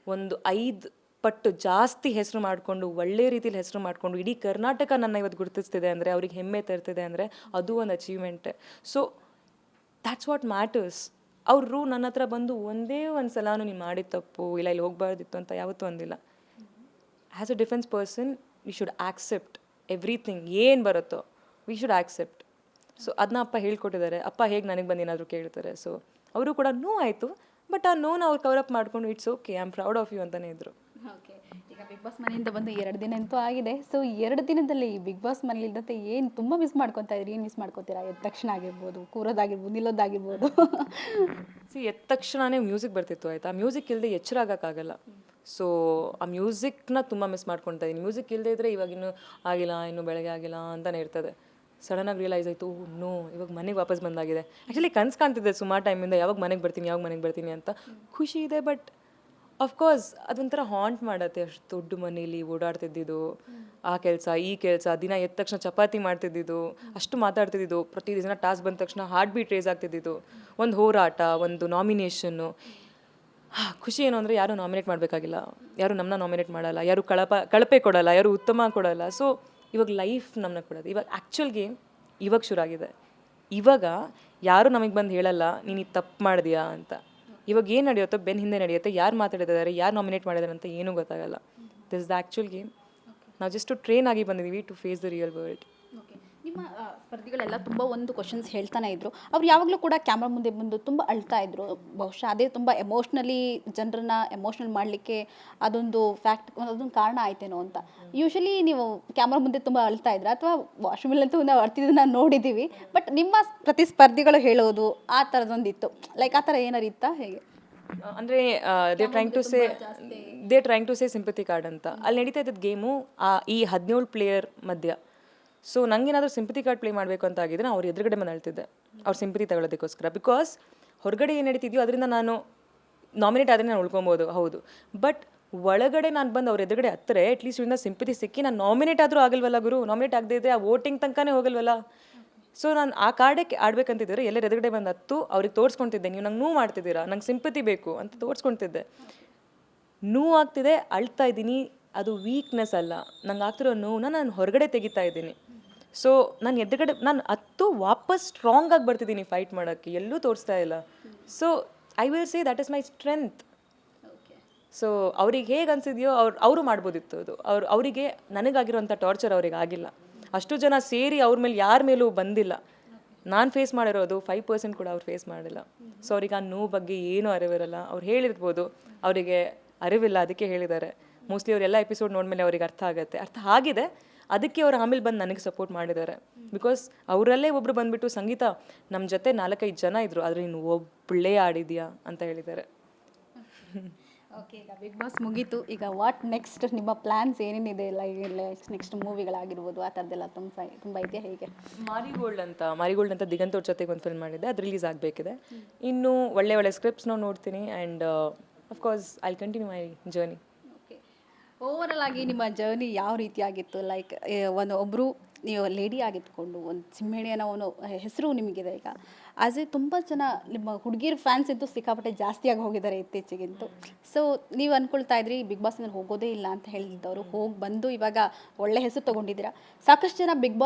ಒಂದು 5 ಪಟ್ಟು ಜಾಸ್ತಿ ಹೆಸರು ಮಾಡಿಕೊಂಡು, ಒಳ್ಳೆ ರೀತಿಯಲ್ಲಿ ಹೆಸರು ಮಾಡಿಕೊಂಡು ಇಡೀ ಕರ್ನಾಟಕ ನನ್ನ ಇವತ್ತು ಗುರುತಿಸ್ತಿದೆ ಅಂದರೆ, ಅವ್ರಿಗೆ ಹೆಮ್ಮೆ ತರ್ತಿದೆ ಅಂದರೆ ಅದು ಒಂದು ಅಚೀವ್ಮೆಂಟೆ. So that's what matters. ಅವರು ನನ್ನ ಹತ್ರ ಬಂದು ಒಂದೇ ಒಂದು ಸಲನೂ ನೀನು ಮಾಡಿದ ತಪ್ಪು ಇಲ್ಲ ಇಲ್ಲಿ ಹೋಗಬಾರ್ದಿತ್ತು ಅಂತ ಯಾವತ್ತೂ ಅಂದಿಲ್ಲ. As a defence person we should accept everything ಏನು ಬರುತ್ತೋ ವಿ ಶುಡ್ ಆಕ್ಸೆಪ್ಟ್. ಸೊ ಅದನ್ನ ಅಪ್ಪ ಹೇಳ್ಕೊಟ್ಟಿದ್ದಾರೆ. ಅಪ್ಪ ಹೇಗೆ ನನಗೆ ಬಂದು ಏನಾದರೂ ಕೇಳ್ತಾರೆ. ಸೊ ಅವರು ಕೂಡ ನೋ ಆಯಿತು, ಬಟ್ ಆ ನೋನ ಅವ್ರು ಕವರಪ್ ಮಾಡ್ಕೊಂಡು it's okay, I am proud of you ಅಂತಲೇ ಇದ್ರು. ಓಕೆ, ಈಗ ಬಿಗ್ ಬಾಸ್ ಮನೆಯಿಂದ ಬಂದು 2 ದಿನ ಅಂತೂ ಆಗಿದೆ. ಸೊ 2 ದಿನದಲ್ಲಿ ಬಿಗ್ ಬಾಸ್ ಮನೇಲಿದ್ದತೆ ಏನು ತುಂಬ ಮಿಸ್ ಮಾಡ್ಕೊತಾ ಇದ್ರಿ? ಏನು ಮಿಸ್ ಮಾಡ್ಕೊತೀರಾ? ಎದ್ದ ತಕ್ಷಣ ಆಗಿರ್ಬೋದು, ಕೂರೋದಾಗಿರ್ಬೋದು, ನಿಲ್ಲೋದಾಗಿರ್ಬೋದು. ಎದ್ದ ತಕ್ಷಣವೇ ಮ್ಯೂಸಿಕ್ ಬರ್ತಿತ್ತು ಆಯಿತಾ. ಆ ಮ್ಯೂಸಿಕ್ ಇಲ್ಲದೆ ಎಚ್ಚರ ಆಗೋಕ್ಕಾಗಲ್ಲ. ಸೊ ಆ ಮ್ಯೂಸಿಕ್ನ ತುಂಬ ಮಿಸ್ ಮಾಡ್ಕೊತಾ ಇದ್ದೀನಿ. ಮ್ಯೂಸಿಕ್ ಇಲ್ಲದೆ ಇದ್ದರೆ ಇವಾಗ ಇನ್ನೂ ಆಗಿಲ್ಲ, ಇನ್ನೂ ಬೆಳಗ್ಗೆ ಆಗಿಲ್ಲ ಅಂತಲೇ ಇರ್ತದೆ. ಸಡನ್ನಾಗಿ ರಿಯಲೈಸ್ ಆಯಿತು, ನೋ ಇವಾಗ ಮನೆಗೆ ವಾಪಸ್ ಬಂದಾಗಿದೆ. ಆ್ಯಕ್ಚುಲಿ ಕನ್ಸು ಕಾಣ್ತಿದ್ದೆ ಸುಮಾರು ಟೈಮಿಂದ, ಯಾವಾಗ ಮನೆಗೆ ಬರ್ತೀನಿ ಅಂತ. ಖುಷಿ ಇದೆ, ಬಟ್ ಅಫ್ಕೋರ್ಸ್ ಅದೊಂಥರ ಹಾಂಟ್ ಮಾಡತ್ತೆ. ಅಷ್ಟು ದೊಡ್ಡ ಮನೇಲಿ ಓಡಾಡ್ತಿದ್ದಿದ್ದು, ಆ ಕೆಲಸ ಈ ಕೆಲಸ, ದಿನ ಎದ್ದ ತಕ್ಷಣ ಚಪಾತಿ ಮಾಡ್ತಿದ್ದಿದ್ದು, ಅಷ್ಟು ಮಾತಾಡ್ತಿದ್ದಿದ್ದು, ಪ್ರತಿ ದಿನ ಟಾಸ್ಕ್ ಬಂದ ತಕ್ಷಣ ಹಾರ್ಟ್ ಬೀಟ್ ರೇಸ್ ಆಗ್ತಿದ್ದಿದ್ದು, ಒಂದು ಹೋರಾಟ, ಒಂದು ನಾಮಿನೇಷನ್ನು. ಖುಷಿ ಏನು ಅಂದರೆ ಯಾರೂ ನಾಮಿನೇಟ್ ಮಾಡಬೇಕಾಗಿಲ್ಲ, ಯಾರು ನಮ್ಮನ್ನ ನಾಮಿನೇಟ್ ಮಾಡಲ್ಲ, ಯಾರು ಕಳಪೆ ಕೊಡಲ್ಲ, ಯಾರು ಉತ್ತಮ ಕೊಡಲ್ಲ. ಸೊ ಇವಾಗ ಲೈಫ್ ನಮ್ಮನ್ನ ಕೊಡೋದು. ಇವಾಗ ಆ್ಯಕ್ಚುಲ್ ಗೇಮ್ ಇವಾಗ ಶುರು ಆಗಿದೆ. ಇವಾಗ ಯಾರು ನಮಗೆ ಬಂದು ಹೇಳಲ್ಲ ನೀನು ಇದು ತಪ್ಪು ಮಾಡಿದ್ಯಾ ಅಂತ. ಇವಾಗ ಏನು ನಡೆಯುತ್ತೋ ಬೆನ್ನ ಹಿಂದೆ ನಡೆಯುತ್ತೆ, ಯಾರು ಮಾತಾಡಿದ್ದಾರೆ, ಯಾರು ನಾಮಿನೇಟ್ ಮಾಡಿದ್ದಾರೆ ಅಂತ ಏನೂ ಗೊತ್ತಾಗಲ್ಲ. This the actual game. ನಾವು ಜಸ್ಟ್ ಟ್ರೈನ್ ಆಗಿ ಬಂದಿದ್ದೀವಿ to face the real world. Okay, ನಿಮ್ಮ ಸ್ಪರ್ಧಿಗಳೆಲ್ಲ ತುಂಬ ಒಂದು ಕ್ವಶನ್ಸ್ ಹೇಳ್ತಾನೆ ಇದ್ರು. ಅವ್ರು ಯಾವಾಗಲೂ ಕೂಡ ಕ್ಯಾಮ್ರಾ ಮುಂದೆ ಬಂದು ತುಂಬ ಅಳ್ತಾ ಇದ್ರು. ಬಹುಶಃ ಅದೇ ತುಂಬ ಎಮೋಷ್ನಲಿ ಜನರನ್ನ ಎಮೋಷ್ನಲ್ ಮಾಡಲಿಕ್ಕೆ ಅದೊಂದು ಅದೊಂದು ಕಾರಣ ಆಯ್ತೇನೋ ಅಂತ. ಯೂಶಲಿ ನೀವು ಕ್ಯಾಮ್ರಾ ಮುಂದೆ ತುಂಬ ಅಳ್ತಾ ಇದ್ರ, ಅಥವಾ ವಾಶ್ರೂಮಲ್ಲಂತೂ ನಾವು ಅಳ್ತಿದ್ದನ್ನ ನೋಡಿದ್ದೀವಿ, ಬಟ್ ನಿಮ್ಮ ಪ್ರತಿಸ್ಪರ್ಧಿಗಳು ಹೇಳೋದು ಆ ಥರದೊಂದಿತ್ತು. ಲೈಕ್ ಆ ಥರ ಏನಾರು ಇತ್ತಾ, ಹೇಗೆ? ಅಂದರೆ they trying to say sympathy card ಅಂತ. ಅಲ್ಲಿ ನಡೀತಾ ಇದ್ದದ್ದು ಗೇಮು ಈ 17 ಪ್ಲೇಯರ್ ಮಧ್ಯ. ಸೊ ನನಗೇನಾದರೂ ಸಿಂಪತಿ ಕಾರ್ಡ್ ಪ್ಲೇ ಮಾಡಬೇಕು ಅಂತ ಆಗಿದ್ರೆ ಅವ್ರ ಎದುರುಗಡೆ ಬಂದು ಹೇಳ್ತಿದ್ದೆ, ಅವ್ರ ಸಿಂಪತಿ ತಗೊಳ್ಳೋದಕ್ಕೋಸ್ಕರ. ಬಿಕಾಸ್ ಹೊರಗಡೆ ಏನು ನಡೀತಿದ್ಯೋ ಅದರಿಂದ ನಾನು ನಾಮಿನೇಟ್ ಆದರೆ ನಾನು ಉಳ್ಕೊಬೋದು, ಹೌದು. ಬಟ್ ಒಳಗಡೆ ನಾನು ಬಂದು ಅವ್ರ ಎದುರುಗಡೆ ಹತ್ತರೆ ಅಟ್ಲೀಸ್ಟ್ ಇದರಿಂದ ಸಿಂಪತಿ ಸಿಕ್ಕಿ ನಾನು ನಾಮಿನೇಟ್ ಆದರೂ ಆಗಲ್ವಲ್ಲ ಗುರು. ನಾಮಿನೇಟ್ ಆಗದೆ ಇದ್ದರೆ ಆ ವೋಟಿಂಗ್ ತನಕನೇ ಹೋಗಲ್ವಲ್ಲ. ಸೊ ನಾನು ಆ ಕಾರ್ಡಕ್ಕೆ ಆಡ್ಬೇಕಂತಿದ್ದರೆ ಎಲ್ಲರ ಎದುರುಗಡೆ ಬಂದು ಹತ್ತು ಅವ್ರಿಗೆ ತೋರಿಸ್ಕೊತಿದ್ದೆ, ನೀವು ನಂಗೆ ನೋವು ಮಾಡ್ತಿದ್ದೀರಾ, ನಂಗೆ ಸಿಂಪತಿ ಬೇಕು ಅಂತ ತೋರಿಸ್ಕೊತಿದ್ದೆ. ನೋವು ಆಗ್ತಿದೆ, ಅಳ್ತಾ ಇದ್ದೀನಿ, ಅದು ವೀಕ್ನೆಸ್ ಅಲ್ಲ. ನಂಗೆ ಆಗ್ತಿರೋ ನೋವನ್ನ ನಾನು ಹೊರಗಡೆ ತೆಗಿತಾ ಇದ್ದೀನಿ. ಸೊ ನಾನು ಎದುರುಗಡೆ ನಾನು ವಾಪಸ್ ಸ್ಟ್ರಾಂಗ್ ಆಗಿ ಬರ್ತಿದ್ದೀನಿ ಫೈಟ್ ಮಾಡೋಕ್ಕೆ, ಎಲ್ಲೂ ತೋರಿಸ್ತಾ ಇಲ್ಲ. So I will say that is my strength. So ಅವ್ರಿಗೆ ಹೇಗೆ ಅನಿಸಿದೆಯೋ ಅವರು ಮಾಡ್ಬೋದಿತ್ತು ಅದು. ಅವರಿಗೆ ನನಗಾಗಿರೋಂಥ ಟಾರ್ಚರ್ ಅವ್ರಿಗೆ ಆಗಿಲ್ಲ. ಅಷ್ಟು ಜನ ಸೇರಿ ಅವ್ರ ಮೇಲೆ ಯಾರ ಮೇಲೂ ಬಂದಿಲ್ಲ. ನಾನು ಫೇಸ್ ಮಾಡಿರೋದು 5% ಕೂಡ ಅವ್ರು ಫೇಸ್ ಮಾಡಿಲ್ಲ. ಸೊ ಅವ್ರಿಗೆ ಆ ನೋವು ಬಗ್ಗೆ ಏನೂ ಅರಿವಿರಲ್ಲ. ಅವ್ರು ಹೇಳಿರ್ಬೋದು, ಅವರಿಗೆ ಅರಿವಿಲ್ಲ, ಅದಕ್ಕೆ ಹೇಳಿದ್ದಾರೆ. ಮೋಸ್ಟ್ಲಿ ಅವರೆಲ್ಲ ಎಪಿಸೋಡ್ ನೋಡ್ಮೇಲೆ ಅವ್ರಿಗೆ ಅರ್ಥ ಆಗುತ್ತೆ, ಅರ್ಥ ಆಗಿದೆ. ಅದಕ್ಕೆ ಅವ್ರು ಆಮೇಲೆ ಬಂದು ನನಗೆ ಸಪೋರ್ಟ್ ಮಾಡಿದ್ದಾರೆ. ಬಿಕಾಸ್ ಅವರಲ್ಲೇ ಒಬ್ಬರು ಬಂದುಬಿಟ್ಟು, ಸಂಗೀತ ನಮ್ಮ ಜೊತೆ 4-5 ಜನ ಇದ್ದರು, ಆದರೆ ನೀನು ಒಬ್ಬಳೇ ಆಡಿದ್ಯಾ ಅಂತ ಹೇಳಿದ್ದಾರೆ. ಓಕೆ, ಈಗ ಬಿಗ್ ಬಾಸ್ ಮುಗೀತು. ಈಗ ವಾಟ್ ನೆಕ್ಸ್ಟ್? ನಿಮ್ಮ ಪ್ಲ್ಯಾನ್ಸ್ ಏನೇನಿದೆ? ನೆಕ್ಸ್ಟ್ ಮೂವಿಗಳಾಗಿರ್ಬೋದು, ಆ ಥರದ್ದೆಲ್ಲ ತುಂಬ ಇದೆಯಾ, ಹೇಗೆ? ಮಾರಿಗೋಲ್ಡ್ ಅಂತ ದಿಗಂತ್ ಅವ್ರ ಜೊತೆಗೆ ಒಂದು ಫಿಲ್ಮ್ ಮಾಡಿದ್ದೆ, ಅದು ರಿಲೀಸ್ ಆಗಬೇಕಿದೆ. ಇನ್ನೂ ಒಳ್ಳೆ ಸ್ಕ್ರಿಪ್ಟ್ಸ್ನ ನೋಡ್ತೀನಿ. And of course I continue my journey. Okay, overall ಆಗಿ ನಿಮ್ಮ ಜರ್ನಿ ಯಾವ ರೀತಿಯಾಗಿತ್ತು? ಲೈಕ್ ಒಬ್ಬರು ನೀವು ಲೇಡಿ ಆಗಿದ್ಕೊಂಡು ಒಂದು ಸಿಂಹಣಿ ಅನ್ನೋ ಒಂದು ಹೆಸರು ನಿಮಗಿದೆ. ಈಗ ಆಸ್ ಎ ತುಂಬ ಜನ ನಿಮ್ಮ ಹುಡುಗಿರ ಫ್ಯಾನ್ಸ್ ಇದ್ದು ಸಿಕ್ಕಾಪಟ್ಟೆ ಜಾಸ್ತಿಯಾಗಿ ಹೋಗಿದ್ದಾರೆ ಇತ್ತೀಚೆಗಿಂತೂ. ಸೊ ನೀವು ಅಂದ್ಕೊಳ್ತಾ ಇದ್ರಿ ಬಿಗ್ ಬಾಸ್ನಲ್ಲಿ ಹೋಗೋದೇ ಇಲ್ಲ ಅಂತ ಹೇಳಿದ್ದವರು ಹೋಗಿ ಬಂದು ಇವಾಗ ಒಳ್ಳೆ ಹೆಸರು ತೊಗೊಂಡಿದ್ದೀರಾ. ಸಾಕಷ್ಟು ಜನ ಬಿಗ್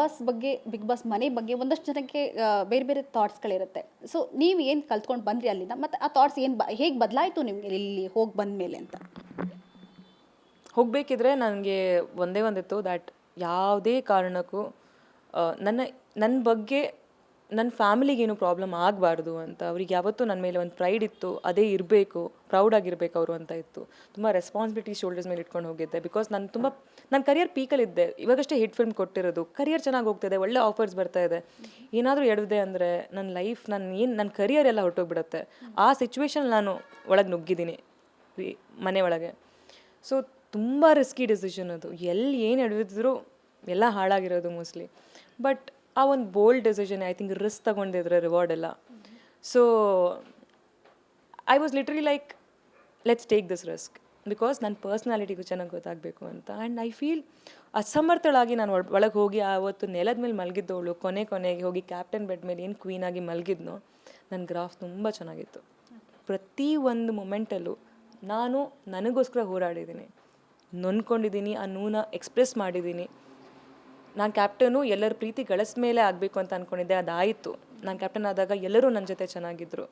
ಬಾಸ್ ಮನೆ ಬಗ್ಗೆ ಒಂದಷ್ಟು ಜನಕ್ಕೆ ಬೇರೆ ಬೇರೆ ಥಾಟ್ಸ್ಗಳಿರುತ್ತೆ. ಸೊ ನೀವು ಏನು ಕಲ್ತ್ಕೊಂಡು ಬಂದ್ರಿ ಅಲ್ಲಿಂದ, ಮತ್ತು ಆ ಥಾಟ್ಸ್ ಹೇಗೆ ಬದಲಾಯಿತು ನಿಮಗೆ ಇಲ್ಲಿ ಹೋಗಿ ಬಂದ ಮೇಲೆ ಅಂತ? ಹೋಗಬೇಕಿದ್ರೆ ನನಗೆ ಒಂದಿತ್ತು, ದ್ಯಾಟ್ ಯಾವುದೇ ಕಾರಣಕ್ಕೂ ನನ್ನ ಬಗ್ಗೆ ನನ್ನ ಫ್ಯಾಮಿಲಿಗೇನು ಪ್ರಾಬ್ಲಮ್ ಆಗಬಾರ್ದು ಅಂತ. ಅವ್ರಿಗೆ ಯಾವತ್ತೂ ನನ್ನ ಮೇಲೆ ಒಂದು ಪ್ರೈಡ್ ಇತ್ತು, ಅದೇ ಇರಬೇಕು, ಪ್ರೌಡಾಗಿರ್ಬೇಕು ಅವರು ಅಂತ ಇತ್ತು. ತುಂಬ ರೆಸ್ಪಾನ್ಸಿಬಿಲಿಟಿ ಶೋಲ್ಡರ್ಸ್ ಮೇಲೆ ಇಟ್ಕೊಂಡು ಹೋಗಿದ್ದೆ. ಬಿಕಾಸ್ ನನ್ನ ಕರಿಯರ್ ಪೀಕಲ್ಲಿದ್ದೆ. ಇವಾಗಷ್ಟೇ ಹಿಟ್ ಫಿಲ್ಮ್ ಕೊಟ್ಟಿರೋದು, ಕರಿಯರ್ ಚೆನ್ನಾಗಿ ಹೋಗ್ತಾಯಿದೆ, ಒಳ್ಳೆ ಆಫರ್ಸ್ ಬರ್ತಾಯಿದೆ. ಏನಾದರೂ ಎಡವಿದೆ ಅಂದರೆ ನನ್ನ ಲೈಫ್, ನನ್ನ ಕರಿಯರ್ ಎಲ್ಲ ಹೊರಟೋಗ್ಬಿಡುತ್ತೆ. ಆ ಸಿಚುವೇಶನ್ ನಾನು ಒಳಗೆ ನುಗ್ಗಿದ್ದೀನಿ ಮನೆ ಒಳಗೆ. ಸೊ ತುಂಬ ರಿಸ್ಕಿ ಡಿಸಿಷನ್ ಅದು. ಏನು ಎಡವಿದ್ರು ಎಲ್ಲ ಹಾಳಾಗಿರೋದು ಮೋಸ್ಟ್ಲಿ. ಬಟ್ ಆ ಒಂದು bold decision, I think risk ತಗೊಂಡಿದ್ರೆ ರಿವಾರ್ಡ್ ಎಲ್ಲ. So I was literally like, let's take this risk. Because ನನ್ನ ಪರ್ಸ್ನಾಲಿಟಿಗೂ ಚೆನ್ನಾಗಿ ಗೊತ್ತಾಗಬೇಕು ಅಂತ. ಆ್ಯಂಡ್ ಐ ಫೀಲ್ ಅಸಮರ್ಥಳಾಗಿ ನಾನು ಒಳಗೆ ಹೋಗಿ ಆವತ್ತು ನೆಲದ ಮೇಲೆ ಮಲಗಿದ್ದವಳು ಕೊನೆಗೆ ಹೋಗಿ ಕ್ಯಾಪ್ಟನ್ ಬೆಡ್ ಮೇಲೆ ಏನು ಕ್ವೀನ್ ಆಗಿ ಮಲಗಿದ್ನೋ, ನನ್ನ ಗ್ರಾಫ್ ತುಂಬ ಚೆನ್ನಾಗಿತ್ತು. ಪ್ರತಿ ಒಂದು ಮೊಮೆಂಟಲ್ಲೂ ನಾನು ನನಗೋಸ್ಕರ ಹೋರಾಡಿದ್ದೀನಿ, ನೊಂದ್ಕೊಂಡಿದ್ದೀನಿ, ಆ ನೋವನ್ನ ಎಕ್ಸ್ಪ್ರೆಸ್ ಮಾಡಿದ್ದೀನಿ. ನಾನು ಕ್ಯಾಪ್ಟನು ಎಲ್ಲರ ಪ್ರೀತಿ ಗಳಿಸ ಮೇಲೆ ಆಗಬೇಕು ಅಂತ ಅಂದ್ಕೊಂಡಿದ್ದೆ, ಅದಾಯಿತು. ನಾನು ಕ್ಯಾಪ್ಟನ್ ಆದಾಗ ಎಲ್ಲರೂ ನನ್ನ ಜೊತೆ ಚೆನ್ನಾಗಿದ್ದರು.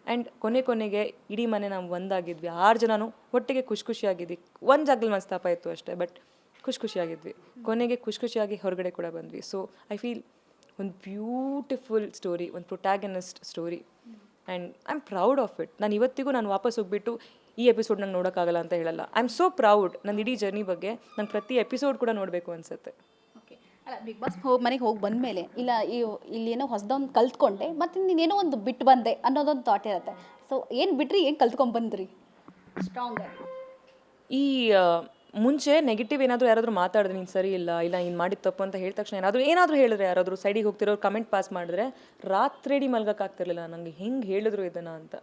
ಆ್ಯಂಡ್ ಕೊನೆಗೆ ಇಡೀ ಮನೆ ನಾವು ಒಂದಾಗಿದ್ವಿ, 6 ಜನನೂ ಒಟ್ಟಿಗೆ ಖುಷಿಯಾಗಿದ್ವಿ. ಒಂದು ಜಾಗದಲ್ಲಿ ಮನಸ್ತಾಪ ಇತ್ತು ಅಷ್ಟೇ, ಬಟ್ ಖುಷಿಯಾಗಿದ್ವಿ. ಕೊನೆಗೆ ಖುಷಿಯಾಗಿ ಹೊರಗಡೆ ಕೂಡ ಬಂದ್ವಿ. ಸೊ ಐ ಫೀಲ್ ಒಂದು ಬ್ಯೂಟಿಫುಲ್ ಸ್ಟೋರಿ, ಒಂದು protagonist story, and I am proud of it. ನಾನು ಇವತ್ತಿಗೂ ನಾನು ವಾಪಸ್ ಹೋಗ್ಬಿಟ್ಟು ಈ ಎಪಿಸೋಡ್ ನಂಗೆ ನೋಡೋಕ್ಕಾಗಲ್ಲ ಅಂತ ಹೇಳಲ್ಲ. I am so proud. ನನ್ನ ಇಡೀ ಜರ್ನಿ ಬಗ್ಗೆ ನಂಗೆ ಪ್ರತಿ ಎಪಿಸೋಡ್ ಕೂಡ ನೋಡಬೇಕು ಅನಿಸುತ್ತೆ. ಓಕೆ, ಅಲ್ಲ ಬಿಗ್ ಬಾಸ್ ಮನೆಗೆ ಹೋಗಿ ಬಂದಮೇಲೆ ಇಲ್ಲ ಇಲ್ಲೇನೋ ಹೊಸದೊಂದು ಕಲ್ತ್ಕೊಂಡೆ ಮತ್ತು ನೀನೇನೋ ಒಂದು ಬಿಟ್ಟು ಬಂದೆ ಅನ್ನೋದೊಂದು ಥಾಟ್ ಇರುತ್ತೆ. ಸೊ ಏನು ಬಿಟ್ರಿ, ಏನು ಕಲ್ತ್ಕೊಂಡ್ಬಂದ್ರಿ ಸ್ಟ್ರಾಂಗ್ ಆಗಿ? ಈ ಮುಂಚೆ ನೆಗೆಟಿವ್ ಏನಾದರೂ ಯಾರಾದರೂ ಮಾತಾಡಿದ್ರೆ ನೀನು ಸರಿ ಇಲ್ಲ ನೀನು ಮಾಡಿದ ತಪ್ಪು ಅಂತ ಹೇಳಿದ ತಕ್ಷಣ ಏನಾದರೂ ಹೇಳಿದ್ರೆ ಯಾರಾದರೂ ಸೈಡಿಗೆ ಹೋಗ್ತಿರೋರು ಕಮೆಂಟ್ ಪಾಸ್ ಮಾಡಿದ್ರೆ ರಾತ್ರಿಡಿ ಮಲ್ಗೋಕ್ಕಾಗ್ತಿರ್ಲಿಲ್ಲ ನನಗೆ, ಹೆಂಗೆ ಹೇಳಿದ್ರು ಇದನ್ನು ಅಂತ.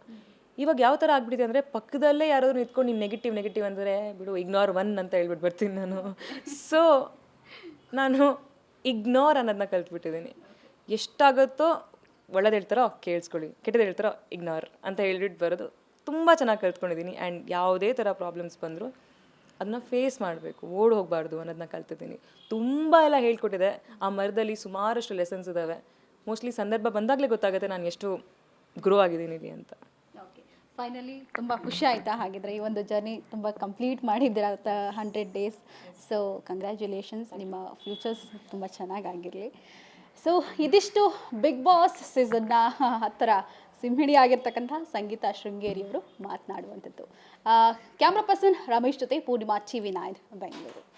ಇವಾಗ ಯಾವ ಥರ ಆಗ್ಬಿಟ್ಟಿದೆ ಅಂದರೆ ಪಕ್ಕದಲ್ಲೇ ಯಾರಾದರೂ ನಿಂತ್ಕೊಂಡು ನೀನು ನೆಗೆಟಿವ್ ಅಂದರೆ ಬಿಡು ಇಗ್ನೋರ್ ಒನ್ ಅಂತ ಹೇಳ್ಬಿಟ್ಟು ಬರ್ತೀನಿ ನಾನು. ಸೊ ನಾನು ಇಗ್ನೋರ್ ಅನ್ನೋದನ್ನ ಕಲ್ತ್ಬಿಟ್ಟಿದ್ದೀನಿ. ಎಷ್ಟಾಗುತ್ತೋ ಒಳ್ಳೇದು ಹೇಳ್ತಾರೋ ಕೇಳಿಸ್ಕೊಳ್ಳಿ, ಕೆಟ್ಟದ್ದು ಹೇಳ್ತಾರೋ ಇಗ್ನೋರ್ ಅಂತ ಹೇಳ್ಬಿಟ್ಟು ಬರೋದು ತುಂಬ ಚೆನ್ನಾಗಿ ಕಲ್ತ್ಕೊಂಡಿದ್ದೀನಿ. ಆ್ಯಂಡ್ ಯಾವುದೇ ಥರ ಪ್ರಾಬ್ಲಮ್ಸ್ ಬಂದರೂ ಅದನ್ನ ಫೇಸ್ ಮಾಡಬೇಕು, ಓಡ್ ಹೋಗಬಾರ್ದು ಅನ್ನೋದನ್ನ ಕಲ್ತಿದ್ದೀನಿ. ತುಂಬ ಎಲ್ಲ ಹೇಳ್ಕೊಟ್ಟಿದೆ. ಆ ಮರದಲ್ಲಿ ಸುಮಾರಷ್ಟು ಲೆಸನ್ಸ್ ಇದ್ದಾವೆ. ಮೋಸ್ಟ್ಲಿ ಸಂದರ್ಭ ಬಂದಾಗಲೇ ಗೊತ್ತಾಗುತ್ತೆ ನಾನು ಎಷ್ಟು ಗ್ರೋ ಆಗಿದ್ದೀನಿ ಅಂತ. ಓಕೆ, ಫೈನಲಿ ತುಂಬ ಖುಷಿ ಆಯಿತಾ ಹಾಗಿದ್ರೆ ಈ ಒಂದು ಜರ್ನಿ ತುಂಬ ಕಂಪ್ಲೀಟ್ ಮಾಡಿದ್ದೀರ 100 days. ಸೊ ಕಂಗ್ರ್ಯಾಚುಲೇಷನ್ಸ್, ನಿಮ್ಮ ಫ್ಯೂಚರ್ಸ್ ತುಂಬ ಚೆನ್ನಾಗಾಗಿರಲಿ. ಸೊ ಇದಿಷ್ಟು ಬಿಗ್ ಬಾಸ್ ಸೀಸನ್ನ 10 ಸಿಂಹಿಣಿ ಆಗಿರ್ತಕ್ಕಂಥ ಸಂಗೀತ ಶೃಂಗೇರಿಯವರು ಮಾತನಾಡುವಂಥದ್ದು. ಕ್ಯಾಮ್ರಾ ಪರ್ಸನ್ ರಮೇಶ್ ಜೊತೆ ಪೂರ್ಣಿಮಾ TV9 ಬೆಂಗಳೂರು.